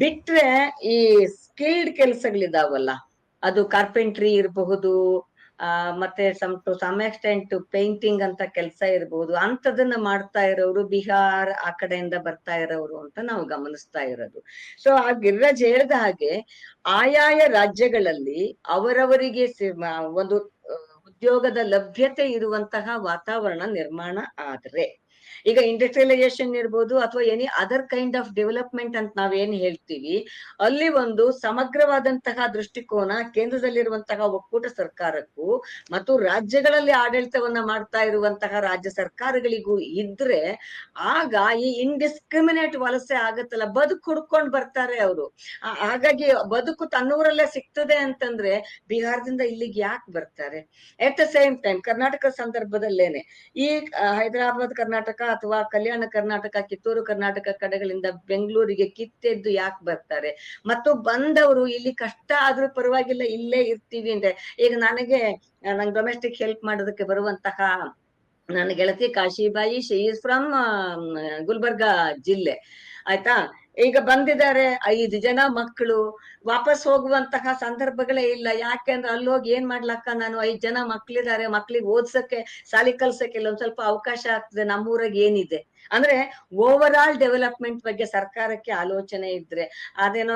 ಬಿಟ್ರೆ ಈ ಸ್ಕಿಲ್ಡ್ ಕೆಲಸಗಳಿದಾವಲ್ಲ, ಅದು ಕಾರ್ಪೆಂಟ್ರಿ ಇರಬಹುದು, ಮತ್ತೆ ಸಮ್ ಎಕ್ಸ್ಟೆಂಟ್ ಪೇಂಟಿಂಗ್ ಅಂತ ಕೆಲಸ ಇರಬಹುದು, ಅಂತದನ್ನ ಮಾಡ್ತಾ ಇರೋರು ಬಿಹಾರ್ ಆ ಕಡೆಯಿಂದ ಬರ್ತಾ ಇರೋರು ಅಂತ ನಾವು ಗಮನಿಸ್ತಾ ಇರೋದು. ಸೊ ಆ ಗಿರಿರಾಜ್ ಹೇಳ್ದ ಹಾಗೆ ಆಯಾಯ ರಾಜ್ಯಗಳಲ್ಲಿ ಅವರವರಿಗೆ ಒಂದು ಉದ್ಯೋಗದ ಲಭ್ಯತೆ ಇರುವಂತಹ ವಾತಾವರಣ ನಿರ್ಮಾಣ ಆದ್ರೆ, ಈಗ ಇಂಡಸ್ಟ್ರಿಯಲೈಸೇಷನ್ ಇರ್ಬೋದು ಅಥವಾ any other kind of development ಅಂತ ನಾವೇನ್ ಹೇಳ್ತೀವಿ, ಅಲ್ಲಿ ಒಂದು ಸಮಗ್ರವಾದಂತಹ ದೃಷ್ಟಿಕೋನ ಕೇಂದ್ರದಲ್ಲಿರುವಂತಹ ಒಕ್ಕೂಟ ಸರ್ಕಾರಕ್ಕೂ ಮತ್ತು ರಾಜ್ಯಗಳಲ್ಲಿ ಆಡಳಿತವನ್ನ ಮಾಡ್ತಾ ಇರುವಂತಹ ರಾಜ್ಯ ಸರ್ಕಾರಗಳಿಗೂ ಇದ್ರೆ, ಆಗ ಈ ಇಂಡಿಸ್ಕ್ರಿಮಿನೇಟ್ ವಲಸೆ ಆಗತ್ತಲ್ಲ, ಬದುಕು ಹುಡ್ಕೊಂಡ್ ಬರ್ತಾರೆ ಅವರು. ಹಾಗಾಗಿ ಬದುಕು ತನ್ನೂರಲ್ಲೇ ಸಿಗ್ತದೆ ಅಂತಂದ್ರೆ ಬಿಹಾರದಿಂದ ಇಲ್ಲಿಗೆ ಯಾಕೆ ಬರ್ತಾರೆ? At the same time Karnataka ಸಂದರ್ಭದಲ್ಲೇನೆ ಈ ಹೈದರಾಬಾದ್ ಕರ್ನಾಟಕ ಅಥವಾ ಕಲ್ಯಾಣ ಕರ್ನಾಟಕ, ಕಿತ್ತೂರು ಕರ್ನಾಟಕ ಕಡೆಗಳಿಂದ ಬೆಂಗಳೂರಿಗೆ ಕಿತ್ತೆದ್ದು ಯಾಕೆ ಬರ್ತಾರೆ? ಮತ್ತು ಬಂದವರು ಇಲ್ಲಿ ಕಷ್ಟ ಆದ್ರೂ ಪರವಾಗಿಲ್ಲ ಇಲ್ಲೇ ಇರ್ತೀವಿ ಅಂದ್ರೆ, ಈಗ ನಂಗೆ ಡೊಮೆಸ್ಟಿಕ್ ಹೆಲ್ಪ್ ಮಾಡೋದಕ್ಕೆ ಬರುವಂತಹ ನನ್ನ ಗೆಳತಿ Kashibai, she is from Gulbarga ಜಿಲ್ಲೆ, ಆಯ್ತಾ. ಈಗ ಬಂದಿದ್ದಾರೆ 5 ಜನ ಮಕ್ಕಳು, ವಾಪಸ್ ಹೋಗುವಂತಹ ಸಂದರ್ಭಗಳೇ ಇಲ್ಲ. ಯಾಕೆ ಅಂದ್ರೆ ಅಲ್ಲಿ ಹೋಗಿ ಏನ್ ಮಾಡ್ಲಕ್ಕ, ನಾನು 5 ಜನ ಮಕ್ಳಿದ್ದಾರೆ, ಮಕ್ಳಿಗೆ ಓದ್ಸಕ್ಕೆ ಶಾಲಿ ಕಲ್ಸಕ್ಕೆ ಒಂದ್ ಸ್ವಲ್ಪ ಅವಕಾಶ ಆಗ್ತದೆ, ನಮ್ಮೂರಾಗ ಏನಿದೆ ಅಂದ್ರೆ ಓವರ್ ಆಲ್ ಡೆವಲಪ್ಮೆಂಟ್ ಬಗ್ಗೆ ಸರ್ಕಾರಕ್ಕೆ ಆಲೋಚನೆ ಇದ್ರೆ, ಅದೇನೋ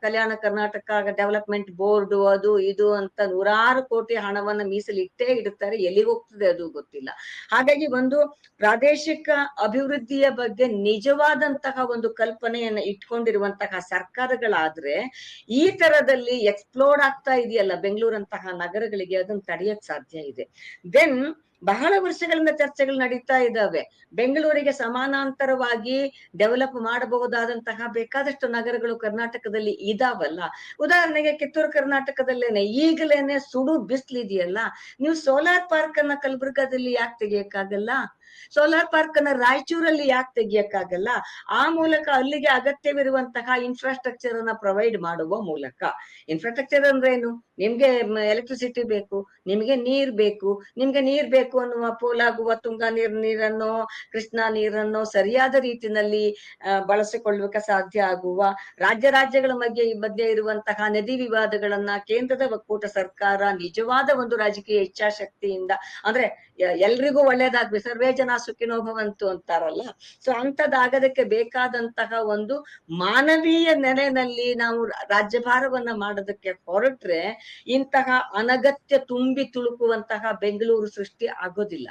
ಕಲ್ಯಾಣ ಕರ್ನಾಟಕ ಡೆವಲಪ್ಮೆಂಟ್ ಬೋರ್ಡ್ ಅದು ಇದು ಅಂತ 100 ಕೋಟಿ ಹಣವನ್ನ ಮೀಸಲಿಟ್ಟೇ ಇಡುತ್ತಾರೆ, ಎಲ್ಲಿಗೆ ಹೋಗ್ತದೆ ಅದು ಗೊತ್ತಿಲ್ಲ. ಹಾಗಾಗಿ ಒಂದು ಪ್ರಾದೇಶಿಕ ಅಭಿವೃದ್ಧಿಯ ಬಗ್ಗೆ ನಿಜವಾದಂತಹ ಒಂದು ಕಲ್ಪನೆಯನ್ನ ಇಟ್ಕೊಂಡಿರುವಂತಹ ಸರ್ಕಾರಗಳಾದ್ರೆ, ಈ ತರದಲ್ಲಿ ಎಕ್ಸ್ಪ್ಲೋರ್ಡ್ ಆಗ್ತಾ ಇದೆಯಲ್ಲ ಬೆಂಗಳೂರಂತಹ ನಗರಗಳಿಗೆ, ಅದನ್ನ ತಡೆಯಕ್ ಸಾಧ್ಯ ಇದೆ. ದೆನ್ ಬಹಳ ವರ್ಷಗಳಿಂದ ಚರ್ಚೆಗಳು ನಡೀತಾ ಇದ್ದಾವೆ. ಬೆಂಗಳೂರಿಗೆ ಸಮಾನಾಂತರವಾಗಿ ಡೆವಲಪ್ ಮಾಡಬಹುದಾದಂತಹ ಬೇಕಾದಷ್ಟು ನಗರಗಳು ಕರ್ನಾಟಕದಲ್ಲಿ ಇದಾವಲ್ಲ. ಉದಾಹರಣೆಗೆ ಕಿತ್ತೂರು ಕರ್ನಾಟಕದಲ್ಲೇನೆ ಈಗಲೇನೆ ಸುಡು ಬಿಸ್ಲಿದೆಯಲ್ಲ, ನೀವು ಸೋಲಾರ್ ಪಾರ್ಕ್ ಅನ್ನ ಕಲಬುರ್ಗದಲ್ಲಿ ಯಾಕೆ ತೆಗಿಯಕ್ಕಾಗಲ್ಲ? ಸೋಲಾರ್ ಪಾರ್ಕ್ ಅನ್ನ ರಾಯಚೂರಲ್ಲಿ ಯಾಕೆ ತೆಗಿಯಕ್ಕಾಗಲ್ಲ? ಆ ಮೂಲಕ ಅಲ್ಲಿಗೆ ಅಗತ್ಯವಿರುವಂತಹ ಇನ್ಫ್ರಾಸ್ಟ್ರಕ್ಚರ್ ಅನ್ನ ಪ್ರೊವೈಡ್ ಮಾಡುವ ಮೂಲಕ. ಇನ್ಫ್ರಾಸ್ಟ್ರಕ್ಚರ್ ಅಂದ್ರೆ ಏನು? ನಿಮ್ಗೆ ಎಲೆಕ್ಟ್ರಿಸಿಟಿ ಬೇಕು, ನಿಮ್ಗೆ ನೀರ್ ಬೇಕು. ನಿಮ್ಗೆ ನೀರ್ ಬೇಕು ಅನ್ನುವ ಪೋಲಾಗುವ ತುಂಗಾ ನೀರನ್ನೋ ಕೃಷ್ಣಾ ನೀರನ್ನೋ ಸರಿಯಾದ ರೀತಿಯಲ್ಲಿ ಬಳಸಿಕೊಳ್ಳುವುದಕ್ಕೆ ಸಾಧ್ಯ ಆಗುವ, ರಾಜ್ಯಗಳ ಮಧ್ಯೆ ಇರುವಂತಹ ನದಿ ವಿವಾದಗಳನ್ನ ಕೇಂದ್ರದ ಒಕ್ಕೂಟ ಸರ್ಕಾರ ನಿಜವಾದ ಒಂದು ರಾಜಕೀಯ ಇಚ್ಛಾಶಕ್ತಿಯಿಂದ, ಅಂದ್ರೆ ಎಲ್ರಿಗೂ ಒಳ್ಳೇದಾಗ್ಬೇಕು, ಸರ್ವೇ ಜನ ಸುಖಿನೋ ಭವಂತು ಅಂತಾರಲ್ಲ, ಸೊ ಅಂತದಾಗದಕ್ಕೆ ಬೇಕಾದಂತಹ ಒಂದು ಮಾನವೀಯ ನೆಲೆಯಲ್ಲಿ ನಾವು ರಾಜ್ಯಭಾರವನ್ನ ಮಾಡೋದಕ್ಕೆ ಹೊರಟ್ರೆ ಇಂತಹ ಅನಗತ್ಯ ತುಂಬಿ ತುಳುಕುವಂತಹ ಬೆಂಗಳೂರು ಸೃಷ್ಟಿ ಆಗೋದಿಲ್ಲ.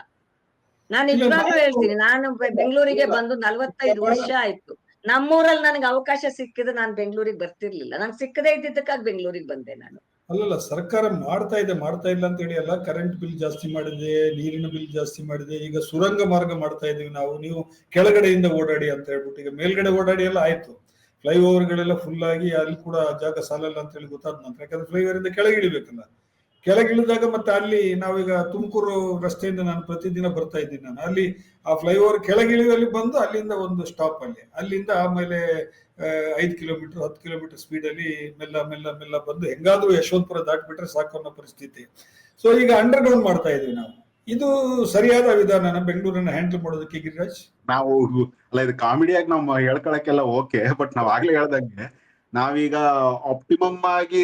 ನಾನು ನಿಜವಾಗ್ಲೂ ಹೇಳ್ತೀನಿ, ನಾನು ಬೆಂಗಳೂರಿಗೆ ಬಂದು 45 ವರ್ಷ ಆಯ್ತು. ನಮ್ಮೂರಲ್ಲಿ ನನಗೆ ಅವಕಾಶ ಸಿಕ್ಕಿದ್ರೆ ನಾನು ಬೆಂಗಳೂರಿಗೆ ಬರ್ತಿರ್ಲಿಲ್ಲ. ನಾನು ಸಿಕ್ಕದೇ ಇದ್ದಿದ್ದಕ್ಕಾಗಿ ಬೆಂಗಳೂರಿಗೆ ಬಂದೆ ನಾನು. ಅಲ್ಲಲ್ಲ, ಸರ್ಕಾರ ಮಾಡ್ತಾ ಇಲ್ಲ ಅಂತ ಹೇಳಿ ಅಲ್ಲ. ಕರೆಂಟ್ ಬಿಲ್ ಜಾಸ್ತಿ ಮಾಡಿದೆ, ನೀರಿನ ಬಿಲ್ ಜಾಸ್ತಿ ಮಾಡಿದೆ. ಈಗ ಸುರಂಗ ಮಾರ್ಗ ಮಾಡ್ತಾ ಇದೀವಿ ನಾವು. ನೀವು ಕೆಳಗಡೆಯಿಂದ ಓಡಾಡಿ ಅಂತ ಹೇಳ್ಬಿಟ್ಟು, ಈಗ ಮೇಲ್ಗಡೆ ಓಡಾಡಿ ಎಲ್ಲ ಆಯ್ತು. ಫ್ಲೈಓವರ್ಗಳೆಲ್ಲ ಫುಲ್ ಆಗಿ ಅಲ್ಲಿ ಕೂಡ ಜಾಗ ಸಾಲಲ್ಲ ಅಂತ ಹೇಳಿ ಗೊತ್ತಾದ ನಂತರ, ಯಾಕಂದ್ರೆ ಫ್ಲೈಓವರ್ ಇಂದ ಕೆಳಗಿಳಿಬೇಕಲ್ಲ. ಕೆಳಗಿಳಿದಾಗ ಮತ್ತೆ ಅಲ್ಲಿ ನಾವೀಗ ತುಮಕೂರು ರಸ್ತೆಯಿಂದ ನಾನು ಪ್ರತಿದಿನ ಬರ್ತಾ ಇದ್ದೀನಿ. ನಾನು ಅಲ್ಲಿ ಆ ಫ್ಲೈಓವರ್ ಕೆಳಗಿಳಿಯುವಲ್ಲಿ ಬಂದು ಅಲ್ಲಿಂದ ಒಂದು ಸ್ಟಾಪ್ ಅಲ್ಲಿಂದ ಆಮೇಲೆ 5 ಕಿಲೋಮೀಟರ್ 10 ಕಿಲೋಮೀಟರ್ ಸ್ಪೀಡ್ ಅಲ್ಲಿ ಮೆಲ್ಲ ಬಂದು ಹೆಂಗಾದ್ರೂ ಯಶವಂತಪುರ ದಾಟ್ಬಿಟ್ರೆ ಸಾಕು ಅನ್ನೋ ಪರಿಸ್ಥಿತಿ. ಸೊ ಈಗ ಅಂಡರ್ ಗ್ರೌಂಡ್ ಮಾಡ್ತಾ ಇದೀವಿ ನಾವು. ಇದು ಸರಿಯಾದ ವಿಧಾನ ಬೆಂಗಳೂರನ್ನ ಹ್ಯಾಂಡಲ್ ಮಾಡೋದಕ್ಕೆ ಗಿರಿರಾಜ್? ನಾವು ಅಲ್ಲ, ಇದು ಕಾಮಿಡಿಯಾಗಿ ನಾವು ಹೇಳ್ಕೊಳಕ್ಕೆಲ್ಲ ಓಕೆ, ಬಟ್ ನಾವ್ ಆಗ್ಲೇ ಹೇಳ್ದಂಗೆ ನಾವೀಗ ಆಪ್ಟಿಮಮ್ ಆಗಿ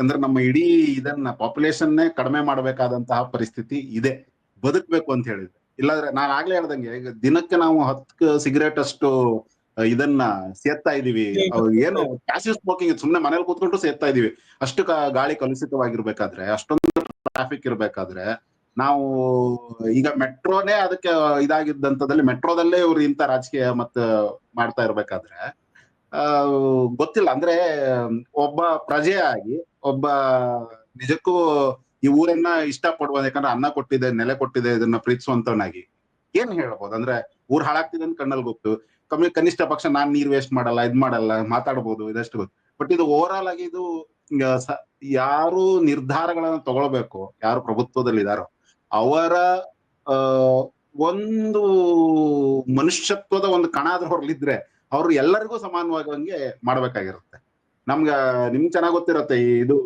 ಅಂದ್ರೆ ನಮ್ಮ ಇಡೀ ಇದನ್ನ ಪಾಪ್ಯುಲೇಷನ್ನೇ ಕಡಿಮೆ ಮಾಡಬೇಕಾದಂತಹ ಪರಿಸ್ಥಿತಿ ಇದೆ ಬದುಕ್ಬೇಕು ಅಂತ ಹೇಳಿದ್ರೆ. ಇಲ್ಲಾಂದ್ರೆ ನಾನು ಆಗ್ಲೇ ಹೇಳ್ದಂಗೆ ಈಗ ದಿನಕ್ಕೆ ನಾವು 10 ಸಿಗರೇಟ್ ಅಷ್ಟು ಇದನ್ನ ಸೇರ್ತಾ ಇದೀವಿ. ಏನು ಪ್ಯಾಸಿವ್ ಸ್ಮೋಕಿಂಗ್, ಸುಮ್ನೆ ಮನೇಲಿ ಕೂತ್ಕೊಂಡು ಸೇರ್ತಾ ಇದೀವಿ. ಅಷ್ಟು ಗಾಳಿ ಕಲುಷಿತವಾಗಿರ್ಬೇಕಾದ್ರೆ, ಅಷ್ಟೊಂದು ಟ್ರಾಫಿಕ್ ಇರ್ಬೇಕಾದ್ರೆ, ನಾವು ಈಗ ಮೆಟ್ರೋನೇ ಅದಕ್ಕೆ ಇದಾಗಿದ್ದಂತದಲ್ಲಿ ಮೆಟ್ರೋದಲ್ಲೇ ಇವ್ರು ಇಂಥ ರಾಜಕೀಯ ಮತ್ತೆ ಮಾಡ್ತಾ ಇರ್ಬೇಕಾದ್ರೆ ಗೊತ್ತಿಲ್ಲ. ಅಂದ್ರೆ ಒಬ್ಬ ಪ್ರಜೆಯಾಗಿ ಒಬ್ಬ ನಿಜಕ್ಕೂ ಈ ಊರನ್ನ ಇಷ್ಟ ಪಡುವ, ಯಾಕಂದ್ರೆ ಅನ್ನ ಕೊಟ್ಟಿದೆ, ನೆಲೆ ಕೊಟ್ಟಿದೆ, ಇದನ್ನ ಪ್ರೀತಿಸುವಂತವನಾಗಿ ಏನ್ ಹೇಳ್ಬೋದು ಅಂದ್ರೆ ಊರ್ ಹಾಳಾಗ್ತಿದೆ ಅಂತ ಕಣ್ಣಲ್ಲಿ ಗೊತ್ತು. ಕನಿಷ್ಠ ಪಕ್ಷ ನಾನ್ ನೀರ್ ವೇಸ್ಟ್ ಮಾಡಲ್ಲ, ಇದ್ ಮಾಡಲ್ಲ, ಮಾತಾಡ್ಬೋದು, ಇದಷ್ಟು ಗೊತ್ತು. ಬಟ್ ಇದು ಓವರ್ ಆಲ್ ಆಗಿ ಇದು ಯಾರು ನಿರ್ಧಾರಗಳನ್ನ ತಗೊಳ್ಬೇಕು, ಯಾರು ಪ್ರಭುತ್ವದಲ್ಲಿ ಇದಾರೋ ಅವರ ಒಂದು ಮನುಷ್ಯತ್ವದ ಒಂದು ಕಣ ಅದ್ರಲ್ಲಿದ್ರೆ ಅವ್ರು ಎಲ್ಲರಿಗೂ ಸಮಾನವಾಗಂಗೆ ಮಾಡ್ಬೇಕಾಗಿರುತ್ತೆ. ನಿಮ್ಗೆ ಚೆನ್ನಾಗ್ ಗೊತ್ತಿರತ್ತೆ, ಇದು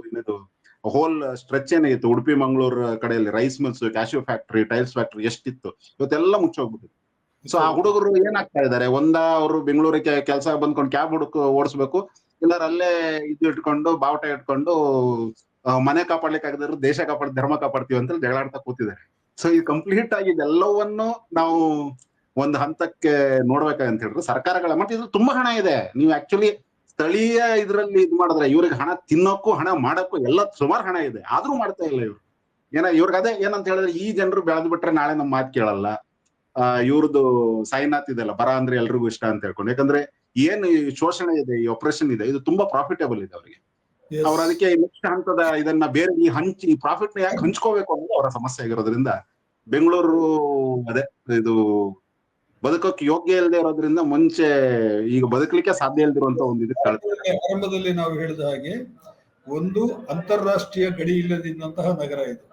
ಹೋಲ್ ಸ್ಟ್ರೆಚ್ ಏನಾಗಿತ್ತು ಉಡುಪಿ ಮಂಗಳೂರು ಕಡೆಯಲ್ಲಿ, rice mills, cashew factory, tiles factory ಎಷ್ಟಿತ್ತು, ಇವತ್ತೆಲ್ಲ ಮುಚ್ಚೋಗ್ಬಿಟ್ಟಿದೆ. ಸೊ ಆ ಹುಡುಗರು ಏನಾಗ್ತಾ ಇದಾರೆ, ಅವರು ಬೆಂಗಳೂರಿಗೆ ಕೆಲಸ ಬಂದ್ಕೊಂಡು ಕ್ಯಾಬ್ ಓಡಿಸ್ಬೇಕು, ಇಲ್ಲಾರ ಅಲ್ಲೇ ಇದು ಇಟ್ಕೊಂಡು ಬಾವುಟ ಇಟ್ಕೊಂಡು ಮನೆ ಕಾಪಾಡ್ಲಿಕ್ಕೆ ಆಗದ್ರು ದೇಶ ಧರ್ಮ ಕಾಪಾಡ್ತೀವಿ ಅಂತ ಜಗಳಾಡ್ತಾ ಕೂತಿದ್ದಾರೆ. ಸೊ ಇದು ಕಂಪ್ಲೀಟ್ ಆಗಿ ಇದೆಲ್ಲವನ್ನು ನಾವು ಒಂದು ಹಂತಕ್ಕೆ ನೋಡ್ಬೇಕಂತ ಹೇಳಿದ್ರೆ ಸರ್ಕಾರಗಳ ಮತ್ತೆ ಇದು ತುಂಬಾ ಹಣ ಇದೆ. ನೀವು ಆಕ್ಚುಲಿ ಸ್ಥಳೀಯ ಇದ್ರಲ್ಲಿ ಇದು ಮಾಡಿದ್ರೆ ಇವ್ರಿಗೆ ಹಣ ತಿನ್ನೋಕ್ಕೂ ಹಣ ಮಾಡಕ್ಕೂ ಎಲ್ಲ ಸುಮಾರು ಹಣ ಇದೆ, ಆದ್ರೂ ಮಾಡ್ತಾ ಇಲ್ಲ ಇವ್ರು. ಇವ್ರಿಗೆ ಅದೇ ಏನಂತ ಹೇಳಿದ್ರೆ, ಈ ಜನರು ಬೆಳೆದು ಬಿಟ್ರೆ ನಾಳೆ ನಮ್ಮ ಮಾತು ಕೇಳಲ್ಲ. ಇವ್ರದ್ದು ಸಾಯಿನಾಥ್ ಇದೆಲ್ಲ ಬರ ಅಂದ್ರೆ ಎಲ್ರಿಗೂ ಇಷ್ಟ ಅಂತ ಹೇಳ್ಕೊಂಡು, ಯಾಕಂದ್ರೆ ಏನು ಈ ಶೋಷಣೆ ಇದೆ, ಈ ಆಪರೇಷನ್ ಇದೆ, ಇದು ತುಂಬಾ ಪ್ರಾಫಿಟೇಬಲ್ ಇದೆ ಅವರಿಗೆ. ಅವ್ರ ಅದಕ್ಕೆ ನೆಕ್ಸ್ಟ್ ಹಂತದ ಇದನ್ನ ಬೇರೆ ಈ ಪ್ರಾಫಿಟ್ ನ ಯಾಕೆ ಹಂಚ್ಕೋಬೇಕು ಅನ್ನೋದು ಅವರ ಸಮಸ್ಯೆ ಆಗಿರೋದ್ರಿಂದ ಬೆಂಗಳೂರು ಅದೇ ಇದು ಬದುಕೋಕ್ ಯೋಗ್ಯ ಇಲ್ಲದೆ ಇರೋದ್ರಿಂದ ಮುಂಚೆ ಈಗ ಬದುಕಲಿಕ್ಕೆ ಸಾಧ್ಯ ಇಲ್ದಿರುವಂತ ಒಂದು ಇದಕ್ಕೆ ಆರಂಭದಲ್ಲಿ ನಾವು ಹೇಳಿದ ಹಾಗೆ ಒಂದು ಅಂತಾರಾಷ್ಟ್ರೀಯ ಗಡಿ ಇಲ್ಲದಿದ್ದಂತಹ ನಗರ ಇದು.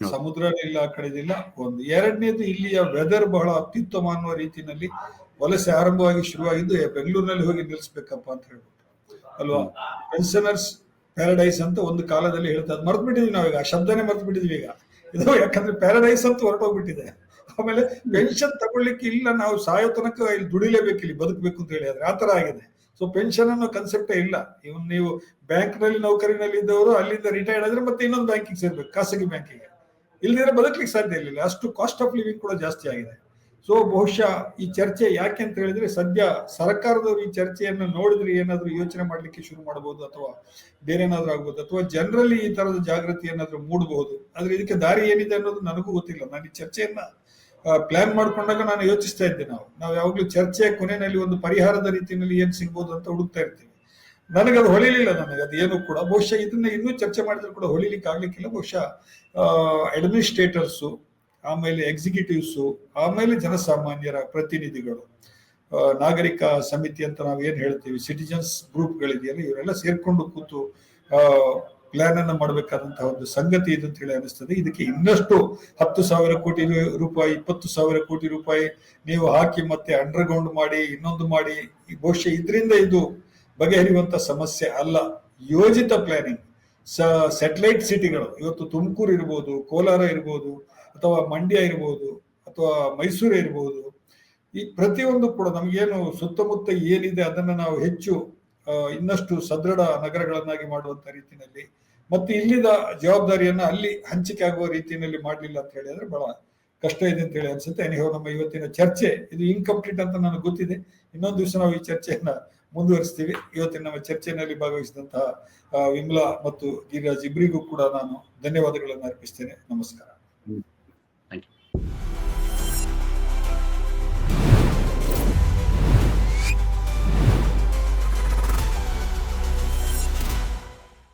ಸಮುದ್ರ ಇಲ್ಲ, ಆ ಕಡೆದಿಲ್ಲ. ಒಂದು ಎರಡನೇದು, ಇಲ್ಲಿಯ ವೆದರ್ ಬಹಳ ಅತ್ಯುತ್ತಮ ಅನ್ನುವ ರೀತಿಯಲ್ಲಿ ವಲಸೆ ಆರಂಭವಾಗಿ ಶುರುವಾಗಿದ್ದು ಬೆಂಗಳೂರಿನಲ್ಲಿ ಹೋಗಿ ನಿಲ್ಲಿಸ್ಬೇಕಪ್ಪ ಅಂತ ಹೇಳ್ಬಿಟ್ಟು ಅಲ್ವಾ. ಪೆನ್ಷನರ್ಸ್ ಪ್ಯಾರಡೈಸ್ ಅಂತ ಒಂದು ಕಾಲದಲ್ಲಿ ಹೇಳ್ತಾ, ಅದು ಮರ್ತು ಬಿಟ್ಟಿದ್ವಿ ನಾವೀಗ, ಆ ಶಬ್ದನೇ ಮರ್ತು ಬಿಟ್ಟಿದ್ವಿ ಈಗ ಇದು. ಯಾಕಂದ್ರೆ ಪ್ಯಾರಡೈಸ್ ಅಂತ ಹೊರಟೋಗ್ಬಿಟ್ಟಿದೆ. ಆಮೇಲೆ ಪೆನ್ಷನ್ ತಗೊಳ್ಳಿಕ್ಕೆ ಇಲ್ಲ, ನಾವು ಸಾಯೋ ತನಕ ಇಲ್ಲಿ ದುಡಿಲೇಬೇಕು, ಇಲ್ಲಿ ಬದುಕಬೇಕು ಅಂತ ಹೇಳಿ ಆದ್ರೆ ಆತರ ಆಗಿದೆ. ಸೊ ಪೆನ್ಷನ್ ಅನ್ನೋ ಕನ್ಸೆಪ್ಟೇ ಇಲ್ಲ. ಇವನ್ ನೀವು ಬ್ಯಾಂಕ್ ನಲ್ಲಿ ನೌಕರಿನಲ್ಲಿ ಇದ್ದವರು ಅಲ್ಲಿಂದ ರಿಟೈರ್ಡ್ ಆದ್ರೆ ಮತ್ತೆ ಇನ್ನೊಂದು ಬ್ಯಾಂಕಿಗೆ ಸೇರ್ಬೇಕು, ಖಾಸಗಿ ಬ್ಯಾಂಕಿಗೆ. ಇಲ್ದಿದ್ರೆ ಬದುಕಲಿಕ್ಕೆ ಸಾಧ್ಯ ಇಲ್ಲ, ಅಷ್ಟು ಕಾಸ್ಟ್ ಆಫ್ ಲಿವಿಂಗ್ ಕೂಡ ಜಾಸ್ತಿ ಆಗಿದೆ. ಸೊ ಬಹುಶಃ ಈ ಚರ್ಚೆ ಯಾಕೆ ಅಂತ ಹೇಳಿದ್ರೆ, ಸದ್ಯ ಸರ್ಕಾರದವರು ಈ ಚರ್ಚೆಯನ್ನು ನೋಡಿದ್ರೆ ಏನಾದ್ರು ಯೋಚನೆ ಮಾಡ್ಲಿಕ್ಕೆ ಶುರು ಮಾಡಬಹುದು, ಅಥವಾ ಬೇರೆ ಏನಾದ್ರು ಆಗ್ಬೋದು, ಅಥವಾ ಜನರಲ್ಲಿ ಈ ತರದ ಜಾಗೃತಿ ಏನಾದ್ರು ಮೂಡಬಹುದು. ಆದ್ರೆ ಇದಕ್ಕೆ ದಾರಿ ಏನಿದೆ ಅನ್ನೋದು ನನಗೂ ಗೊತ್ತಿಲ್ಲ. ನಾನು ಈ ಚರ್ಚೆಯನ್ನ ಪ್ಲಾನ್ ಮಾಡ್ಕೊಂಡಾಗ ನಾನು ಯೋಚಿಸ್ತಾ ಇದ್ದೆ, ನಾವು ಯಾವಾಗ್ಲೂ ಚರ್ಚೆಯ ಕೊನೆಯಲ್ಲಿ ಒಂದು ಪರಿಹಾರದ ರೀತಿಯಲ್ಲಿ ಏನ್ ಸಿಗ್ಬೋದು ಅಂತ ಹುಡುಕ್ತಾ ಇರ್ತೀವಿ. ನನಗದು ಹೊಳಿಲಿಲ್ಲ, ಅದು ಏನು ಕೂಡ. ಬಹುಶಃ ಇದನ್ನ ಇನ್ನೂ ಚರ್ಚೆ ಮಾಡಿದ್ರು ಕೂಡ ಹೊಳಿಲಿಕ್ಕೆ ಆಗ್ಲಿಕ್ಕಿಲ್ಲ. ಬಹುಶಃ ಅಡ್ಮಿನಿಸ್ಟ್ರೇಟರ್ಸು ಆಮೇಲೆ ಎಕ್ಸಿಕ್ಯೂಟಿವ್ಸು, ಆಮೇಲೆ ಜನಸಾಮಾನ್ಯರ ಪ್ರತಿನಿಧಿಗಳು, ನಾಗರಿಕ ಸಮಿತಿ ಅಂತ ನಾವು ಏನ್ ಹೇಳ್ತೀವಿ, ಸಿಟಿಜನ್ಸ್ ಗ್ರೂಪ್ಗಳಿದೆಯಲ್ಲ, ಇವರೆಲ್ಲ ಸೇರ್ಕೊಂಡು ಕೂತು ಪ್ಲಾನ್ ಅನ್ನ ಮಾಡಬೇಕಾದಂತಹ ಒಂದು ಸಂಗತಿ ಇದೆ ಅಂತ ಹೇಳಿ ಅನಿಸ್ತದೆ. ಇದಕ್ಕೆ ಇನ್ನಷ್ಟು 10,000 ಕೋಟಿ ರೂಪಾಯಿ, 20,000 ಕೋಟಿ ರೂಪಾಯಿ ನೀವು ಹಾಕಿ ಮತ್ತೆ ಅಂಡರ್ಗ್ರೌಂಡ್ ಮಾಡಿ, ಇನ್ನೊಂದು ಮಾಡಿ, ಬಹುಶಃ ಇದರಿಂದ ಇದು ಬಗೆಹರಿಯುವಂತ ಸಮಸ್ಯೆ ಅಲ್ಲ. ಯೋಜಿತ ಪ್ಲಾನಿಂಗ್, ಸ್ಯಾಟಲೈಟ್ ಸಿಟಿಗಳು, ಇವತ್ತು ತುಮಕೂರು ಇರ್ಬೋದು, ಕೋಲಾರ ಇರ್ಬೋದು, ಅಥವಾ ಮಂಡ್ಯ ಇರ್ಬೋದು, ಅಥವಾ ಮೈಸೂರು ಇರ್ಬೋದು, ಈ ಪ್ರತಿಯೊಂದು ಕೂಡ ನಮಗೇನು ಸುತ್ತಮುತ್ತ ಏನಿದೆ ಅದನ್ನ ನಾವು ಹೆಚ್ಚು ಇನ್ನಷ್ಟು ಸದೃಢ ನಗರಗಳನ್ನಾಗಿ ಮಾಡುವಂತ ರೀತಿಯಲ್ಲಿ, ಮತ್ತೆ ಇಲ್ಲಿದ ಜವಾಬ್ದಾರಿಯನ್ನ ಅಲ್ಲಿ ಹಂಚಿಕೆ ಆಗುವ ರೀತಿಯಲ್ಲಿ ಮಾಡಲಿಲ್ಲ ಅಂತ ಹೇಳಿದ್ರೆ ಬಹಳ ಕಷ್ಟ ಇದೆ ಅಂತ ಹೇಳಿ ಅನ್ಸುತ್ತೆ. ನಮ್ಮ ಇವತ್ತಿನ ಚರ್ಚೆ ಇದು ಇನ್ಕಂಪ್ಲೀಟ್ ಅಂತ ನನಗೆ ಗೊತ್ತಿದೆ. ಇನ್ನೊಂದು ದಿವಸ ನಾವು ಈ ಚರ್ಚೆಯನ್ನ ಮುಂದುವರಿಸ್ತೀವಿ. ಇವತ್ತಿನ ನಮ್ಮ ಚರ್ಚೆಯಲ್ಲಿ ಭಾಗವಹಿಸಿದಂತಹ ವಿಮಲಾ ಮತ್ತು ಗಿರಿರಾಜ್ ಇಬ್ಬರಿಗೂ ಕೂಡ ನಾನು ಧನ್ಯವಾದಗಳನ್ನು ಅರ್ಪಿಸ್ತೇನೆ. ನಮಸ್ಕಾರ.